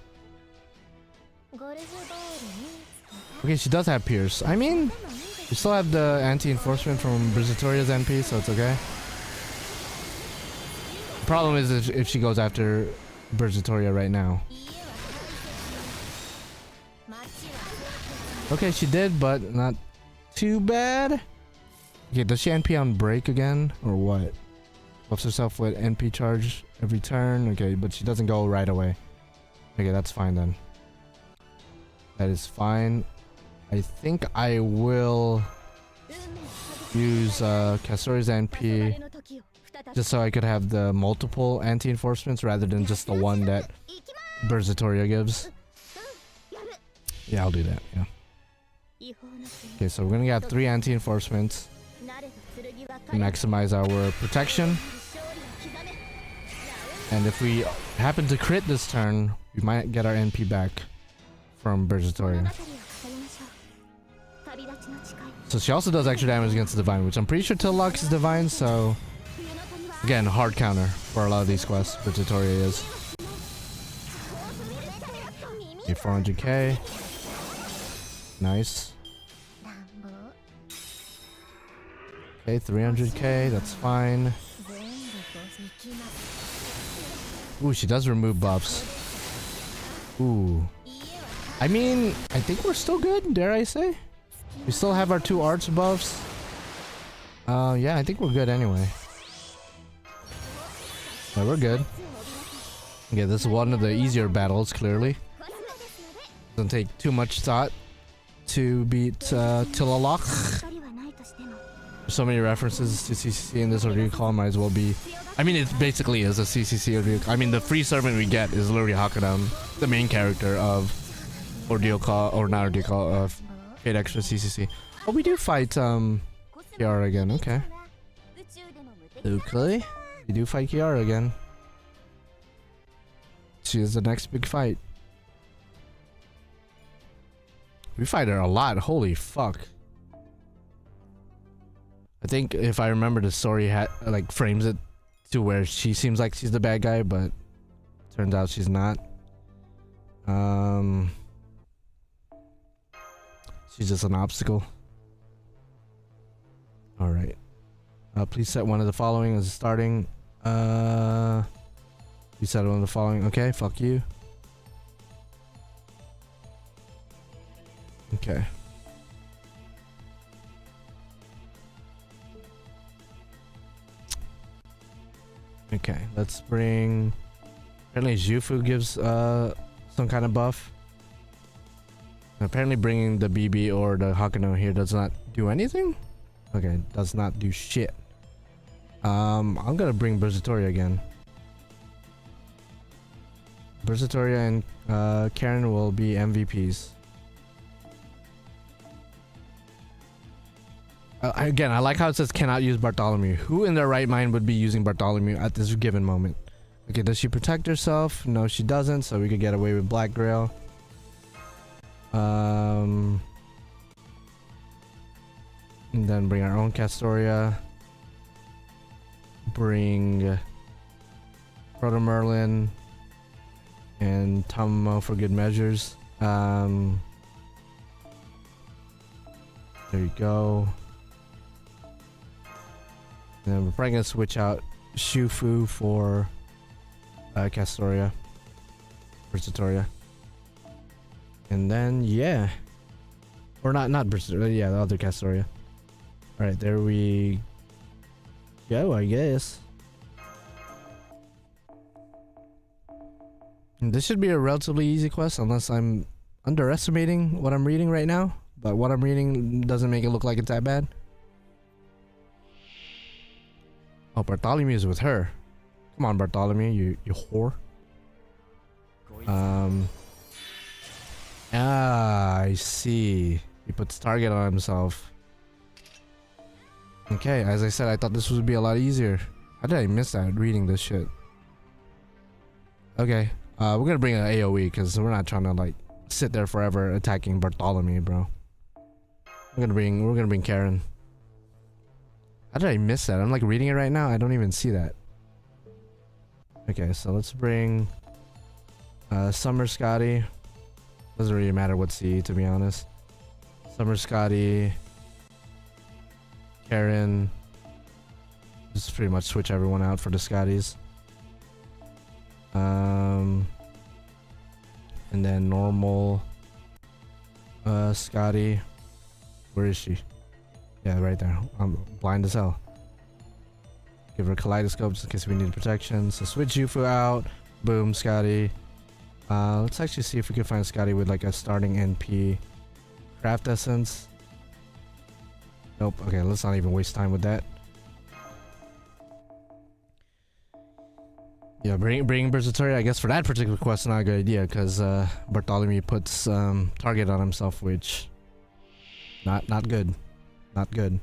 Okay, she does have Pierce. I mean, we still have the anti-enforcement from Brizatoria's NP, so it's okay. The problem is if she goes after Versatoria right now. Okay, she did, but not too bad. Okay, does she NP on break again, or what? Buffs herself with NP charge every turn. Okay, but she doesn't go right away. Okay, that's fine then. That is fine. I think I will use Castoria's NP just so I could have the multiple anti-enforcements rather than just the one that Versatoria gives. Yeah, I'll do that, yeah. Okay, so we're gonna get 3 anti-enforcements to maximize our protection. And if we happen to crit this turn, we might get our NP back from Versatoria. So she also does extra damage against the Divine, which I'm pretty sure Tillock is Divine, so again, hard counter for a lot of these quests. Versatoria is. Okay, 400k. Nice. Okay, 300k, that's fine. Ooh, she does remove buffs. Ooh. I mean, I think we're still good, dare I say? We still have our 2 arts buffs. Yeah, I think we're good anyway. Yeah, we're good. Okay, this is one of the easier battles, clearly. Doesn't take too much thought to beat Tilalock. So many references to CCC in this Ordeal call, might as well be. I mean, it basically is a CCC Ordeal. I mean, the free servant we get is literally Hakadam, the main character of Ordeal call, or not Ordeal call, of Fate Extra CCC. Oh, we do fight Kiara again. Okay. Okay. We do fight Kiara again. She is the next big fight. We fight her a lot. Holy fuck. I think if I remember, the story like frames it to where she seems like she's the bad guy, but turns out she's not. She's just an obstacle. All right. Please set one of the following as starting. You said on the following. Okay, fuck you. Okay. Okay, let's bring. Apparently, Jufu gives some kind of buff. Apparently, bringing the BB or the Hakuno here does not do anything. Okay, does not do shit. I'm gonna bring Bersertoria again. Bersertoria and Karen will be MVPs. Again, I like how it says cannot use Bartholomew. Who in their right mind would be using Bartholomew at this given moment? Okay, does she protect herself? No, she doesn't, so we could get away with Black Grail. And then bring our own Castoria. Bring Proto Merlin and Tamamo for good measures. There you go. And then we're probably gonna switch out Shufu for Castoria, Bersertoria, and then yeah, or not Bersertoria, yeah, the other Castoria. All right, there we go, I guess. And this should be a relatively easy quest, unless I'm underestimating what I'm reading right now. But what I'm reading doesn't make it look like it's that bad. Oh, Bartholomew is with her. Come on, Bartholomew, you whore. I see. He puts target on himself. Okay, as I said, I thought this would be a lot easier. How did I miss that reading this shit? Okay, we're gonna bring an AoE because we're not trying to like sit there forever attacking Bartholomew, bro. We're gonna bring Karen. How did I miss that? I'm like reading it right now. I don't even see that. Okay, so let's bring Summer Scotty. Doesn't really matter what CE, to be honest. Summer Scotty, Karen. Just pretty much switch everyone out for the Scotties. And then normal Scotty. Where is she? Yeah, right there. I'm blind as hell. Give her Kaleidoscope just in case we need protection. So switch Jufu out. Boom, Scotty. Let's actually see if we can find Scotty with like a starting NP. Craft Essence. Nope. Okay, let's not even waste time with that. Yeah, bring Bersertoria, I guess, for that particular quest, not a good idea, because Bartholomew puts target on himself, which not good. Not good.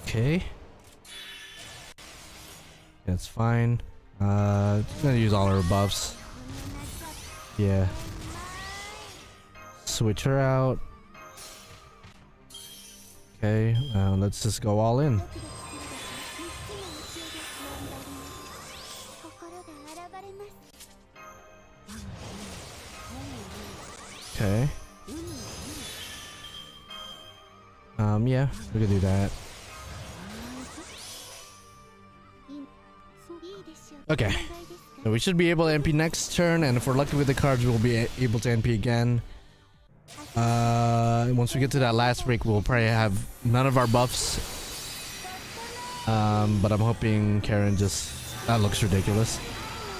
Okay. That's fine. Just gonna use all her buffs. Yeah. Switch her out. Okay, let's just go all in. Okay. Yeah, we could do that. Okay. So we should be able to NP next turn, and if we're lucky with the cards, we'll be able to NP again. Once we get to that last break, we'll probably have none of our buffs. But I'm hoping Karen just... That looks ridiculous.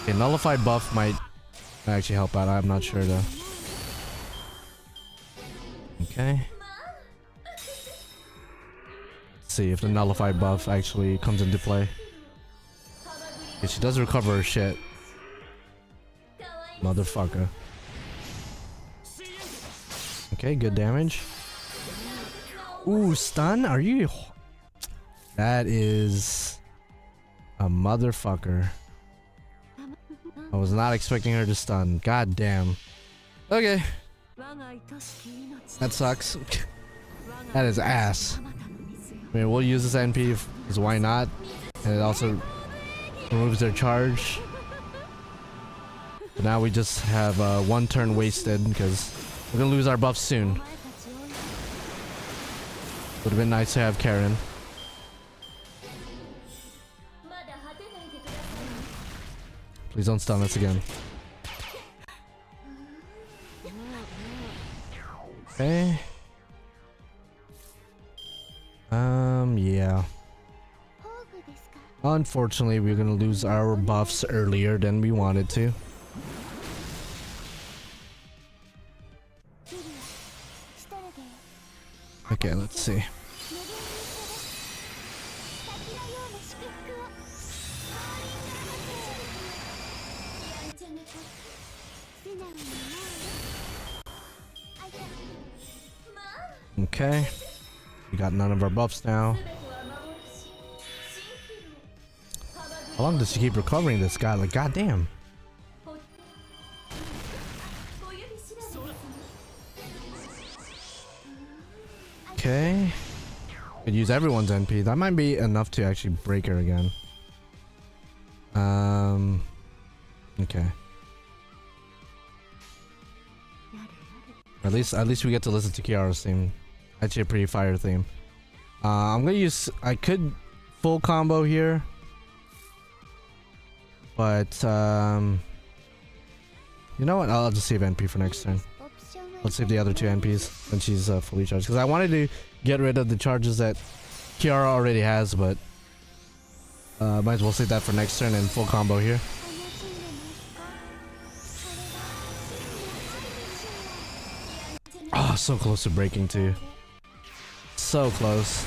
Okay, Nullify buff might actually help out. I'm not sure though. Okay. Let's see if the Nullify buff actually comes into play. Okay, she does recover her shit. Motherfucker. Okay, good damage. Ooh, stun? Are you... That is... a motherfucker. I was not expecting her to stun. God damn. Okay. That sucks. That is ass. I mean, we'll use this NP because why not? And it also removes their charge. But now we just have one turn wasted because we're gonna lose our buffs soon. Would have been nice to have Karen. Please don't stun us again. Okay. Yeah. Unfortunately, we're gonna lose our buffs earlier than we wanted to. Okay, let's see. Okay. We got none of our buffs now. How long does she keep recovering this guy? Like, goddamn. Okay. Could use everyone's NP. That might be enough to actually break her again. Okay. At least we get to listen to Kiara's theme. Actually a pretty fire theme. I'm gonna use, I could full combo here. But you know what? I'll just save NP for next turn. Let's save the other two NPs when she's fully charged. Because I wanted to get rid of the charges that Kiara already has, but might as well save that for next turn and full combo here. Oh, so close to breaking too. So close.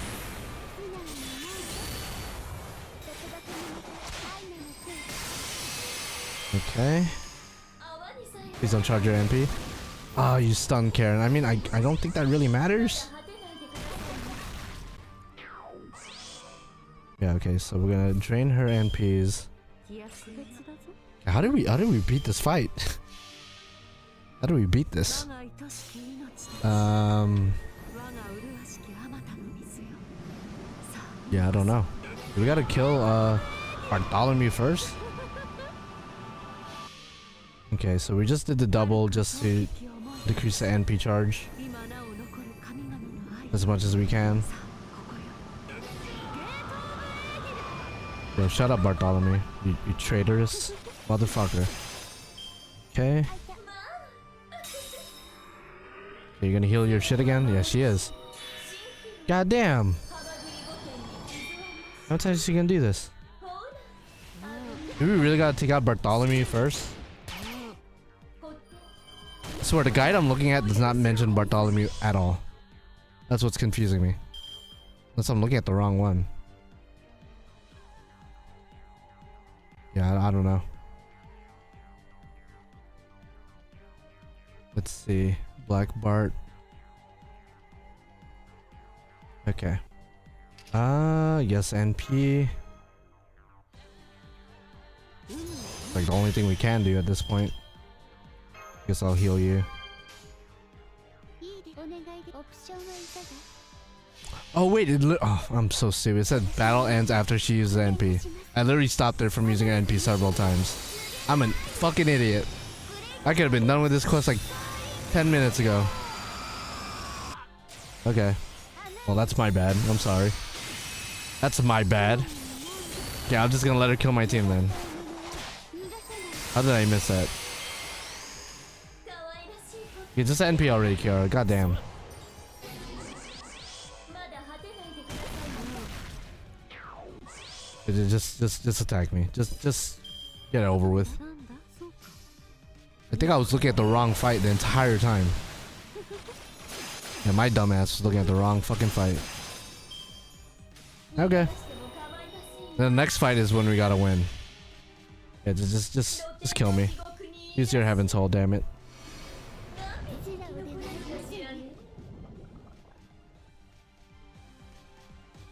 Okay. Please don't charge your MP. Oh, you stunned Karen. I mean, I don't think that really matters. Yeah, okay, so we're gonna drain her NPs. How do we beat this fight? How do we beat this? Yeah, I don't know. We gotta kill Bartholomew first. Okay, so we just did the double just to decrease the NP charge as much as we can. Bro, shut up, Bartholomew. You traitorous motherfucker. Okay. Are you gonna heal your shit again? Yeah, she is. God damn. How much is she gonna do this? Maybe we really gotta take out Bartholomew first. I swear, the guide I'm looking at does not mention Bartholomew at all. That's what's confusing me. Unless I'm looking at the wrong one. Yeah, I don't know. Let's see. Black Bart. Okay. Yes, NP. Like the only thing we can do at this point. Guess I'll heal you. Oh wait, oh, I'm so stupid. It said battle ends after she uses NP. I literally stopped her from using NP several times. I'm a fucking idiot. I could have been done with this quest like 10 minutes ago. Okay. Well, that's my bad. I'm sorry. That's my bad. Yeah, I'm just gonna let her kill my team then. How did I miss that? You just NP already, Kiara. Goddamn. Just attack me. Just get it over with. I think I was looking at the wrong fight the entire time. Yeah, my dumbass was looking at the wrong fucking fight. Okay. Then the next fight is when we gotta win. Yeah, just kill me. Use your heaven's hole, damn it.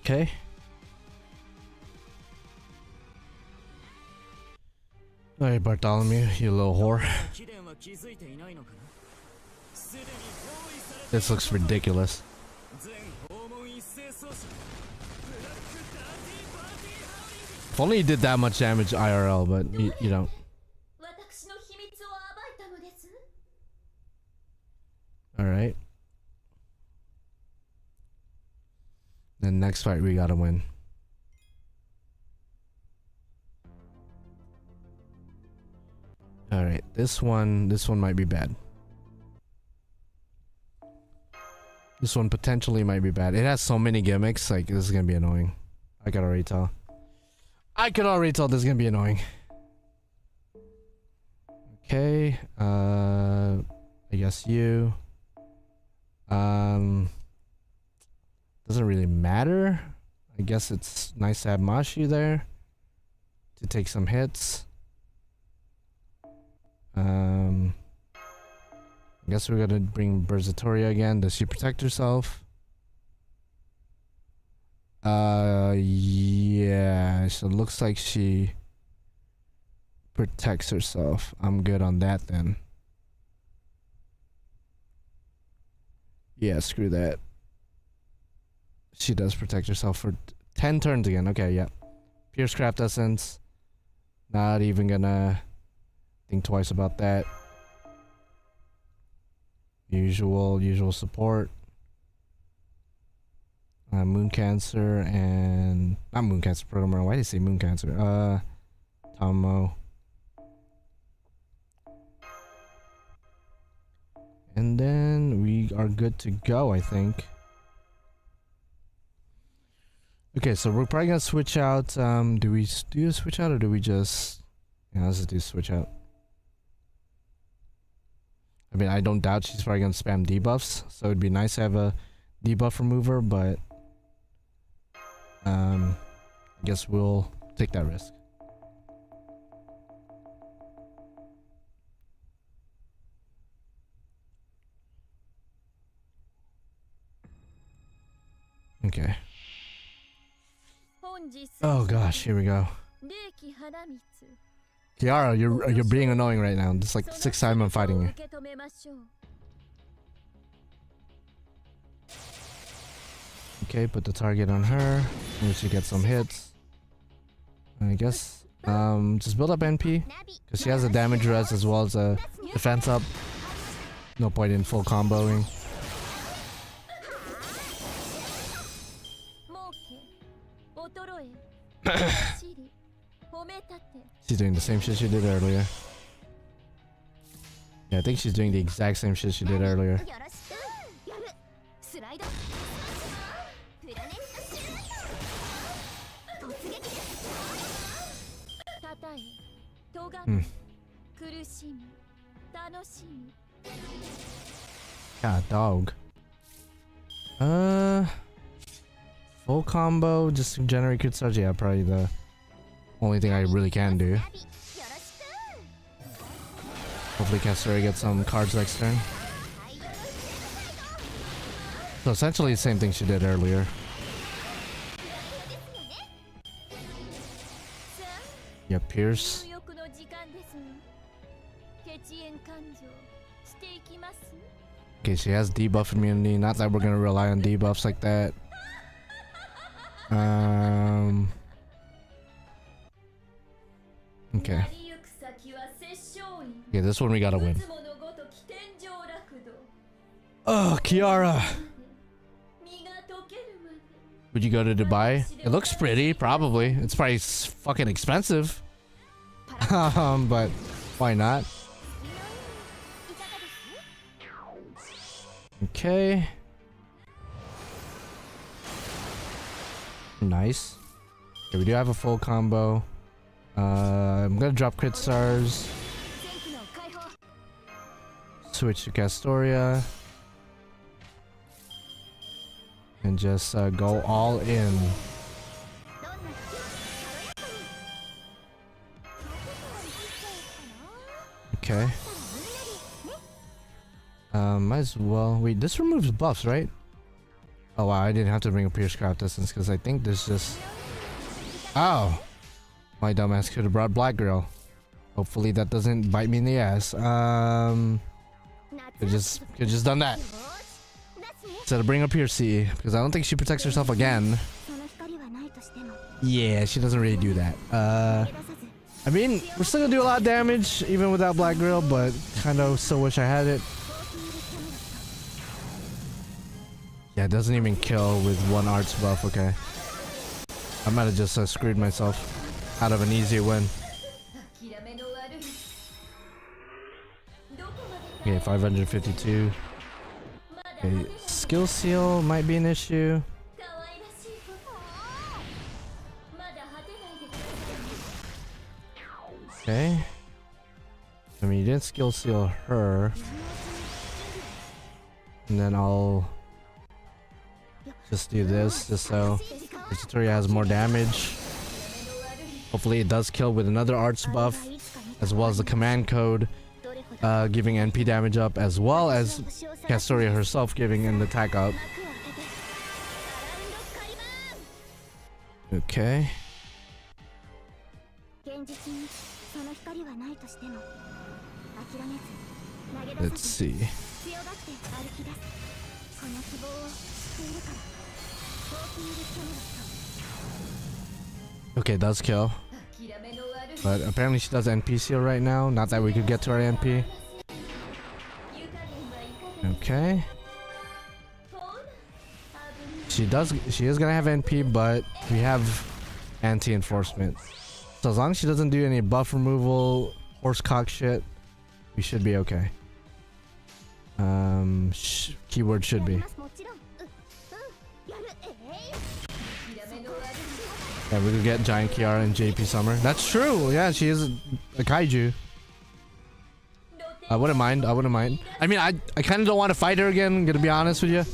Okay. Alright, Bartholomew, you little whore. This looks ridiculous. If only you did that much damage IRL, but you don't. Alright. Then next fight we gotta win. Alright, this one might be bad. This one potentially might be bad. It has so many gimmicks, like this is gonna be annoying. I can already tell. I can already tell this is gonna be annoying. Okay, I guess you. Doesn't really matter. I guess it's nice to have Mashi there to take some hits. I guess we're gonna bring Berzatoria again. Does she protect herself? Yeah, so it looks like she protects herself. I'm good on that then. Yeah, screw that. She does protect herself for 10 turns again. Okay, yeah. Pierce Craft Essence. Not even gonna think twice about that. Usual support. Moon Cancer and not Moon Cancer, Protomura. Why did I say Moon Cancer? Tomo. And then we are good to go, I think. Okay, so we're probably gonna switch out. Do we do a switch out or do we just? Yeah, let's just do switch out. I mean, I don't doubt she's probably gonna spam debuffs, so it'd be nice to have a debuff remover, but I guess we'll take that risk. Okay. Oh gosh, here we go. Kiara, you're being annoying right now. This is like the 6th time I'm fighting you. Okay, put the target on her. Maybe she gets some hits. I guess just build up NP because she has a damage res as well as a defense up. No point in full comboing. She's doing the same shit she did earlier. Yeah, I think she's doing the exact same shit she did earlier. God, dog. Full combo just to generate crit stars. Yeah, probably the only thing I really can do. Hopefully Castoria gets some cards next turn. So essentially the same thing she did earlier. Yeah, Pierce. Okay, she has debuff immunity. Not that we're gonna rely on debuffs like that. Okay. Yeah, this one we gotta win. Oh, Kiara. Would you go to Dubai? It looks pretty, probably. It's probably fucking expensive. But why not? Okay. Nice. Okay, we do have a full combo. I'm gonna drop crit stars. Switch to Castoria. And just go all in. Okay. Might as well. Wait, this removes buffs, right? Oh wow, I didn't have to bring a Pierce Craft Essence because I think this just... Oh! My dumbass could have brought Black Girl. Hopefully that doesn't bite me in the ass. Could just done that. Instead of bring up Pierce C, because I don't think she protects herself again. Yeah, she doesn't really do that. I mean, we're still gonna do a lot of damage even without Black Girl, but kind of still wish I had it. Yeah, it doesn't even kill with one arts buff. Okay, I might have just screwed myself out of an easy win. Okay, 552. Okay, skill seal might be an issue. Okay. I mean, you didn't skill seal her. And then I'll just do this, just so Victoria has more damage. Hopefully it does kill with another arts buff, as well as the command code giving NP damage up, as well as Castoria herself giving an attack up. Okay. Let's see. Okay, does kill. But apparently she does NP seal right now. Not that we could get to our NP. Okay. She is gonna have NP, but we have anti-enforcement. So as long as she doesn't do any buff removal, horsecock shit, we should be okay. Keyword should be. Yeah, we could get Giant Kiara and JP Summer. That's true. Yeah, she is a kaiju. I wouldn't mind. I wouldn't mind. I mean, I kind of don't want to fight her again, gonna be honest with you.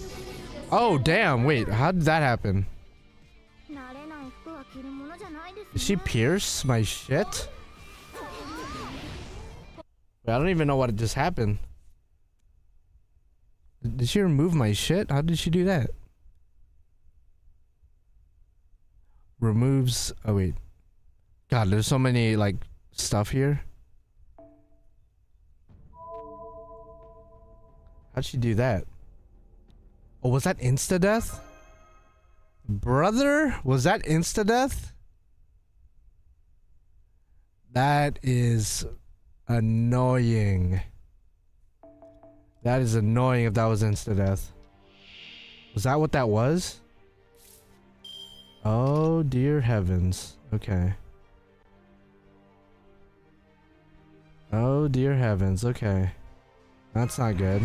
Oh, damn. Wait, how did that happen? Did she pierce my shit? Wait, I don't even know what just happened. Did she remove my shit? How did she do that? Removes... Oh, wait. God, there's so many, like, stuff here. How'd she do that? Oh, was that insta-death? Brother? Was that insta-death? That is annoying. That is annoying if that was insta-death. Was that what that was? Oh, dear heavens. Okay. Oh, dear heavens. Okay. That's not good.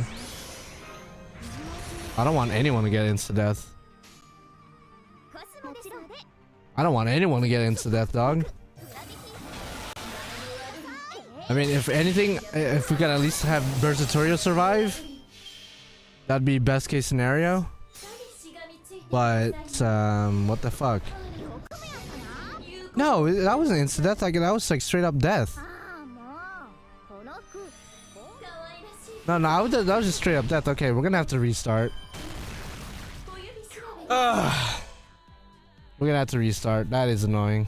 I don't want anyone to get insta-death. I don't want anyone to get insta-death, dog. I mean, if anything, if we could at least have Versatorio survive, that'd be best case scenario. But, what the fuck? No, that wasn't insta-death. Like, that was like straight up death. No, that was just straight up death. Okay, we're gonna have to restart. Ugh. We're gonna have to restart. That is annoying.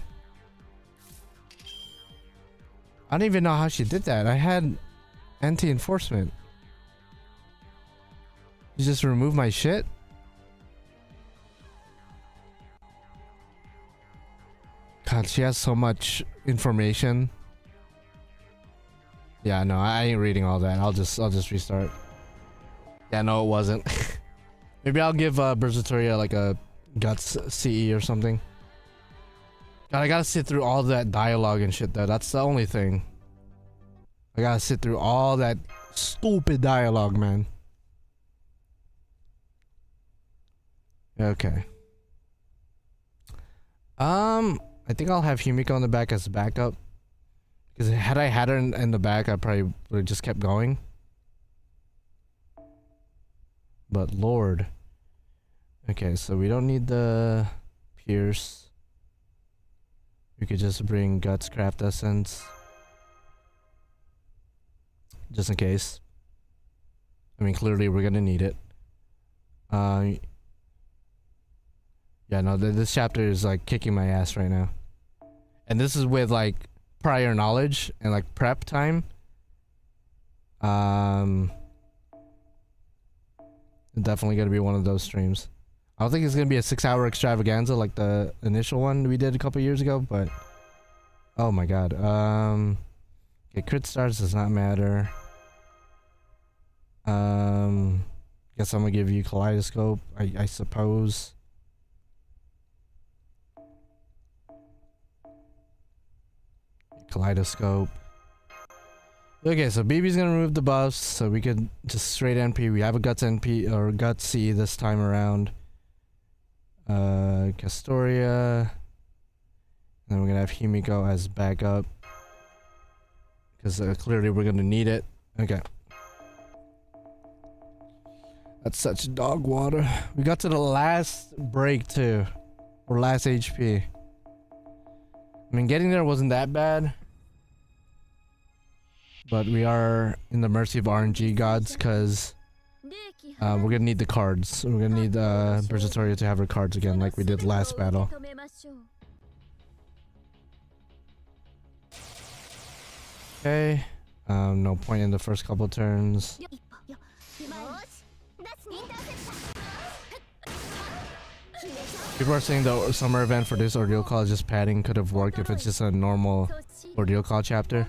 I don't even know how she did that. I had anti-enforcement. You just remove my shit? God, she has so much information. Yeah, no, I ain't reading all that. I'll just restart. Yeah, no, it wasn't. Maybe I'll give Versatoria like a Guts CE or something. God, I gotta sit through all that dialogue and shit though. That's the only thing. I gotta sit through all that stupid dialogue, man. Okay. I think I'll have Himiko on the back as backup. Because had I had her in the back, I probably would have just kept going. But Lord. Okay, so we don't need the Pierce. We could just bring Guts Craft Essence. Just in case. I mean, clearly we're gonna need it. Yeah, no, this chapter is like kicking my ass right now. And this is with like prior knowledge and like prep time. Definitely gonna be one of those streams. I don't think it's gonna be a 6-hour extravaganza like the initial one we did a couple years ago, but oh my god. Okay, crit stars does not matter. Guess I'm gonna give you Kaleidoscope, I suppose. Kaleidoscope. Okay, so BB's gonna remove the buffs, so we could just straight NP. We have a Guts NP or Guts C this time around. Castoria. Then we're gonna have Himiko as backup. Because clearly we're gonna need it. Okay. That's such dog water. We got to the last break too. Or last HP. I mean, getting there wasn't that bad. But we are in the mercy of RNG gods because we're gonna need the cards. We're gonna need Versatoria to have her cards again like we did last battle. Okay. No point in the first couple turns. People are saying the summer event for this Ordeal call is just padding. Could have worked if it's just a normal Ordeal call chapter.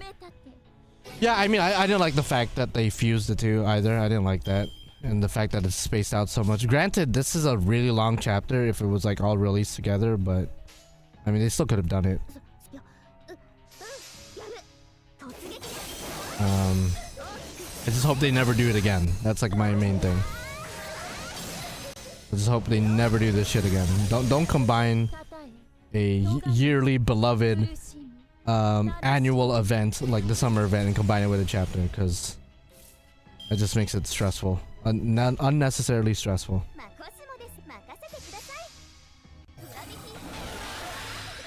Yeah, I mean, I didn't like the fact that they fused the two either. I didn't like that. And the fact that it's spaced out so much. Granted, this is a really long chapter if it was like all released together, but I mean, they still could have done it. I just hope they never do it again. That's like my main thing. I just hope they never do this shit again. Don't combine a yearly beloved annual event like the summer event and combine it with a chapter, because it just makes it stressful. Unnecessarily stressful.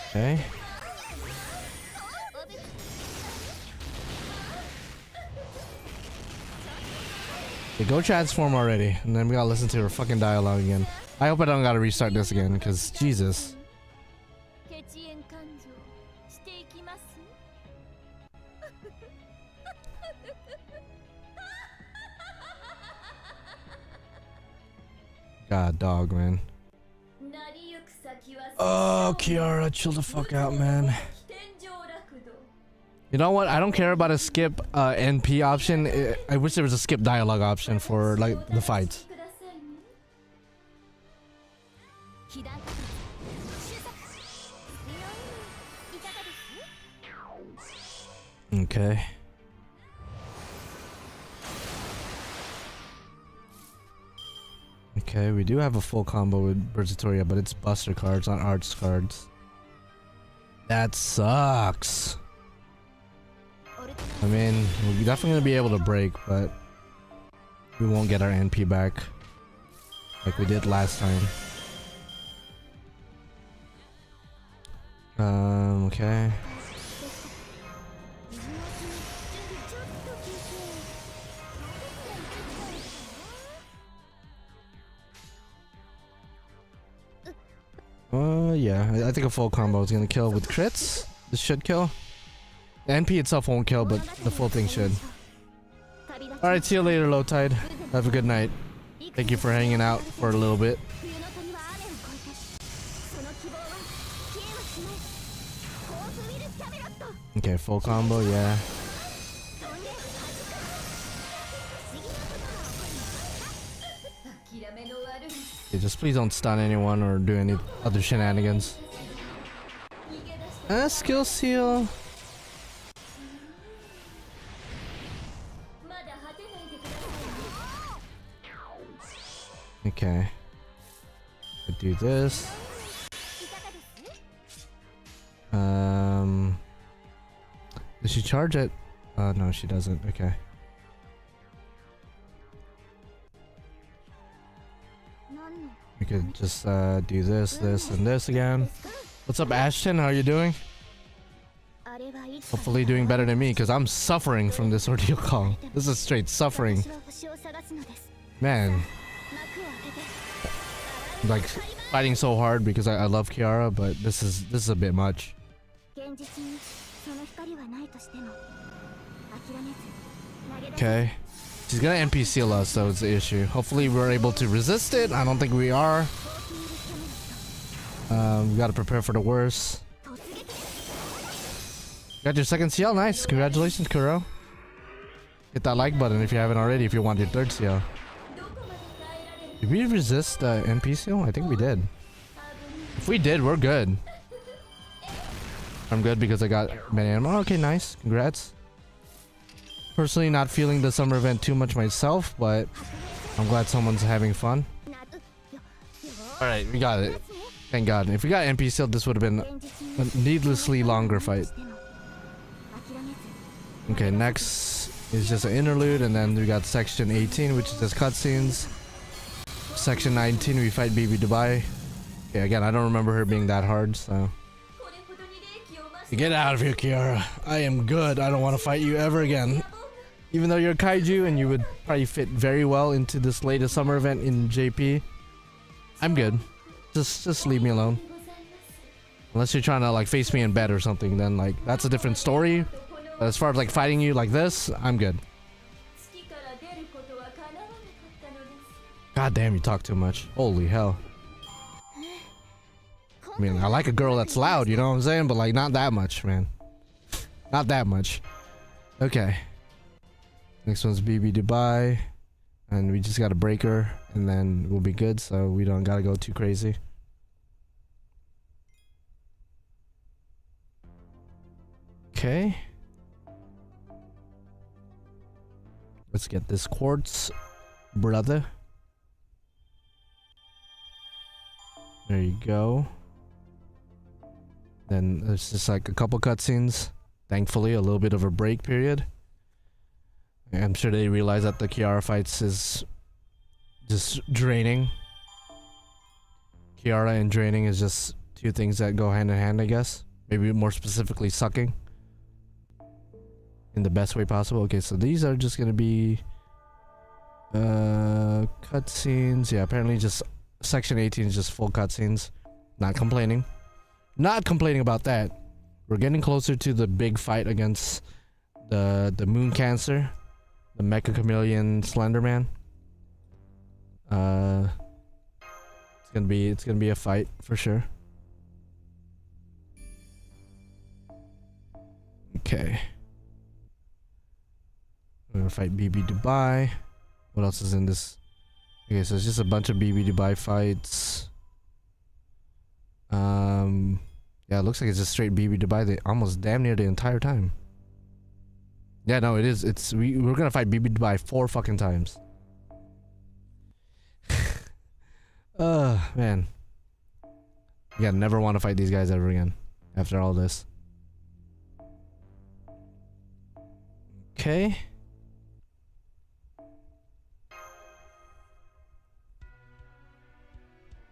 Okay. Okay, go transform already, and then we gotta listen to her fucking dialogue again. I hope I don't gotta restart this again, because Jesus. God, dog, man. Oh, Kiara, chill the fuck out, man. You know what? I don't care about a skip NP option. I wish there was a skip dialogue option for like the fights. Okay. Okay, we do have a full combo with Versatoria, but it's Buster cards, not Arts cards. That sucks. I mean, we're definitely gonna be able to break, but we won't get our NP back like we did last time. Okay. Yeah, I think a full combo is gonna kill with crits. This should kill. The NP itself won't kill, but the full thing should. Alright, see you later, Low Tide. Have a good night. Thank you for hanging out for a little bit. Okay, full combo, yeah. Okay, just please don't stun anyone or do any other shenanigans. Skill seal. Okay. I do this. Does she charge it? No, she doesn't. Okay. We could just do this, this, and this again. What's up, Ashton? How are you doing? Hopefully doing better than me, because I'm suffering from this Ordeal call. This is straight suffering. Man. I'm like fighting so hard because I love Kiara, but this is a bit much. Okay. She's gonna NP seal us, so it's the issue. Hopefully we're able to resist it. I don't think we are. We gotta prepare for the worst. Got your second CL, nice. Congratulations, Kuro. Hit that like button if you haven't already, if you want your third CL. Did we resist NP seal? I think we did. If we did, we're good. I'm good because I got many animal. Okay, nice. Congrats. Personally, not feeling the summer event too much myself, but I'm glad someone's having fun. Alright, we got it. Thank God. If we got MP still, this would have been a needlessly longer fight. Okay, next is just an interlude, and then we got section 18, which is just cutscenes. Section 19, we fight BB Dubai. Okay, again, I don't remember her being that hard, so... Get out of here, Kiara. I am good. I don't want to fight you ever again. Even though you're a kaiju and you would probably fit very well into this latest summer event in JP, I'm good. Just leave me alone. Unless you're trying to like face me in bed or something, then like that's a different story. But as far as like fighting you like this, I'm good. God damn, you talk too much. Holy hell. I mean, I like a girl that's loud, you know what I'm saying? But like, not that much, man. Not that much. Okay. Next one's BB Dubai. And we just got a breaker. And then we'll be good, so we don't gotta go too crazy. Okay. Let's get this quartz, brother. There you go. Then there's just like a couple cutscenes. Thankfully, a little bit of a break period. I'm sure they realize that the Kiara fights is just draining. Kiara and draining is just two things that go hand in hand, I guess. Maybe more specifically, sucking. In the best way possible. Okay, so these are just gonna be cutscenes. Yeah, apparently just section 18 is just full cutscenes. Not complaining. Not complaining about that. We're getting closer to the big fight against the moon cancer, the mecha chameleon Slenderman. It's gonna be a fight for sure. Okay. We're gonna fight BB Dubai. What else is in this? Okay, so it's just a bunch of BB Dubai fights. Yeah, it looks like it's just straight BB Dubai almost damn near the entire time. Yeah, no, it is. We're gonna fight BB Dubai 4 fucking times. Man. Yeah, never want to fight these guys ever again after all this. Okay.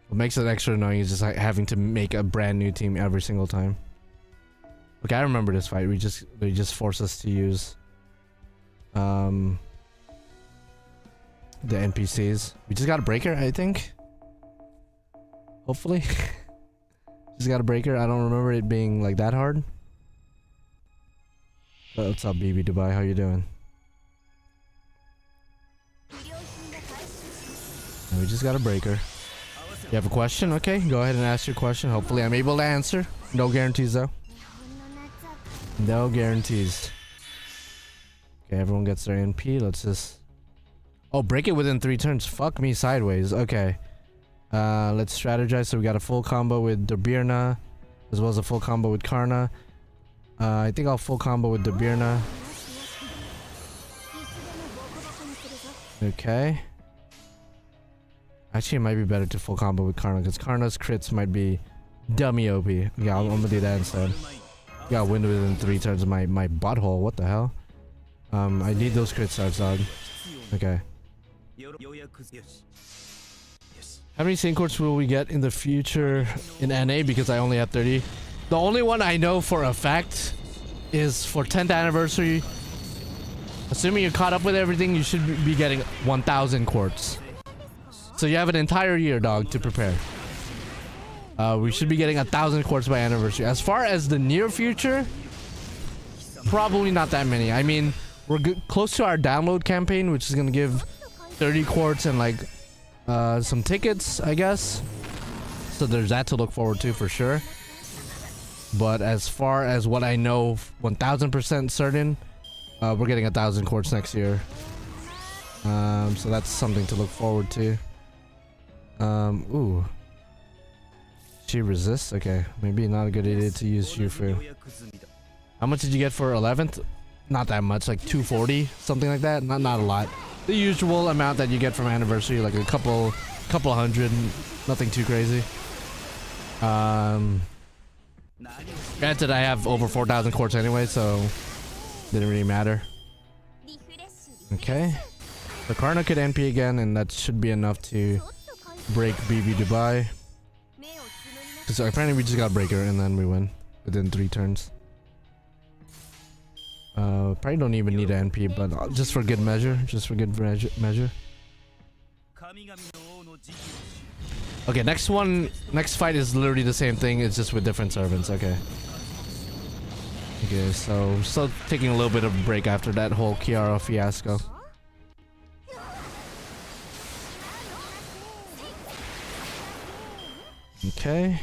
What makes it extra annoying is just like having to make a brand new team every single time. Okay, I remember this fight. They just forced us to use the NPCs. We just got a breaker, I think. Hopefully. Just got a breaker. I don't remember it being like that hard. But what's up, BB Dubai? How you doing? And we just got a breaker. You have a question? Okay, go ahead and ask your question. Hopefully I'm able to answer. No guarantees though. No guarantees. Okay, everyone gets their NP. Let's just... Oh, break it within 3 turns. Fuck me sideways. Okay. Let's strategize. So we got a full combo with Dobirna, as well as a full combo with Karna. I think I'll full combo with Dobirna. Okay. Actually, it might be better to full combo with Karna, because Karna's crits might be dummy OP. Yeah, I'm gonna do that instead. Got wind within 3 turns of my butthole. What the hell? I need those crit starts, dog. Okay. How many Saint Courts will we get in the future in NA? Because I only have 30. The only one I know for a fact is for 10th anniversary. Assuming you're caught up with everything, you should be getting 1,000 quartz. So you have an entire year, dog, to prepare. We should be getting 1,000 quartz by anniversary. As far as the near future, probably not that many. I mean, we're close to our download campaign, which is gonna give 30 quartz and like some tickets, I guess. So there's that to look forward to for sure. But as far as what I know, 1,000% certain, we're getting 1,000 quartz next year. So that's something to look forward to. Ooh. She resists? Okay, maybe not a good idea to use Shufu. How much did you get for 11th? not that much, like 240, something like that. Not a lot. The usual amount that you get from anniversary, like a couple hundred, nothing too crazy. Granted, I have over 4,000 quartz anyway, so didn't really matter. Okay, the Karna could NP again, and that should be enough to break BB Dubai. Because apparently we just got breaker and then we win within 3 turns. Probably don't even need an NP, but just for good measure. Measure. Okay, next fight is literally the same thing. It's just with different servants. Okay. Okay, so still taking a little bit of a break after that whole Kiara fiasco. Okay.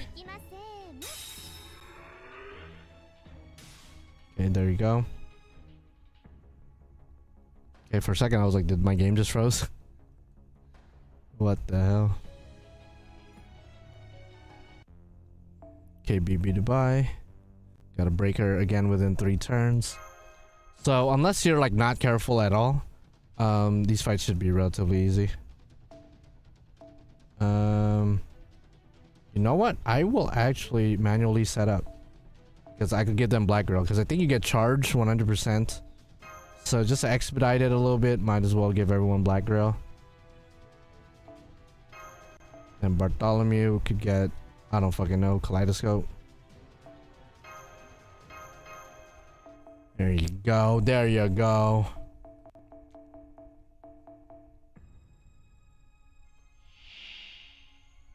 Okay, there you go. Okay, for a second I was like, did my game just froze? What the hell? Okay, BB Dubai. Gotta break her again within 3 turns. So unless you're like not careful at all, these fights should be relatively easy. You know what? I will actually manually set up, because I could give them Black Girl, because I think you get charged 100%. So just to expedite it a little bit, might as well give everyone Black Girl. And Bartholomew could get, I don't fucking know, Kaleidoscope. There you go. There you go.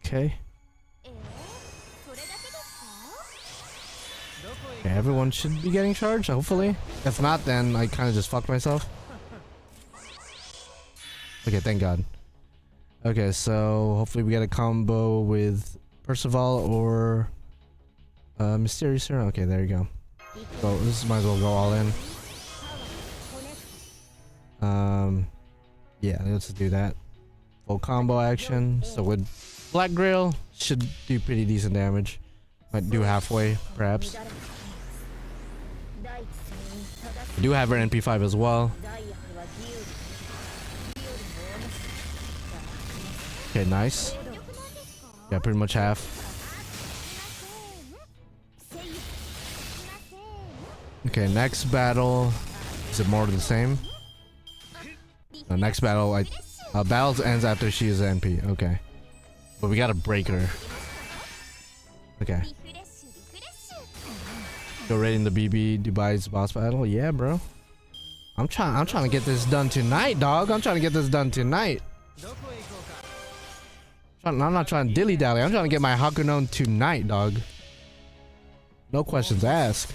Okay. Okay, everyone should be getting charged, hopefully. If not, then I kind of just fucked myself. Okay, thank God. Okay, so hopefully we get a combo with Percival or Mysterious Hero. Okay, there you go. So this might as well go all in. Yeah, let's do that. Full combo action. So with Black Grail, should do pretty decent damage. Might do halfway, perhaps. I do have her NP5 as well. Okay, nice. Yeah, pretty much half. Okay, next battle. Is it more of the same? The next battle, battles ends after she is NP. Okay. But we gotta break her. Okay. Go right in the BB Dubai's boss battle. Yeah, bro. I'm trying to get this done tonight, dog. I'm trying to get this done tonight. I'm not trying to dilly dally. I'm trying to get my Hakunon tonight, dog. No questions asked.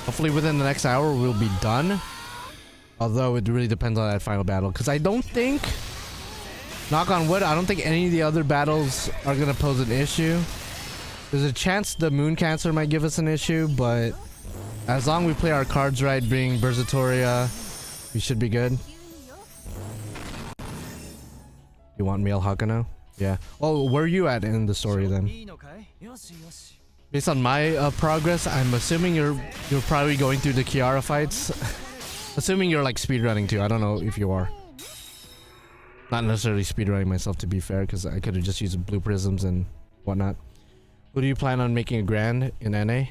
Hopefully within the next hour we'll be done. Although it really depends on that final battle, because I don't think, knock on wood, I don't think any of the other battles are gonna pose an issue. There's a chance the Moon Cancer might give us an issue, but as long as we play our cards right, bring Versatoria, we should be good. You want male Hakuno? Yeah. Oh, where are you at in the story then? Based on my progress, I'm assuming you're probably going through the Kiara fights. Assuming you're like speedrunning too. I don't know if you are. Not necessarily speedrunning myself, to be fair, because I could have just used blue prisms and whatnot. Who do you plan on making a grand in NA?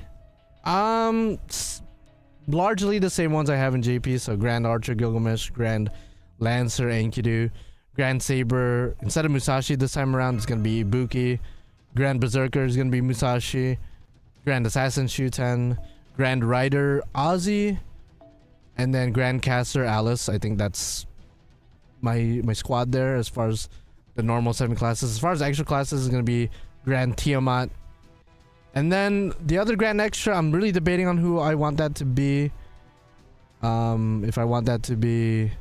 Largely the same ones I have in JP. So Grand Archer Gilgamesh, Grand Lancer Enkidu, Grand Saber. Instead of Musashi this time around, it's gonna be Ibuki. Grand Berserker is gonna be Musashi. Grand Assassin Shuten. Grand Rider Ozzy. And then Grand Caster Alice. I think that's my squad there as far as the normal 7 classes. As far as extra classes, is gonna be Grand Tiamat. And then the other Grand Extra, I'm really debating on who I want that to be. If I want that to be,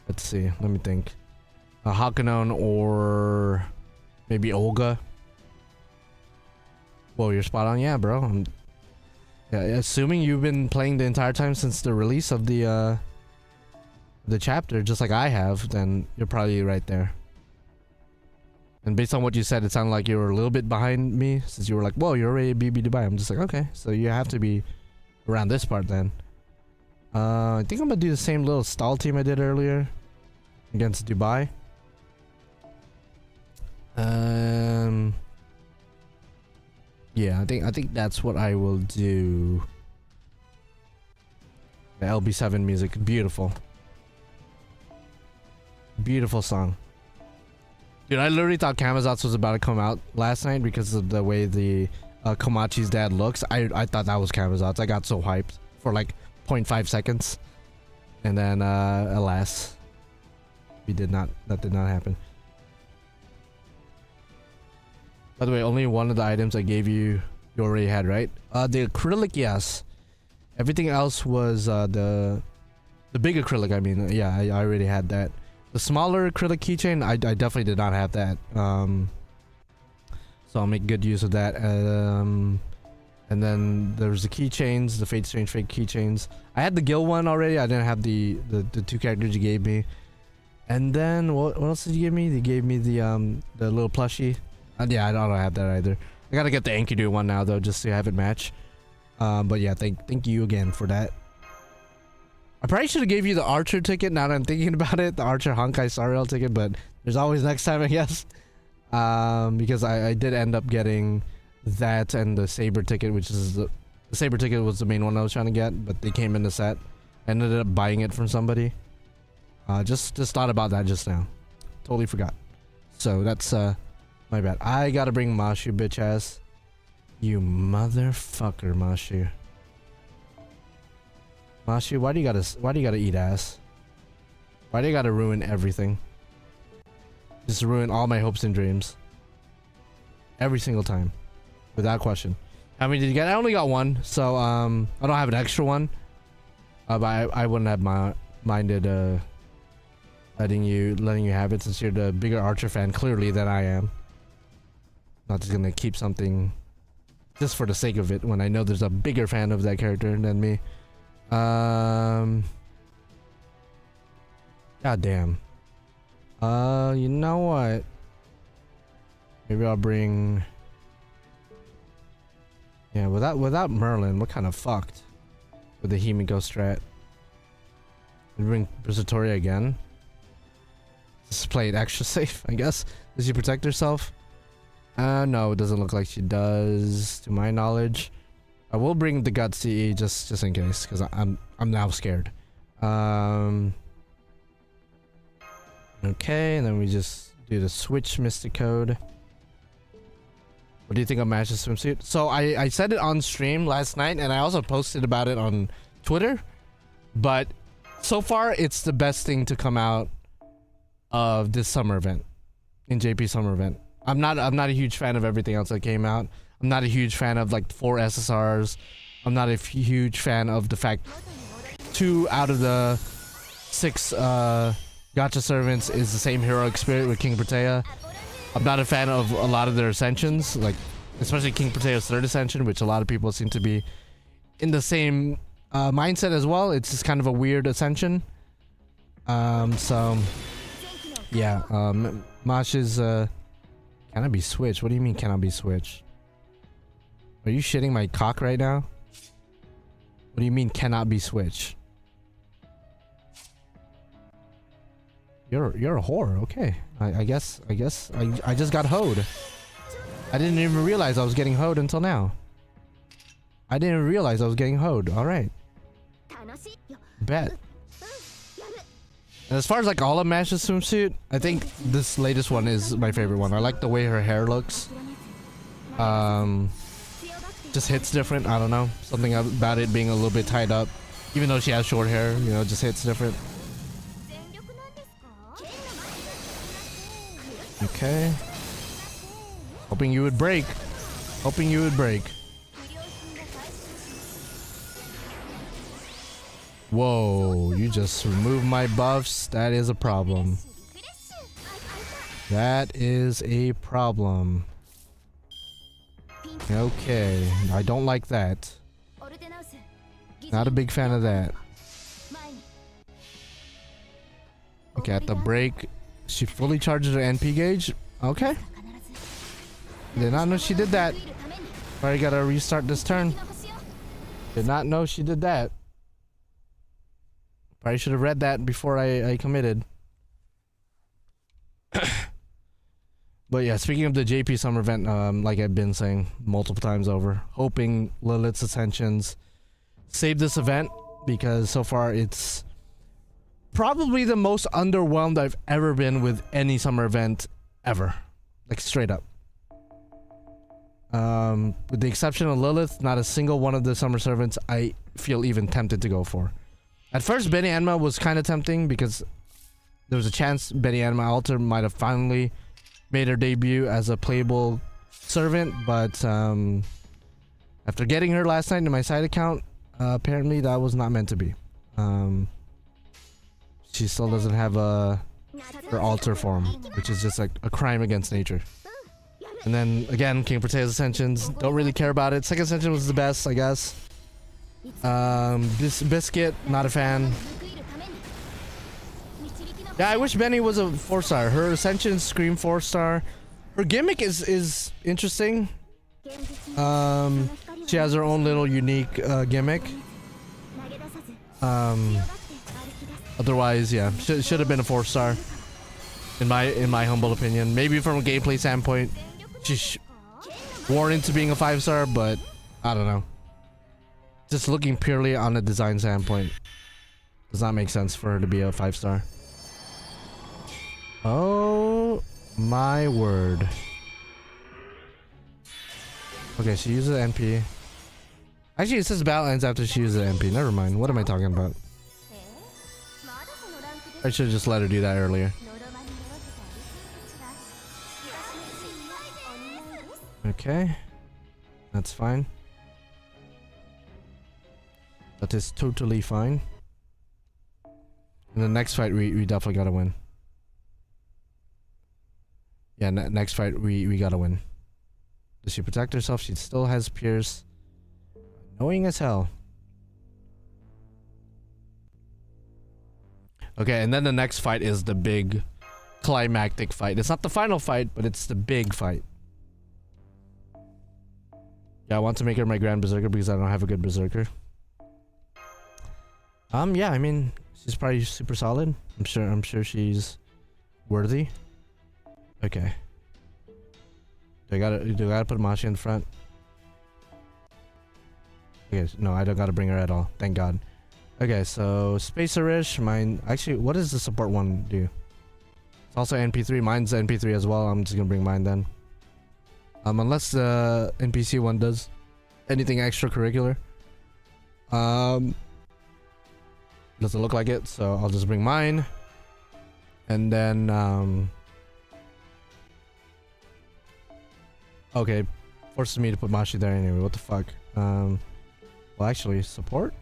let's see, let me think. Hakunon or maybe Olga. Whoa, you're spot on. Yeah, bro. Yeah, assuming you've been playing the entire time since the release of the chapter, just like I have, then you're probably right there. And based on what you said, it sounded like you were a little bit behind me, since you were like, whoa, you're already at BB Dubai. I'm just like, okay, so you have to be around this part then. I think I'm gonna do the same little stall team I did earlier against Dubai. Yeah, I think that's what I will do. The LB7 music, beautiful. Beautiful song. Dude, I literally thought Kamazotz was about to come out last night because of the way the Komachi's dad looks. I thought that was Kamazotz. I got so hyped for like 0.5 seconds. And then, alas, that did not happen. By the way, only one of the items I gave you, you already had, right? The acrylic, yes. Everything else was the big acrylic, I mean. Yeah, I already had that. The smaller acrylic keychain, I definitely did not have that. So I'll make good use of that. And then there's the keychains, the Fate Strange Fake keychains. I had the Gil one already. I didn't have the two characters you gave me. And then what else did you give me? They gave me the little plushie. Yeah, I don't have that either. I gotta get the Enkidu one now though, just to have it match. But yeah, thank you again for that. I probably should have gave you the Archer ticket now that I'm thinking about it. The Archer Honkai Star Rail ticket, but there's always next time, I guess. Because I did end up getting that and the Saber ticket, which is the Saber ticket was the main one I was trying to get, but they came in the set. I ended up buying it from somebody. Just thought about that just now. Totally forgot. So that's my bad. I gotta bring Mashu, bitch ass. You motherfucker, Mashu. Mashu, why do you gotta eat ass? Why do you gotta ruin everything? Just ruin all my hopes and dreams. Every single time. Without question. How many did you get? I only got one, so I don't have an extra one. But I wouldn't have minded letting you have it, since you're the bigger Archer fan clearly than I am. Not just gonna keep something just for the sake of it when I know there's a bigger fan of that character than me. God damn. You know what? Maybe I'll bring. Yeah, without Merlin, we're kind of fucked with the Himiko strat. We bring Bersertoria again. Just play it extra safe, I guess. Does she protect herself? No, it doesn't look like she does, to my knowledge. I will bring the Gut CE just in case, because I'm now scared. Okay, and then we just do the switch Mystic Code. What do you think of Mash's swimsuit? So I said it on stream last night, and I also posted about it on Twitter. But so far, it's the best thing to come out of this summer event, in JP summer event. I'm not a huge fan of everything else that came out. I'm not a huge fan of like 4 SSRs. I'm not a huge fan of the fact 2 out of the 6 Gacha servants is the same heroic spirit with King Protea. I'm not a fan of a lot of their ascensions, like especially King Protea's 3rd ascension, which a lot of people seem to be in the same mindset as well. It's just kind of a weird ascension. So yeah, Mash is cannot be switched. What do you mean cannot be switched? Are you shitting my cock right now? What do you mean cannot be switched? You're a whore. Okay. I guess I just got hoed. I didn't even realize I was getting hoed until now. I didn't realize I was getting hoed. All right. Bet. And as far as like all of Mash's swimsuit, I think this latest one is my favorite one. I like the way her hair looks. Just hits different. I don't know. Something about it being a little bit tied up. Even though she has short hair, you know, just hits different. Okay. Hoping you would break. Hoping you would break. Whoa, you just removed my buffs. That is a problem. That is a problem. Okay, I don't like that. Not a big fan of that. Okay, at the break, she fully charges her NP gauge. Okay. Did not know she did that. Probably gotta restart this turn. Did not know she did that. Probably should have read that before I committed. But yeah, speaking of the JP summer event, like I've been saying multiple times over, hoping Lilith's Ascensions save this event, because so far it's probably the most underwhelmed I've ever been with any summer event ever. Like straight up. With the exception of Lilith, not a single one of the summer servants I feel even tempted to go for. At first, Benny Anma was kind of tempting because there was a chance Benny Anma Alter might have finally made her debut as a playable servant, but after getting her last night in my side account, apparently that was not meant to be. She still doesn't have her altar form, which is just like a crime against nature. And then again, King Protea's Ascensions, don't really care about it. Second Ascension was the best, I guess. This Biscuit, not a fan. Yeah, I wish Benny was a 4-star. Her Ascension scream 4-star. Her gimmick is interesting. She has her own little unique gimmick. Otherwise, yeah, should have been a 4-star. In my humble opinion. Maybe from a gameplay standpoint, she's warranted to being a 5-star, but I don't know. Just looking purely on a design standpoint, does not make sense for her to be a 5-star. Oh my word. Okay, she uses NP. Actually, it says battle ends after she uses NP. Never mind. What am I talking about? I should have just let her do that earlier. Okay. That's fine. That is totally fine. In the next fight, we definitely gotta win. Yeah, next fight, we gotta win. Does she protect herself? She still has Pierce. Annoying as hell. Okay, and then the next fight is the big climactic fight. It's not the final fight, but it's the big fight. Yeah, I want to make her my Grand Berserker because I don't have a good Berserker. Yeah, I mean, she's probably super solid. I'm sure she's worthy. Okay. Do I gotta put Mashi in front? Okay, no, I don't gotta bring her at all. Thank God. Okay, so Spacerish, mine. Actually, what does the support one do? It's also NP3. Mine's NP3 as well. I'm just gonna bring mine then. Unless the NPC one does anything extracurricular. Doesn't look like it, so I'll just bring mine. And then, okay, forces me to put Mashi there anyway. What the fuck? Well, actually, support?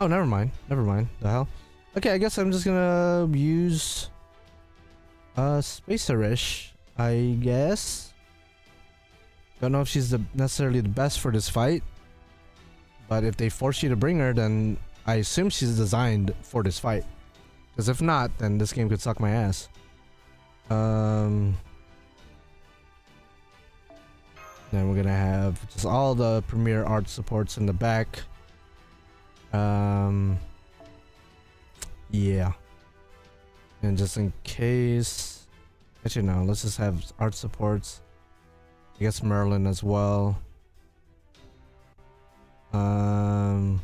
Oh, never mind. Never mind. The hell? Okay, I guess I'm just gonna use Spacerish, I guess. Don't know if she's necessarily the best for this fight, but if they force you to bring her, then I assume she's designed for this fight. Because if not, then this game could suck my ass. Then we're gonna have just all the premier art supports in the back. Yeah. And just in case, actually no, let's just have art supports. I guess Merlin as well. Gonna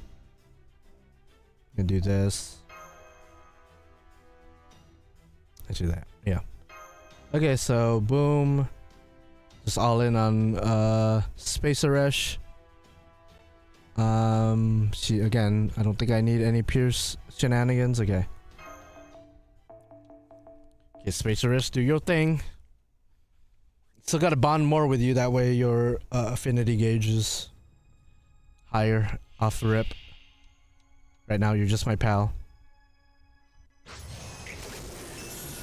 do this. Actually that, yeah. Okay, so boom. Just all in on Spacerish. She again, I don't think I need any Pierce shenanigans. Okay. Okay, Spacerish, do your thing. Still gotta bond more with you, that way your affinity gauge is higher off the rip. Right now you're just my pal.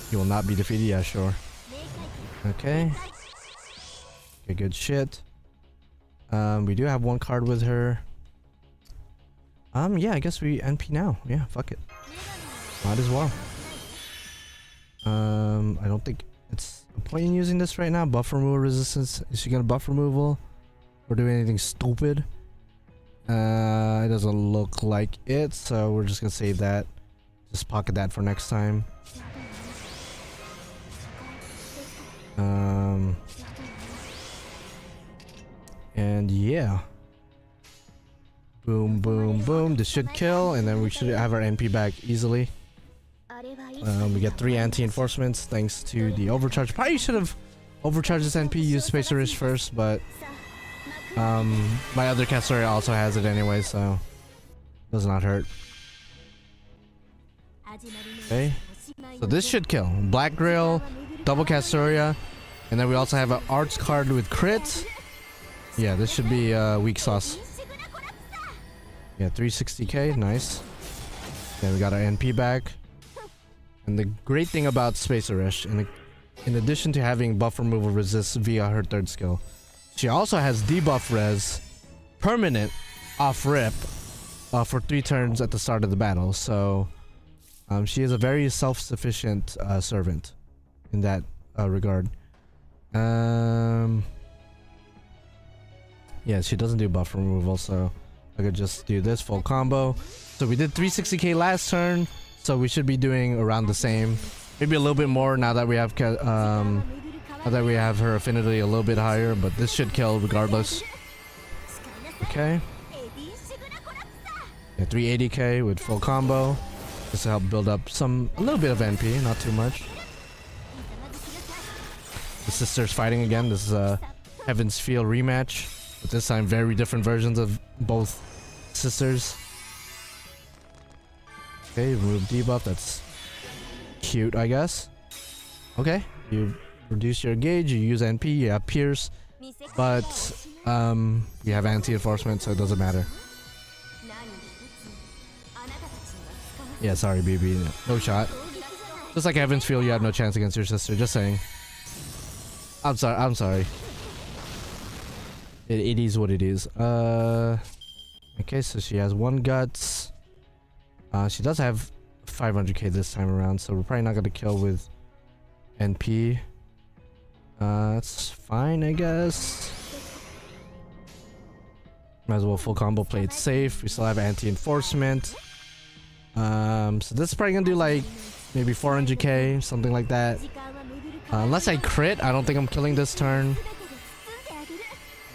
You will not be defeated, yeah, sure. Okay. Okay, good shit. We do have one card with her. Yeah, I guess we NP now. Yeah, fuck it. Might as well. I don't think it's a point in using this right now. Buff removal resistance. Is she gonna buff removal or do anything stupid? It doesn't look like it, so we're just gonna save that. Just pocket that for next time. And yeah. Boom, boom, boom. This should kill, and then we should have our NP back easily. We get 3 anti-enforcements thanks to the overcharge. Probably should have overcharged this NP, used Spacer Risk first, but my other Castoria also has it anyway, so does not hurt. Okay, so this should kill. Black Grail, double Castoria, and then we also have an arts card with crit. Yeah, this should be weak sauce. Yeah, 360k, nice. Yeah, we got our NP back. And the great thing about Spacer Risk, in addition to having buff removal resist via her 3rd skill, she also has debuff res permanent off rip for 3 turns at the start of the battle. So she is a very self-sufficient servant in that regard. Yeah, she doesn't do buff removal, so I could just do this full combo. So we did 360k last turn, so we should be doing around the same, maybe a little bit more now that we have her affinity a little bit higher, but this should kill regardless. Okay. Yeah, 380k with full combo, just to help build up a little bit of NP, not too much. The sisters fighting again. This is a Heaven's Feel rematch, but this time very different versions of both sisters. Okay, remove debuff. That's cute, I guess. Okay, you reduce your gauge, you use NP, you have Pierce, but you have anti-enforcement, so it doesn't matter. Yeah, sorry, BB. No shot. Just like Heaven's Feel, you have no chance against your sister. Just saying. I'm sorry. It is what it is. Okay, so she has 1 guts. She does have 500k this time around, so we're probably not gonna kill with NP. That's fine, I guess. Might as well full combo, play it safe. We still have anti-enforcement. So this is probably gonna do like maybe 400k, something like that. Unless I crit, I don't think I'm killing this turn.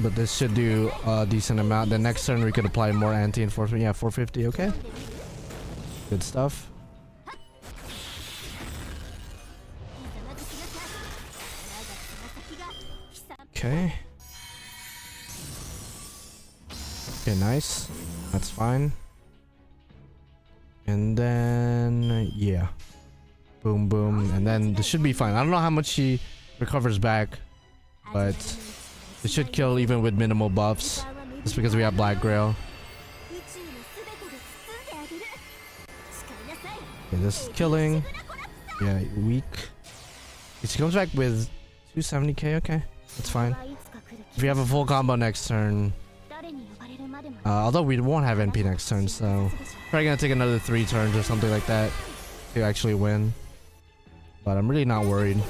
But this should do a decent amount. The next turn we could apply more anti-enforcement. Yeah, 450, okay. Good stuff. Okay. Okay, nice. That's fine. And then, yeah. Boom, boom. And then this should be fine. I don't know how much she recovers back, but it should kill even with minimal buffs. Just because we have Black Grail. Okay, this is killing. Yeah, weak. She comes back with 270k, okay. That's fine. If we have a full combo next turn, although we won't have NP next turn, so probably gonna take another 3 turns or something like that to actually win. But I'm really not worried.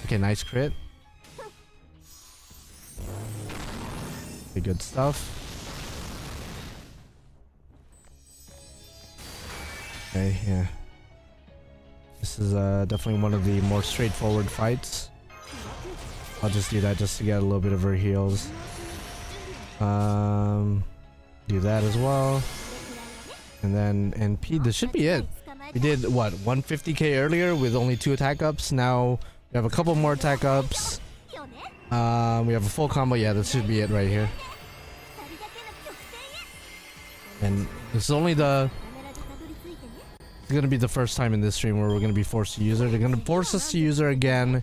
Okay, nice crit. Okay, good stuff. Okay, yeah. This is definitely one of the more straightforward fights. I'll just do that just to get a little bit of her heals. Do that as well. And then NP, this should be it. We did what, 150k earlier with only 2 attack ups. Now we have a couple more attack ups. We have a full combo. Yeah, this should be it right here. And this is only it's gonna be the first time in this stream where we're gonna be forced to use her. They're gonna force us to use her again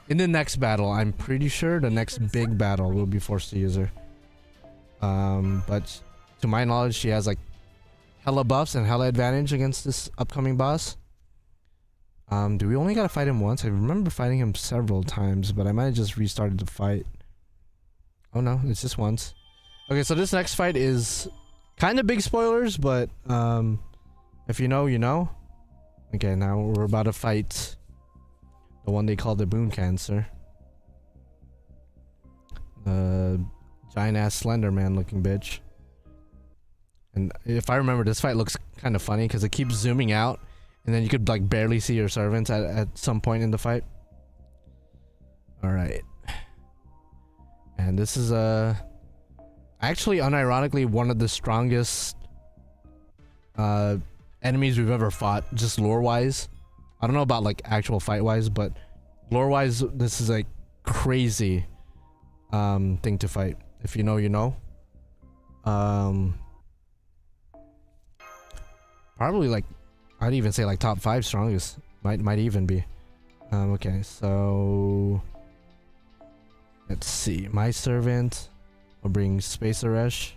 in the next battle. I'm pretty sure the next big battle we'll be forced to use her. But to my knowledge, she has like hella buffs and hella advantage against this upcoming boss. Do we only gotta fight him once? I remember fighting him several times, but I might have just restarted the fight. Oh no, it's just once. Okay, so this next fight is kind of big spoilers, but if you know, you know. Okay, now we're about to fight The one they call the Moon Cancer. The giant ass Slender Man looking bitch. And if I remember, this fight looks kind of funny because it keeps zooming out, and then you could like barely see your servants at some point in the fight. All right. And this is actually unironically one of the strongest enemies we've ever fought, just lore wise. I don't know about like actual fight wise, but lore wise, this is a crazy thing to fight. If you know, you know. Probably like, I'd even say like top 5 strongest. Might even be. Okay, so let's see. My servant will bring Space Aresh.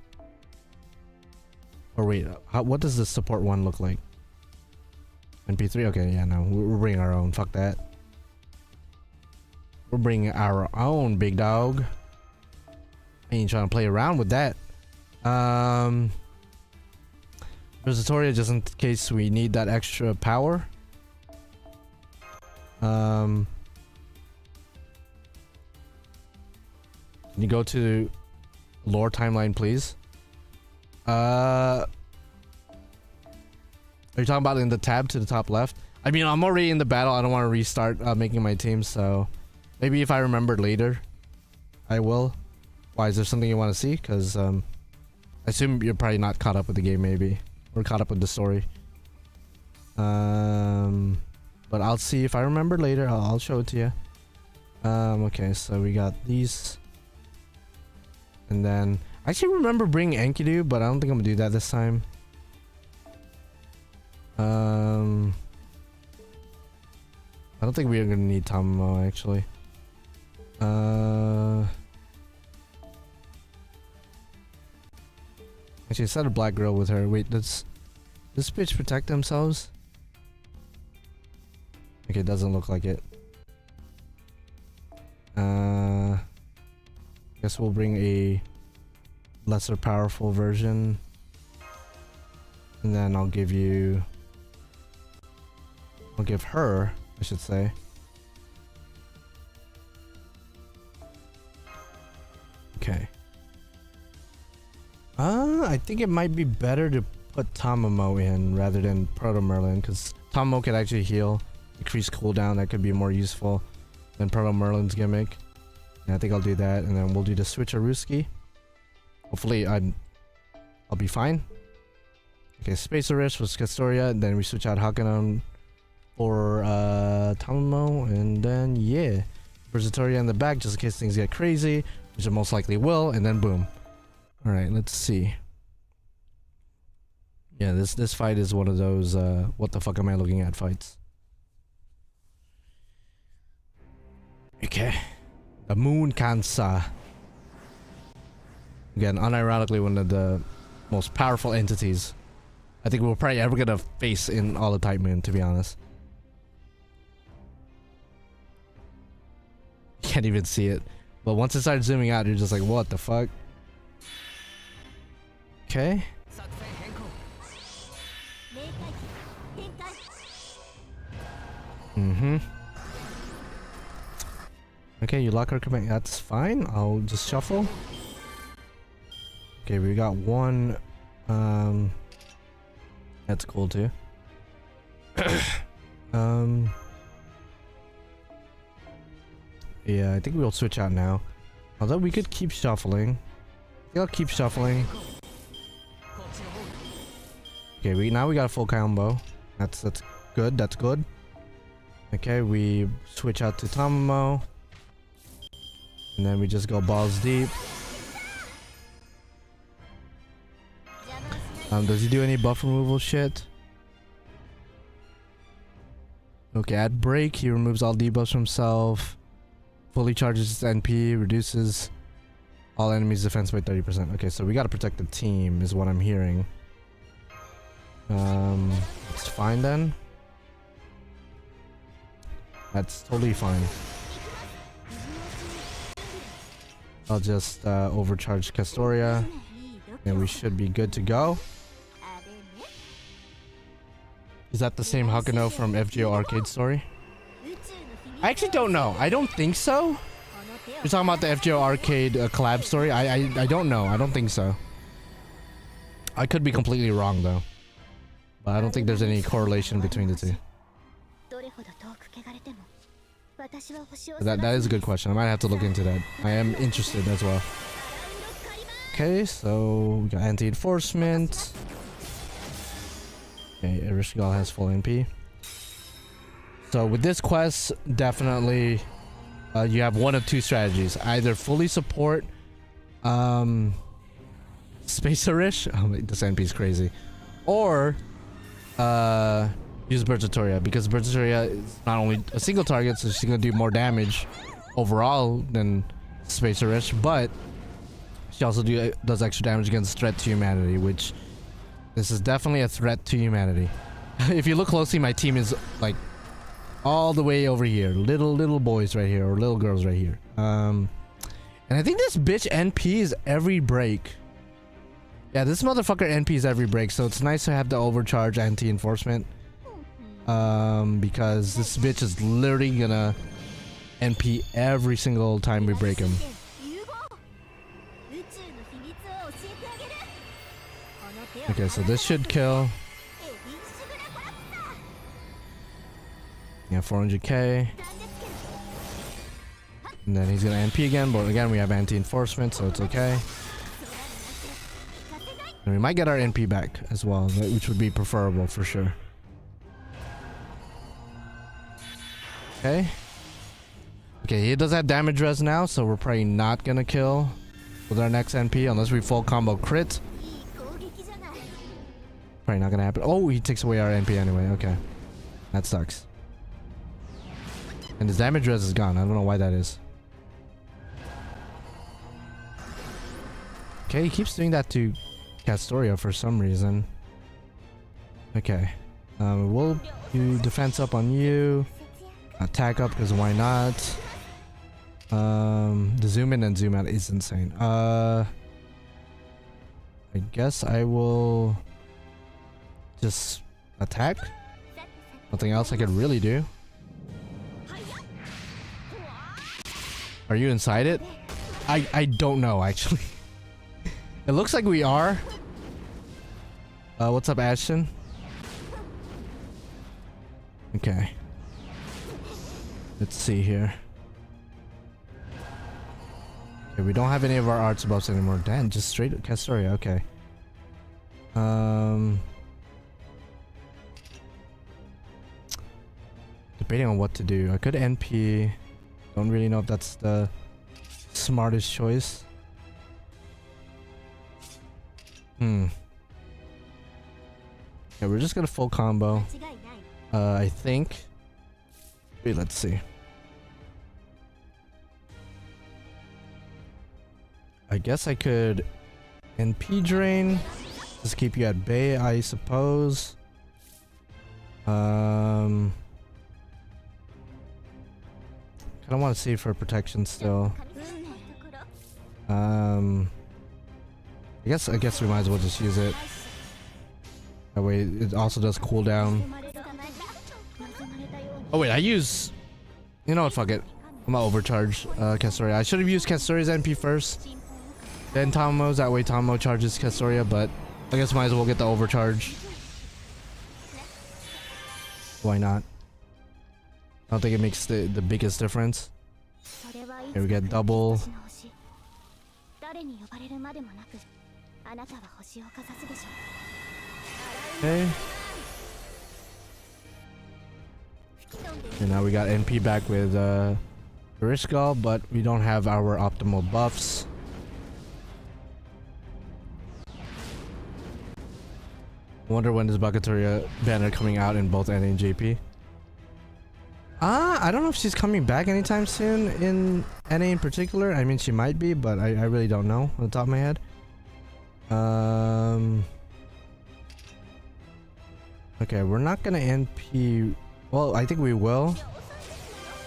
Or wait, what does the support one look like? NP3? Okay, yeah, no, we're bringing our own. Fuck that. We're bringing our own, big dog. I ain't trying to play around with that. Versatoria, just in case we need that extra power. Can you go to lore timeline, please? Are you talking about in the tab to the top left? I mean, I'm already in the battle. I don't want to restart making my team, so maybe if I remember later, I will. Why, is there something you want to see? Because I assume you're probably not caught up with the game, maybe. Or caught up with the story. But I'll see if I remember later. I'll show it to you. Okay, so we got these. And then I actually remember bringing Enkidu, but I don't think I'm gonna do that this time. I don't think we're gonna need Tamamo actually. Actually, I set a black girl with her. Wait, does this bitch protect themselves? Okay, it doesn't look like it. Guess we'll bring a lesser powerful version. And then I'll give her, I should say. Okay. I think it might be better to put Tamamo in rather than Proto Merlin, because Tamamo could actually heal, decrease cooldown. That could be more useful than Proto Merlin's gimmick. And I think I'll do that, and then we'll do the switcherooski. Hopefully I'll be fine. Okay, Space Aresh was Castoria, and then we switch out Hakunon for Tamamo, and then yeah, Versatoria in the back just in case things get crazy, which it most likely will, and then boom. All right, let's see. Yeah, this fight is one of those what the fuck am I looking at fights. Okay, the Moon Cancer. Again, unironically, one of the most powerful entities I think we're probably ever gonna face in all of Type Moon, to be honest. Can't even see it, but once it starts zooming out, you're just like, what the fuck? Okay. Okay, you lock our command. That's fine. I'll just shuffle. Okay, we got one. That's cool too. Yeah, I think we'll switch out now. Although we could keep shuffling. I'll keep shuffling. Okay, now we got a full combo. That's good. That's good. Okay, we switch out to Tamamo. And then we just go balls deep. Does he do any buff removal shit? Okay, at break, he removes all debuffs from himself. Fully charges his NP, reduces all enemies' defense by 30%. Okay, so we gotta protect the team, is what I'm hearing. It's fine then. That's totally fine. I'll just overcharge Castoria, and we should be good to go. Is that the same Hakuno from FGO Arcade Story? I actually don't know. I don't think so. You're talking about the FGO arcade collab story? I don't know. I don't think so. I could be completely wrong though. But I don't think there's any correlation between the two. That is a good question. I might have to look into that. I am interested as well. Okay, so we got anti-enforcement. Okay, Erishgal has full MP. So with this quest, definitely you have one of two strategies. Either fully support Spacerish. Oh wait, this NP is crazy. Or use Bertatoria, because Bertatoria is not only a single target, so she's gonna do more damage overall than Spacerish, but she also does extra damage against threat to humanity, which this is definitely a threat to humanity. If you look closely, my team is like all the way over here, little boys right here, or little girls right here. And I think this bitch NPs every break. Yeah, this motherfucker NPs every break, so it's nice to have the overcharge anti-enforcement. Because this bitch is literally gonna NP every single time we break him. Okay, so this should kill. Yeah, 400k. And then he's gonna NP again, but again we have anti-enforcement, so it's okay. And we might get our NP back as well, which would be preferable for sure. Okay. Okay, he does have damage res now, so we're probably not gonna kill with our next NP unless we full combo crit. Probably not gonna happen. Oh, he takes away our NP anyway. Okay. That sucks. And his damage res is gone. I don't know why that is. Okay, he keeps doing that to Castoria for some reason. Okay. We'll do defense up on you. Attack up, because why not? The zoom in and zoom out is insane. I guess I will just attack. Nothing else I could really do. Are you inside it? I don't know actually. It looks like we are. What's up, Ashton? Okay. Let's see here. Okay, we don't have any of our arts buffs anymore. Damn, just straight Castoria. Okay. Debating on what to do. I could NP. Don't really know if that's the smartest choice. Okay, we're just gonna full combo. I think. Wait, let's see. I guess I could NP drain. Just keep you at bay, I suppose. Kinda want to save for protection still. I guess we might as well just use it. That way it also does cooldown. Oh wait, I use... You know what, fuck it. I'm gonna overcharge Castoria. I should have used Castoria's NP first. Then Tomo's, that way Tomo charges Castoria, but I guess might as well get the overcharge. Why not? I don't think it makes the biggest difference. Here we get double. Okay. And now we got NP back with Erishgal, but we don't have our optimal buffs. I wonder when is Bakatoria banner coming out in both NA and JP. I don't know if she's coming back anytime soon in NA in particular. I mean, she might be, but I really don't know on the top of my head. Okay, we're not gonna NP. Well, I think we will.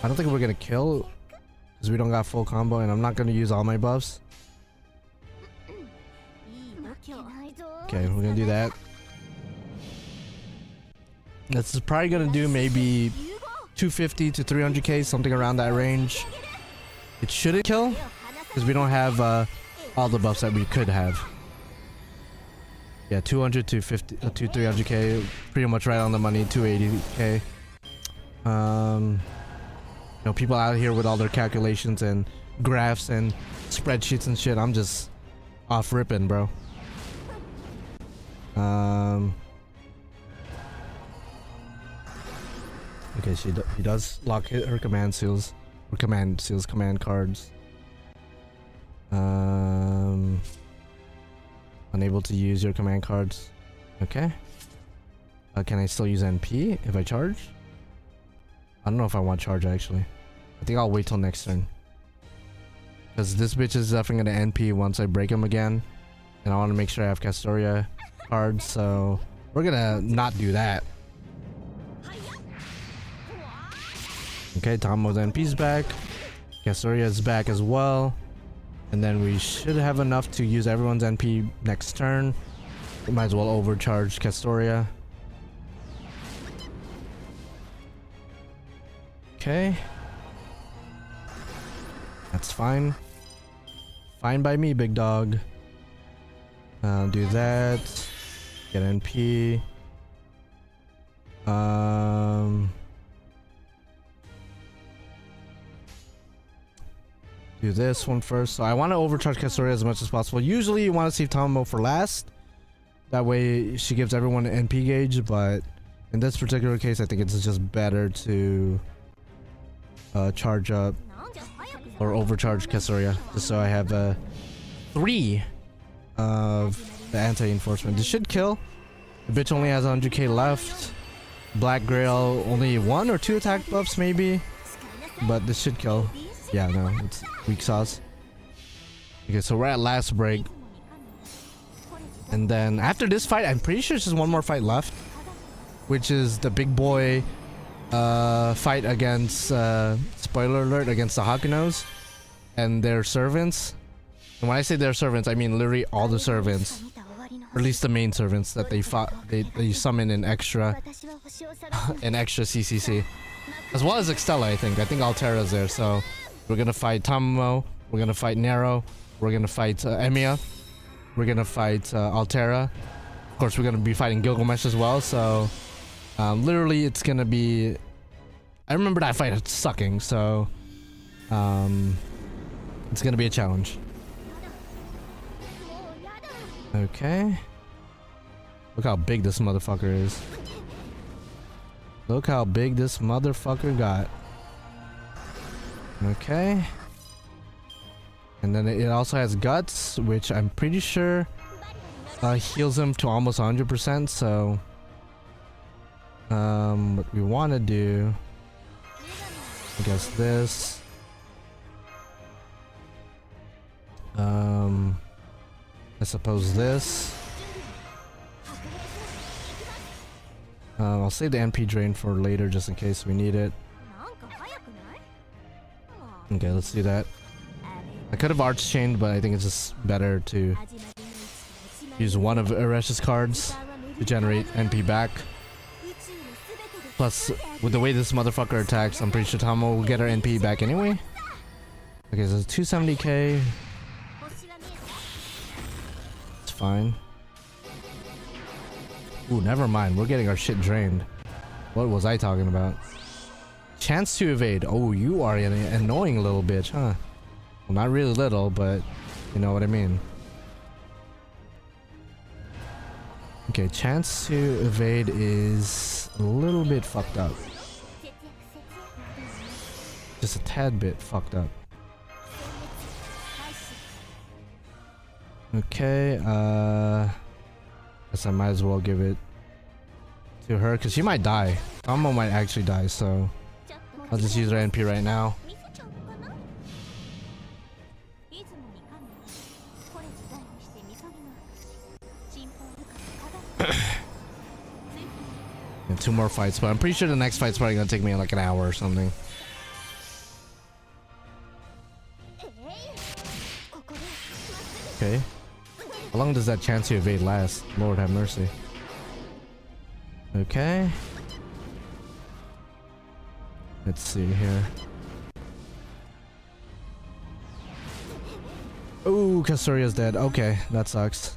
I don't think we're gonna kill because we don't got full combo, and I'm not gonna use all my buffs. Okay, we're gonna do that. This is probably gonna do maybe 250 to 300k, something around that range. It shouldn't kill because we don't have all the buffs that we could have. Yeah, 200 to 50 to 300k, pretty much right on the money. 280k. You know, people out here with all their calculations and graphs and spreadsheets and shit. I'm just off ripping, bro. Okay, he does lock her command seals or command cards. Unable to use your command cards. Okay. Can I still use NP if I charge? I don't know if I want charge actually. I think I'll wait till next turn. Because this bitch is definitely gonna NP once I break him again. And I want to make sure I have Castoria cards, so we're gonna not do that. Okay, Tomo's NP's back. Castoria is back as well. And then we should have enough to use everyone's NP next turn. We might as well overcharge Castoria. Okay. That's fine. Fine by me, big dog. Do that. Get NP. Do this one first. So I want to overcharge Castoria as much as possible. Usually you want to save Tomo for last. That way she gives everyone an NP gauge, but in this particular case I think it's just better to charge up or overcharge Castoria just so I have 3 of the anti-enforcement. This should kill. The bitch only has 100k left. Black Grail only 1 or 2 attack buffs maybe, but this should kill. Yeah, no, it's weak sauce. Okay, so we're at last break. And then after this fight, I'm pretty sure there's just one more fight left, which is the big boy fight against, spoiler alert, against the Hakunos and their servants. And when I say their servants, I mean literally all the servants, or at least the main servants that they fought. They summon in extra CCC, as well as Extella. I think Altera's there, so we're gonna fight Tomomo, we're gonna fight Nero, we're gonna fight Emiya, we're gonna fight Altera. Of course, we're gonna be fighting Gilgamesh as well. So literally, it's gonna be. I remember that fight sucking, so it's gonna be a challenge. Okay. Look how big this motherfucker is. Look how big this motherfucker got. Okay. And then it also has guts, which I'm pretty sure heals him to almost 100%. So what we want to do, I guess this. I suppose this. I'll save the NP drain for later just in case we need it. Okay, let's do that. I could have Arch Chained, but I think it's just better to use one of Eresh's cards to generate NP back. Plus, with the way this motherfucker attacks, I'm pretty sure Tomo will get her NP back anyway. Okay, so 270k. It's fine. Ooh, never mind. We're getting our shit drained. What was I talking about? Chance to evade. Oh, you are an annoying little bitch, huh? Well, not really little, but you know what I mean. Okay, chance to evade is a little bit fucked up. Just a tad bit fucked up. Okay, guess I might as well give it to her because she might die. Tomo might actually die, so I'll just use her NP right now. And 2 more fights, but I'm pretty sure the next fight's probably gonna take me like an hour or something. Okay. How long does that chance to evade last? Lord have mercy. Okay. Let's see here. Ooh, Kasturia's dead. Okay, that sucks.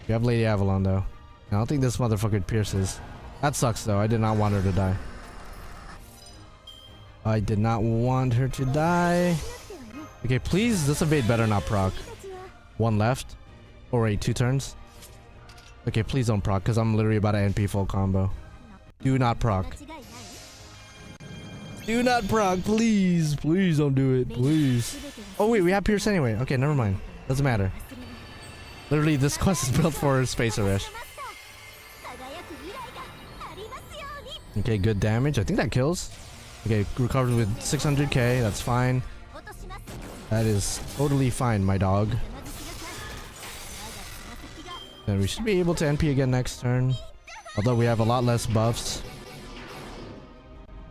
You have Lady Avalon though. I don't think this motherfucker pierces. That sucks though. I did not want her to die. I did not want her to die. Okay, please, this evade better not proc. One left. Or wait, 2 turns. Okay, please don't proc, because I'm literally about to NP full combo. Do not proc. Do not proc, please. Please don't do it, please. Oh wait, we have Pierce anyway. Okay, never mind. Doesn't matter. Literally, this quest is built for Spacer Rush. Okay, good damage. I think that kills. Okay, recovered with 600k. That's fine. That is totally fine, my dog. Then we should be able to NP again next turn. Although we have a lot less buffs.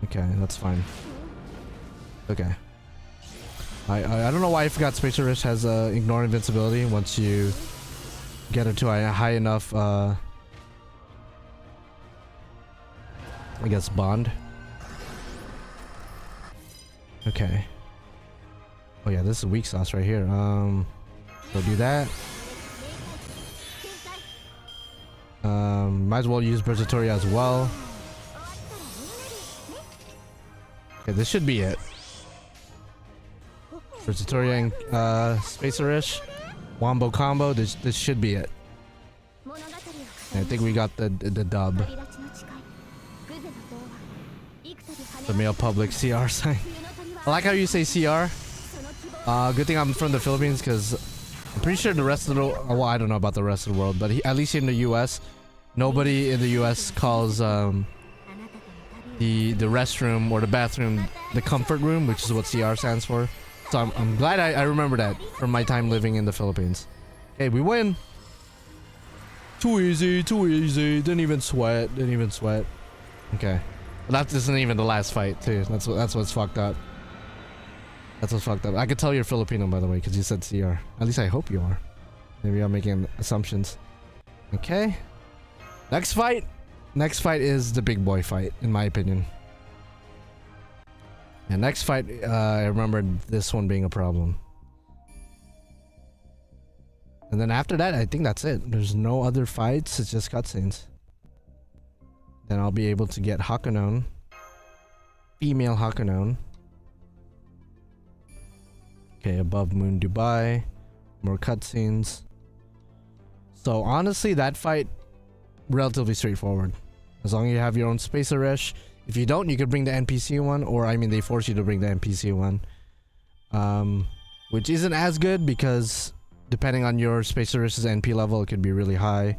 Okay, that's fine. Okay. I don't know why I forgot Spacer Rush has ignore invincibility once you get her to a high enough I guess bond. Okay. Oh yeah, this is weak sauce right here. We'll do that. Might as well use Versatoria as well. Okay, this should be it. Versatoria and Spacer-ish. Wombo combo, this should be it. And I think we got the dub. The male public CR sign. I like how you say CR. Good thing I'm from the Philippines because I'm pretty sure the rest of the well, I don't know about the rest of the world, but at least in the US, nobody in the US calls the restroom or the bathroom the comfort room, which is what CR stands for. So I'm glad I remember that from my time living in the Philippines. Okay, we win. Too easy, too easy. Didn't even sweat. Didn't even sweat. Okay, well, that isn't even the last fight too. That's what's fucked up. That's what's fucked up. I could tell you're Filipino, by the way, because you said CR. At least I hope you are. Maybe I'm making assumptions. Okay. Next fight. Next fight is the big boy fight, in my opinion. And next fight, I remember this one being a problem. And then after that, I think that's it. There's no other fights. It's just cutscenes. Then I'll be able to get Hakunon. Female Hakunon. Okay, above Moon Dubai. More cutscenes. So honestly, that fight, relatively straightforward. As long as you have your own Spacer Rush. If you don't, you could bring the NPC one. Or, I mean, they force you to bring the NPC one. Which isn't as good because depending on your Spacer Rush's NP level, it could be really high.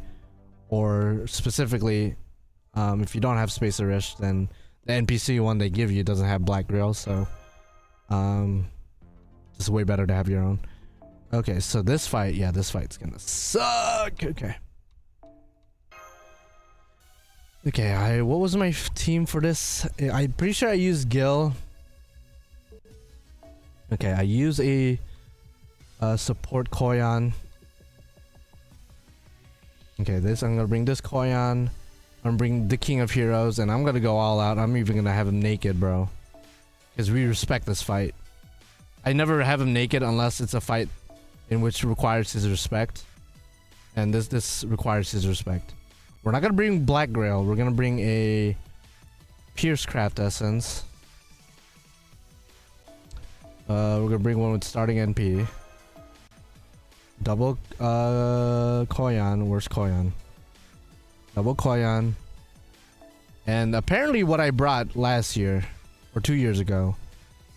Or specifically, if you don't have Spacer Rush, then the NPC one they give you doesn't have Black Grail. So, it's way better to have your own. Okay, so this fight, yeah, this fight's gonna suck. Okay. Okay, what was my team for this? I'm pretty sure I used Gil. Okay, I use a support Koyan. Okay, I'm gonna bring this Koyan. I'm gonna bring the King of Heroes, and I'm gonna go all out. I'm even gonna have him naked, bro. Because we respect this fight. I never have him naked unless it's a fight in which requires his respect. And this requires his respect. We're not gonna bring Black Grail. We're gonna bring a Piercecraft Essence. We're gonna bring one with starting NP. Double Koyan. Where's Koyan? Double Koyan. And apparently what I brought last year, or 2 years ago,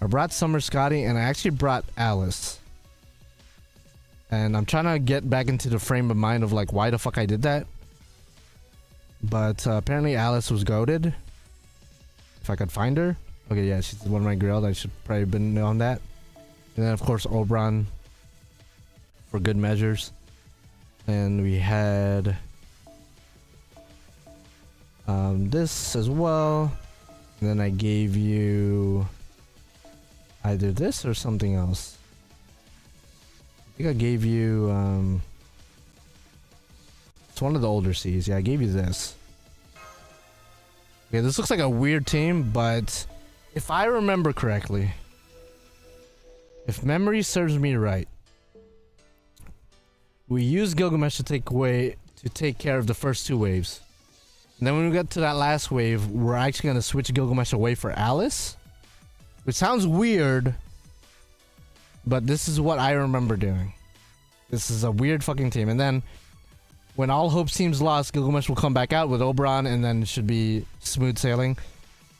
I brought Summer Scotty and I actually brought Alice. And I'm trying to get back into the frame of mind of like why the fuck I did that. But apparently Alice was goated. If I could find her. Okay, yeah, she's one of my grilled. I should probably have been on that. And then of course Oberon for good measures. And we had this as well. And then I gave you either this or something else. I think I gave you it's one of the older C's. Yeah, I gave you this. Okay, this looks like a weird team, but if I remember correctly, if memory serves me right, we used Gilgamesh to take care of the first 2 waves. And then when we get to that last wave, we're actually going to switch Gilgamesh away for Alice. Which sounds weird, but this is what I remember doing. This is a weird fucking team. And then when all hope seems lost, Gilgamesh will come back out with Oberon, and then it should be smooth sailing.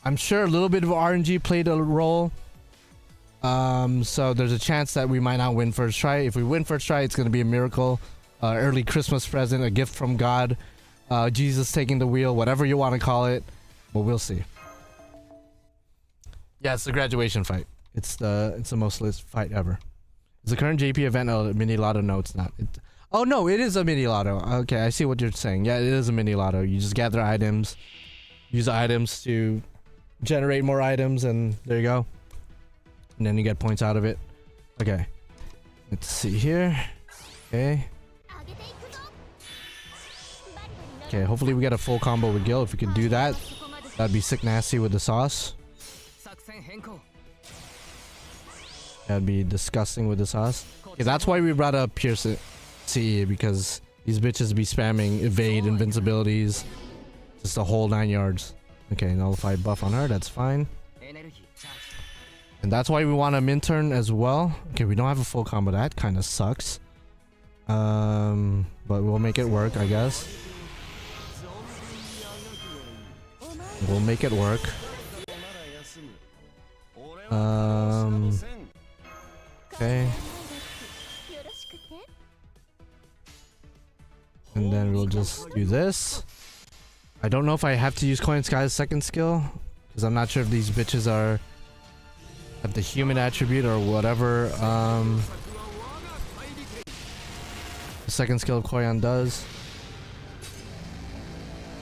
I'm sure a little bit of RNG played a role. So there's a chance that we might not win first try. If we win first try, it's going to be a miracle. Early Christmas present, a gift from God. Jesus taking the wheel, whatever you want to call it. But we'll see. Yeah, it's the graduation fight. It's the most lit fight ever. Is the current JP event a mini lotto? No, it's not. Oh no, it is a mini lotto. Okay, I see what you're saying. Yeah, it is a mini lotto. You just gather items, use items to generate more items, and there you go. And then you get points out of it. Okay, let's see here. Okay. Okay, hopefully we get a full combo with Gil. If we could do that, that'd be sick nasty with the sauce. That'd be disgusting with the sauce. Okay, that's why we brought up Pierce CE, because these bitches be spamming evade, invincibilities, just the whole 9 yards. Okay, nullify buff on her, that's fine. And that's why we want a Minturn as well. Okay, we don't have a full combo, that kind of sucks. But we'll make it work, I guess. We'll make it work. Okay. And then we'll just do this. I don't know if I have to use Coin Sky's second skill, because I'm not sure if these bitches have the human attribute or whatever the second skill of Koyan does.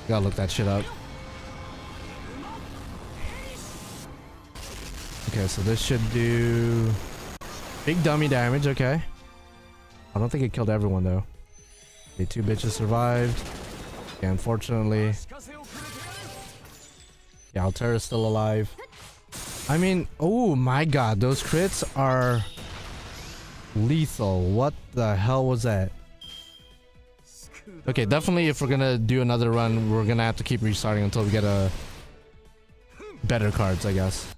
Gotta look that shit up. Okay, so this should do big dummy damage. Okay, I don't think it killed everyone though. Okay, 2 bitches survived. Okay, unfortunately. Yeah, Altera's still alive. I mean, oh my god, those crits are lethal. What the hell was that? Okay, definitely if we're gonna do another run, we're gonna have to keep restarting until we get a better cards, I guess.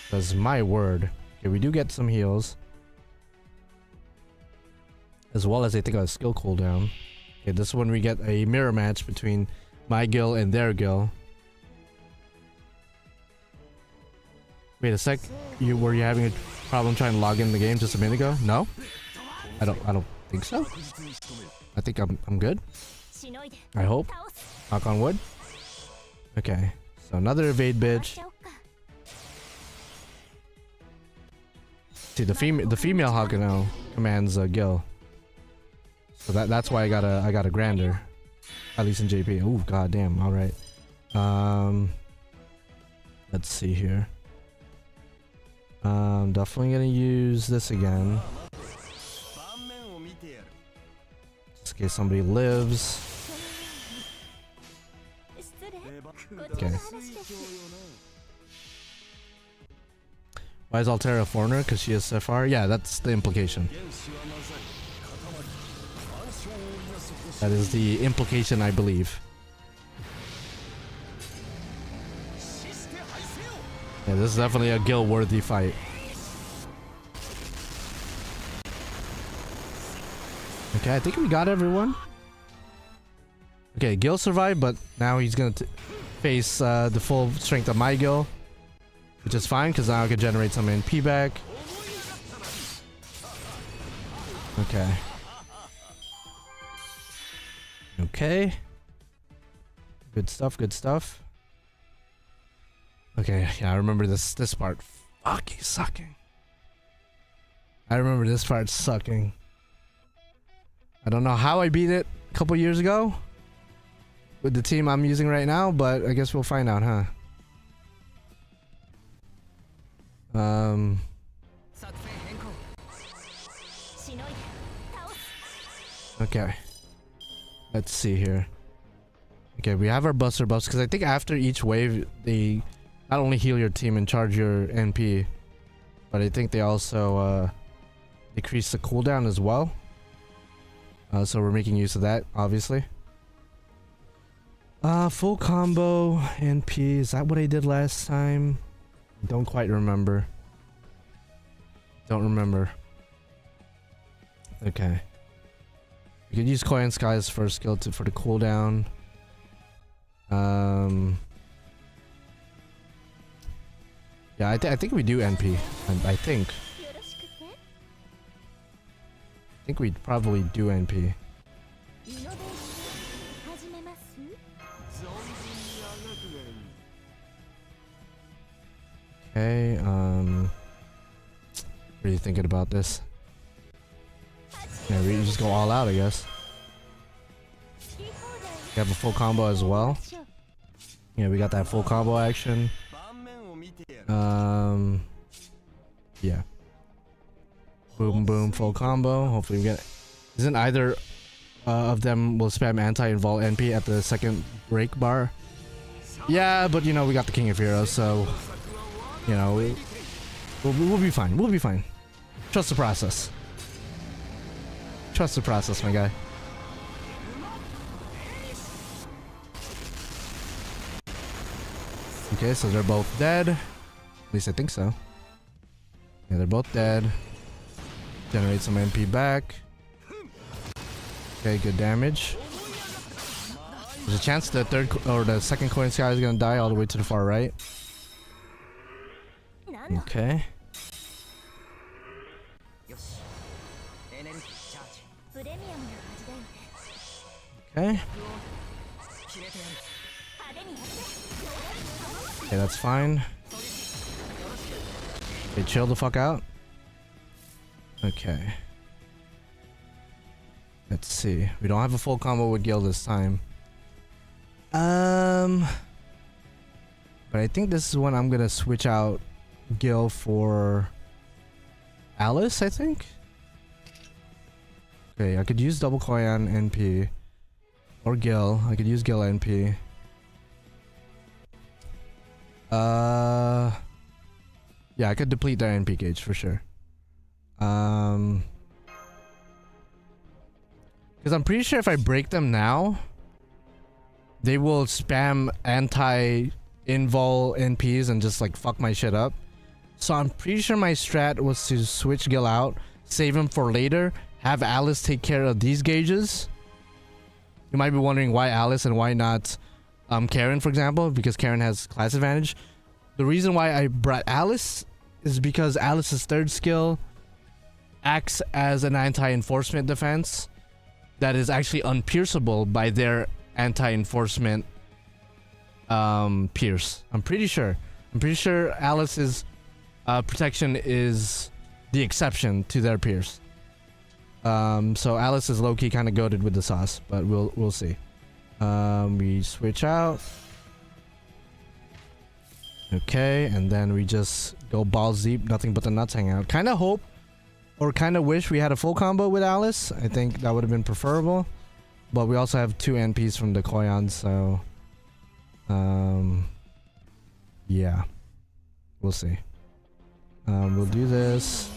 Because my word. Okay, we do get some heals. As well as I think a skill cooldown. Okay, this is when we get a mirror match between my Gil and their Gil. Wait a sec. Were you having a problem trying to log in the game just a minute ago? No? I don't think so. I think I'm good. I hope. Knock on wood. Okay. So another evade bitch. See, the female Hakuno commands Gil. So that's why I got a grander. At least in JP. Ooh, goddamn. All right. Let's see here. Definitely gonna use this again. Just in case somebody lives. Okay. Why is Altera a foreigner? Because she is Sapphire? Yeah, that's the implication. That is the implication, I believe. Yeah, this is definitely a Gil-worthy fight. Okay, I think we got everyone. Okay, Gil survived, but now he's gonna face the full strength of my Gil, which is fine because now I can generate some NP back. Okay. Okay. Good stuff, good stuff. Okay, yeah, I remember this part fucking sucking. I remember this part sucking. I don't know how I beat it a couple years ago with the team I'm using right now, but I guess we'll find out, huh? Okay. Let's see here. Okay, we have our buster buffs because I think after each wave they not only heal your team and charge your NP, but I think they also decrease the cooldown as well. So we're making use of that, obviously. Full combo NP, is that what I did last time? Don't quite remember. Don't remember. Okay. You could use Koi and Sky's first skill for the cooldown. Yeah, I think we do NP. I think we'd probably do NP. Okay, what are you thinking about this? Yeah, we just go all out, I guess. We have a full combo as well. Yeah, we got that full combo action. Yeah. Boom, boom, full combo. Hopefully we get... Isn't either of them will spam anti-invol NP at the second break bar? Yeah, but you know, we got the King of Heroes, so... You know, we'll be fine. We'll be fine. Trust the process. Trust the process, my guy. Okay, so they're both dead. At least I think so. Yeah, they're both dead. Generate some MP back. Okay, good damage. There's a chance the third or the second coin sky is gonna die all the way to the far right. Okay. Okay. Okay, that's fine. Okay, chill the fuck out. Okay. Let's see. We don't have a full combo with Gil this time. But I think this is when I'm gonna switch out Gil for Alice, I think. Okay, I could use double Koyan NP. Or Gil. I could use Gil NP. Yeah, I could deplete their NP gauge for sure. Because I'm pretty sure if I break them now, they will spam anti-invol NPs and just like fuck my shit up. So I'm pretty sure my strat was to switch Gil out, save him for later, have Alice take care of these gauges. You might be wondering why Alice and why not Karen, for example, because Karen has class advantage. The reason why I brought Alice is because Alice's third skill acts as an anti-enforcement defense that is actually unpierceable by their anti-enforcement pierce. I'm pretty sure Alice's protection is the exception to their pierce. So Alice is low-key kind of goated with the sauce, but we'll see. We switch out. Okay, and then we just go balls deep, nothing but the nuts hang out. Kind of hope or kind of wish we had a full combo with Alice. I think that would have been preferable. But we also have 2 NPs from the Koyan, so yeah. We'll see. We'll do this.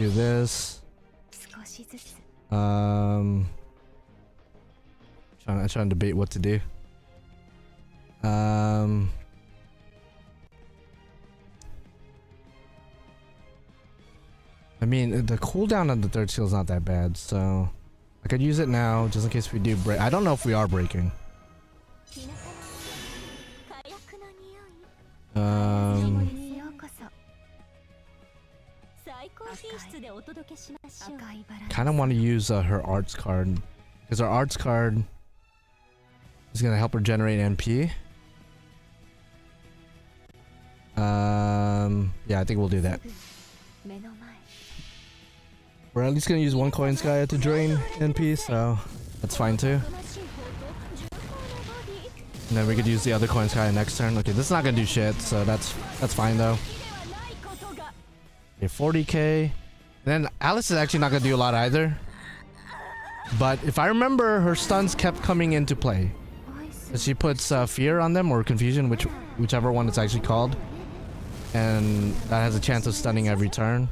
Do this. Trying to debate what to do. I mean, the cooldown on the third skill is not that bad, so I could use it now just in case we do break. I don't know if we are breaking. Kind of want to use her arts card because our arts card is gonna help her generate NP. Yeah, I think we'll do that. We're at least gonna use one coin sky to drain NP, so that's fine too. And then we could use the other coin sky next turn. Okay, this is not gonna do shit, so that's fine though. Okay, 40k. And then Alice is actually not gonna do a lot either. But if I remember, her stuns kept coming into play. She puts fear on them or confusion, whichever one it's actually called, and that has a chance of stunning every turn.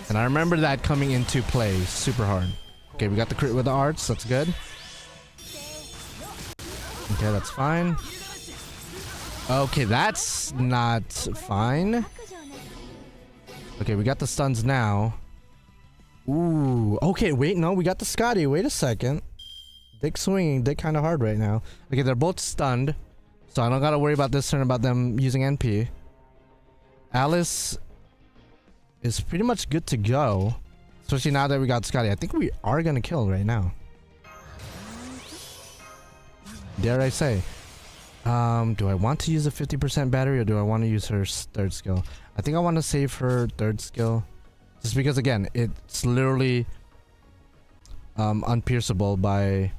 And I remember that coming into play super hard. Okay, we got the crit with the arts. That's good. Okay, that's fine. Okay, that's not fine. Okay, we got the stuns now. Ooh. Okay, wait, no, we got the Scotty. Wait a second. Dick swinging, dick kind of hard right now. Okay, they're both stunned, so I don't gotta worry about this turn about them using NP. Alice is pretty much good to go, especially now that we got Scotty. I think we are gonna kill right now. Dare I say. Do I want to use a 50% battery or do I want to use her third skill? I think I want to save her third skill. Just because, again, it's literally unpierceable by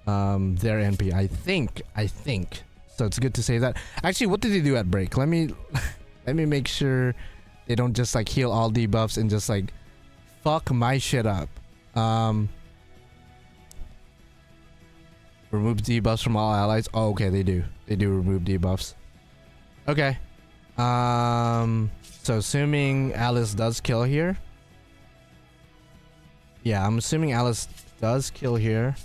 their NP. I think. So it's good to save that. Actually, what did they do at break? Let me make sure they don't just like heal all debuffs and just like fuck my shit up. Remove debuffs from all allies. Oh, okay, they do. They do remove debuffs. Okay. So assuming Alice does kill here. Yeah, I'm assuming Alice does kill here.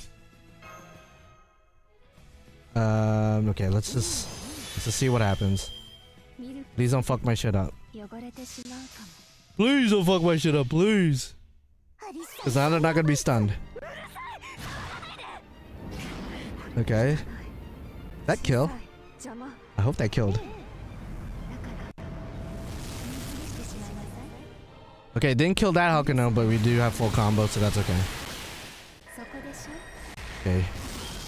Okay, let's just see what happens. Please don't fuck my shit up. Please don't fuck my shit up, please. Because now they're not gonna be stunned. Okay. That kill. I hope that killed. Okay, didn't kill that Hakuno, but we do have full combo, so that's okay. Okay.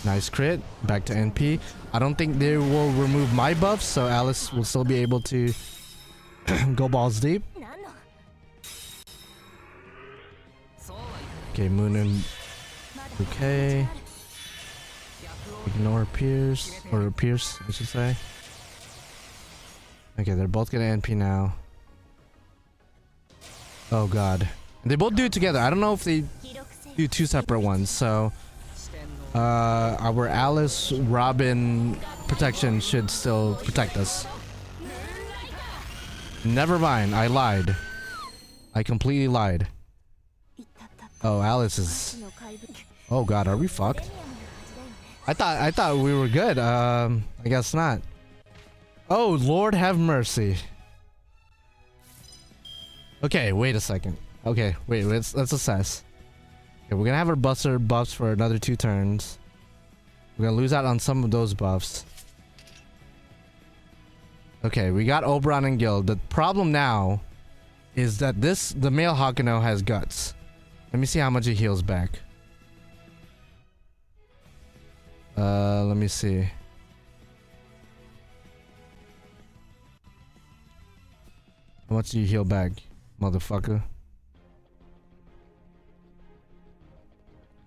Nice crit. Back to NP. I don't think they will remove my buffs, so Alice will still be able to go balls deep. Okay, Moon and... Okay. Ignore Pierce, or Pierce, I should say. Okay, they're both gonna NP now. Oh god. They both do it together. I don't know if they do two separate ones, so... our Alice Robin protection should still protect us. Never mind, I lied. I completely lied. Oh, Alice is... Oh god, are we fucked? I thought we were good. I guess not. Oh, Lord have mercy. Okay, wait a second. Okay, wait, let's assess. Okay, we're gonna have our buster buffs for another 2 turns. We're gonna lose out on some of those buffs. Okay, we got Oberon and Gil. The problem now is that the male Hakuno has guts. Let me see how much he heals back. Let me see. How much do you heal back, motherfucker?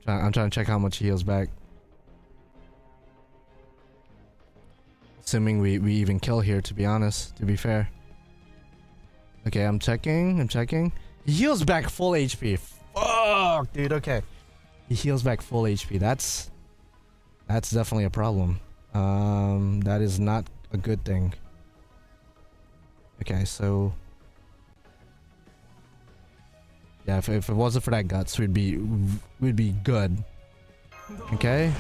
I'm trying to check how much he heals back. Assuming we even kill here, to be honest, to be fair. Okay, I'm checking. He heals back full HP. Fuck, dude, okay. He heals back full HP. That's definitely a problem. That is not a good thing. Okay, so... Yeah, if it wasn't for that guts, we'd be good. Okay,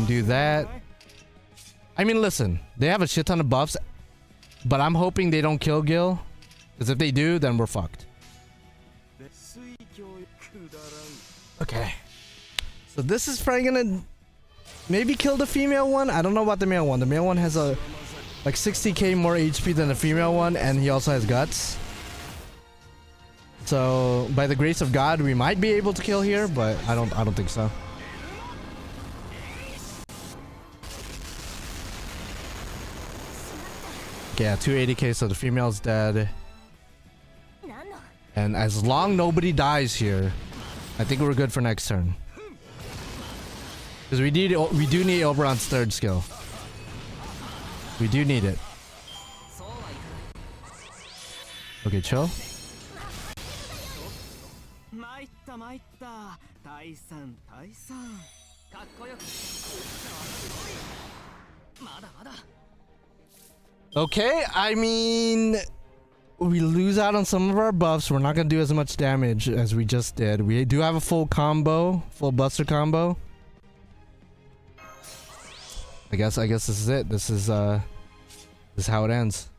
do that. I mean, listen, they have a shit ton of buffs, but I'm hoping they don't kill Gil, because if they do, then we're fucked. Okay, so this is probably gonna maybe kill the female one. I don't know about the male one. The male one has a like 60k more HP than the female one, and he also has guts. So by the grace of God, we might be able to kill here, but I don't think so. Okay, yeah, 280k, so the female's dead. And as long nobody dies here, I think we're good for next turn. Because we do need Oberon's third skill. We do need it. Okay, chill. Okay, I mean, we lose out on some of our buffs. We're not gonna do as much damage as we just did. We do have a full combo, full buster combo. I guess this is it. This is how it ends.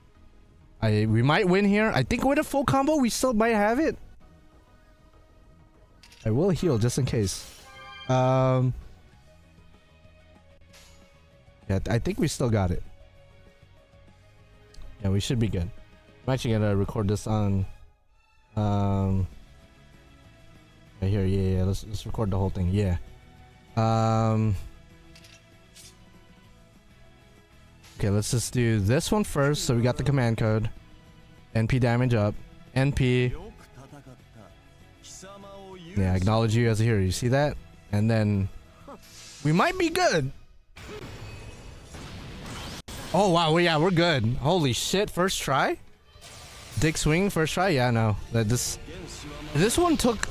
We might win here. I think with a full combo, we still might have it. I will heal just in case. Yeah, I think we still got it. Yeah, we should be good. I'm actually gonna record this on right here. Yeah, let's record the whole thing. Yeah. Okay, let's just do this one first. So we got the command code. NP damage up. NP. Yeah, acknowledge you as a hero. You see that? And then we might be good. Oh wow, well, yeah, we're good. Holy shit, first try? Dick swing, first try? Yeah, no. This one took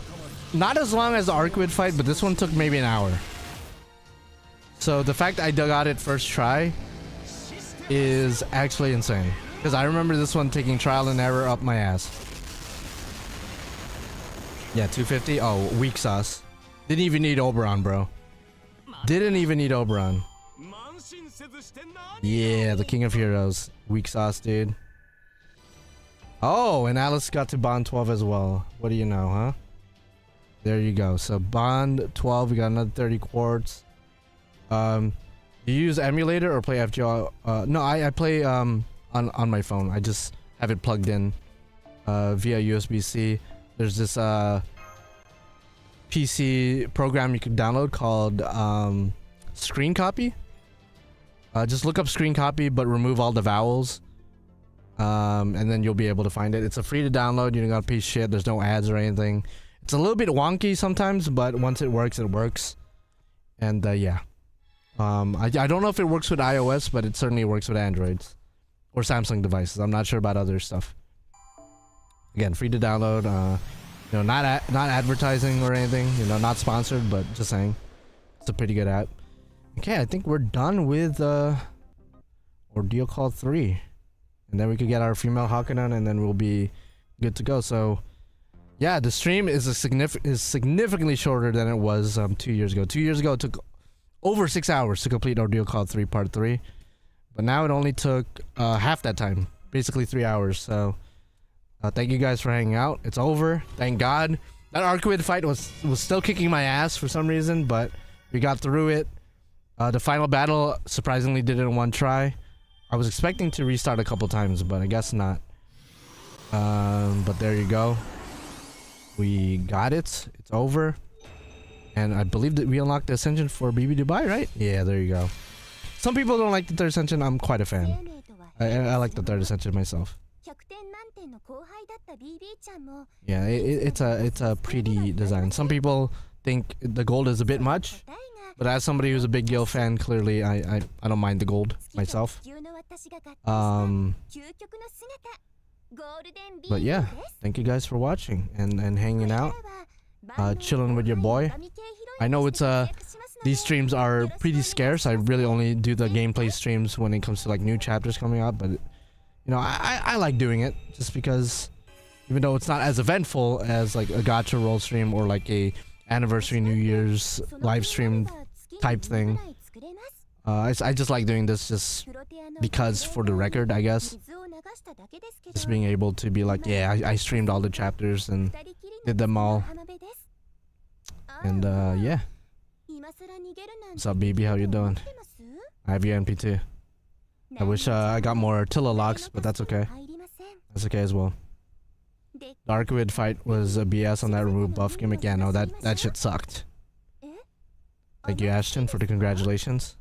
not as long as the Archetype fight, but this one took maybe an hour. So the fact I got it first try is actually insane. Because I remember this one taking trial and error up my ass. Yeah, 250. Oh, weak sauce. Didn't even need Oberon, bro. Didn't even need Oberon. Yeah, the King of Heroes. Weak sauce, dude. Oh, and Alice got to Bond 12 as well. What do you know, huh? There you go. So Bond 12, we got another 30 quartz. You use emulator or play FGO? No, I play on my phone. I just have it plugged in via USB-C. There's this PC program you can download called Screen Copy. Just look up Screen Copy, but remove all the vowels. And then you'll be able to find it. It's a free to download. You don't gotta pay shit. There's no ads or anything. It's a little bit wonky sometimes, but once it works, it works. And yeah. I don't know if it works with iOS, but it certainly works with Androids or Samsung devices. I'm not sure about other stuff. Again, free to download. You know, not advertising or anything. You know, not sponsored, but just saying, it's a pretty good app. Okay, I think we're done with Ordeal Call 3, and then we could get our female Hakunan, and then we'll be good to go. So, yeah, the stream is significantly shorter than it was 2 years ago. 2 years ago, it took over 6 hours to complete Ordeal Call 3 Part 3, but now it only took half that time, basically 3 hours. So, thank you guys for hanging out. It's over, thank God. That Archetype fight was still kicking my ass for some reason, but we got through it. The final battle surprisingly did it in one try. I was expecting to restart a couple times, but I guess not. But there you go. We got it. It's over. And I believe that we unlocked the Ascension for BB Dubai, right? Yeah, there you go. Some people don't like the third Ascension. I'm quite a fan. I like the third Ascension myself. Yeah, it's a pretty design. Some people think the gold is a bit much, but as somebody who's a big Gil fan, clearly I don't mind the gold myself. But yeah, thank you guys for watching and hanging out, chilling with your boy. I know it's these streams are pretty scarce. I really only do the gameplay streams when it comes to like new chapters coming out, but you know, I like doing it just because even though it's not as eventful as like a Gacha Roll stream or like a anniversary New Year's live stream type thing, I just like doing this just because for the record, I guess. Just being able to be like, yeah, I streamed all the chapters and did them all. And yeah. What's up, baby? How you doing? I have your NP2. I wish I got more Attila locks, but that's okay. That's okay as well. The Archetype fight was a BS on that remove buff gimmick. Yeah, no, that shit sucked. Thank you, Ashton, for the congratulations.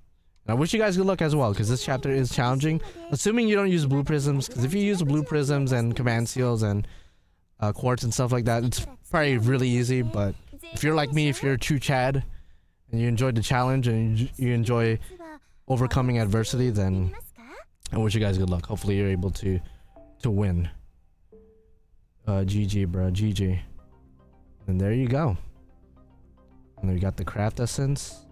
And I wish you guys good luck as well, because this chapter is challenging. Assuming you don't use blue prisms, because if you use blue prisms and command seals and quartz and stuff like that, it's probably really easy. But if you're like me, if you're a true Chad, and you enjoyed the challenge and you enjoy overcoming adversity, then I wish you guys good luck. Hopefully you're able to win. GG, bro. GG. And there you go. And then we got the craft essence.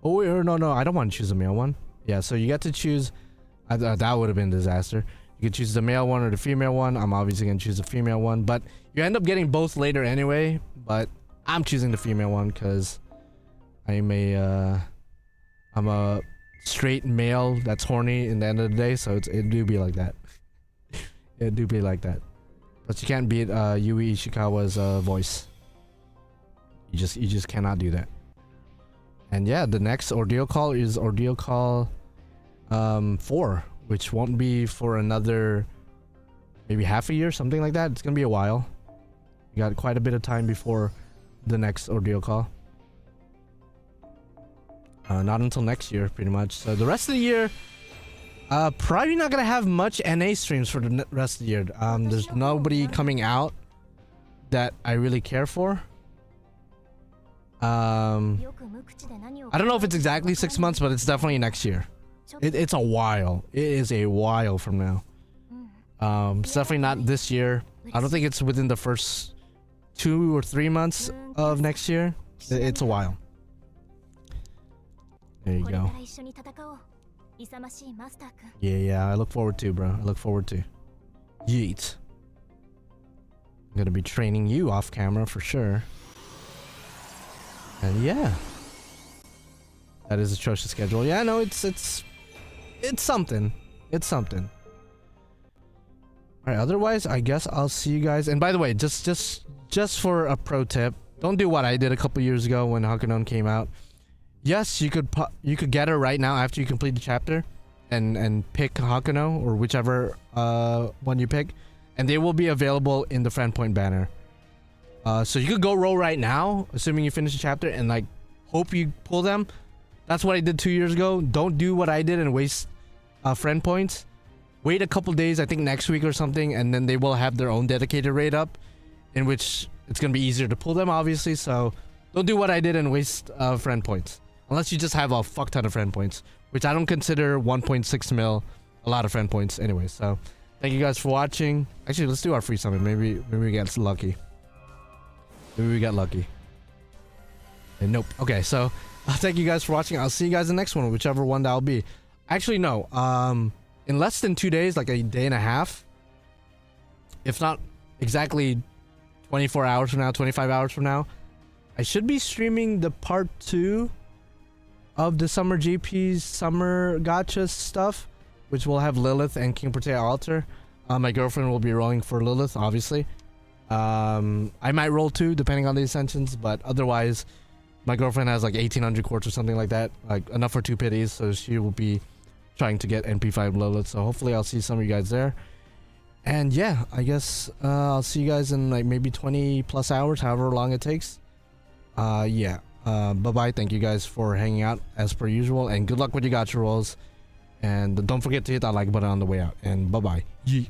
Oh wait, no, I don't want to choose a male one. Yeah, so you get to choose. That would have been a disaster. You could choose the male one or the female one. I'm obviously gonna choose the female one, but you end up getting both later anyway. But I'm choosing the female one because I'm a straight male that's horny in the end of the day. So it do be like that. It do be like that. But you can't beat Yui Ishikawa's voice. You just cannot do that. And yeah, the next Ordeal call is Ordeal call 4, which won't be for another maybe half a year, something like that. It's gonna be a while. You got quite a bit of time before the next Ordeal call. Not until next year, pretty much. So the rest of the year, probably not gonna have much NA streams for the rest of the year. There's nobody coming out that I really care for. I don't know if it's exactly 6 months, but it's definitely next year. It's a while. It is a while from now. It's definitely not this year. I don't think it's within the first 2 or 3 months of next year. It's a while. There you go. Yeah, I look forward to, bro. I look forward to. Yeet. I'm gonna be training you off camera for sure. And yeah. That is a atrocious schedule. Yeah, no, it's something. It's something. Alright, otherwise I guess I'll see you guys. And by the way, just for a pro tip, don't do what I did a couple years ago when Hakunon came out. Yes, you could get her right now after you complete the chapter and pick Hakuno or whichever one you pick, and they will be available in the friend point banner. So you could go roll right now, assuming you finish the chapter, and like hope you pull them. That's what I did 2 years ago. Don't do what I did and waste friend points. Wait a couple days, I think next week or something, and then they will have their own dedicated raid up, in which it's gonna be easier to pull them, obviously. So don't do what I did and waste friend points. Unless you just have a fuck ton of friend points, which I don't consider 1.6 mil a lot of friend points anyway. So thank you guys for watching. Actually, let's do our free summon. Maybe we get lucky. Maybe we got lucky. And nope. Okay, so thank you guys for watching. I'll see you guys in the next one, whichever one that'll be. Actually, no. In less than 2 days, like a day and a half, if not exactly 24 hours from now, 25 hours from now, I should be streaming the part 2 of the Summer GP's Summer Gacha stuff, which will have Lilith and King Protea Altar. My girlfriend will be rolling for Lilith, obviously. I might roll 2 depending on the ascensions, but otherwise my girlfriend has like 1800 quartz or something like that, like enough for 2 pities, so she will be trying to get NP5 Lilith. So hopefully I'll see some of you guys there. And yeah, I guess I'll see you guys in like maybe 20 plus hours, however long it takes. Yeah. Bye-bye. Thank you guys for hanging out as per usual, and good luck with your gacha rolls. And don't forget to hit that like button on the way out. And bye-bye. Yeet.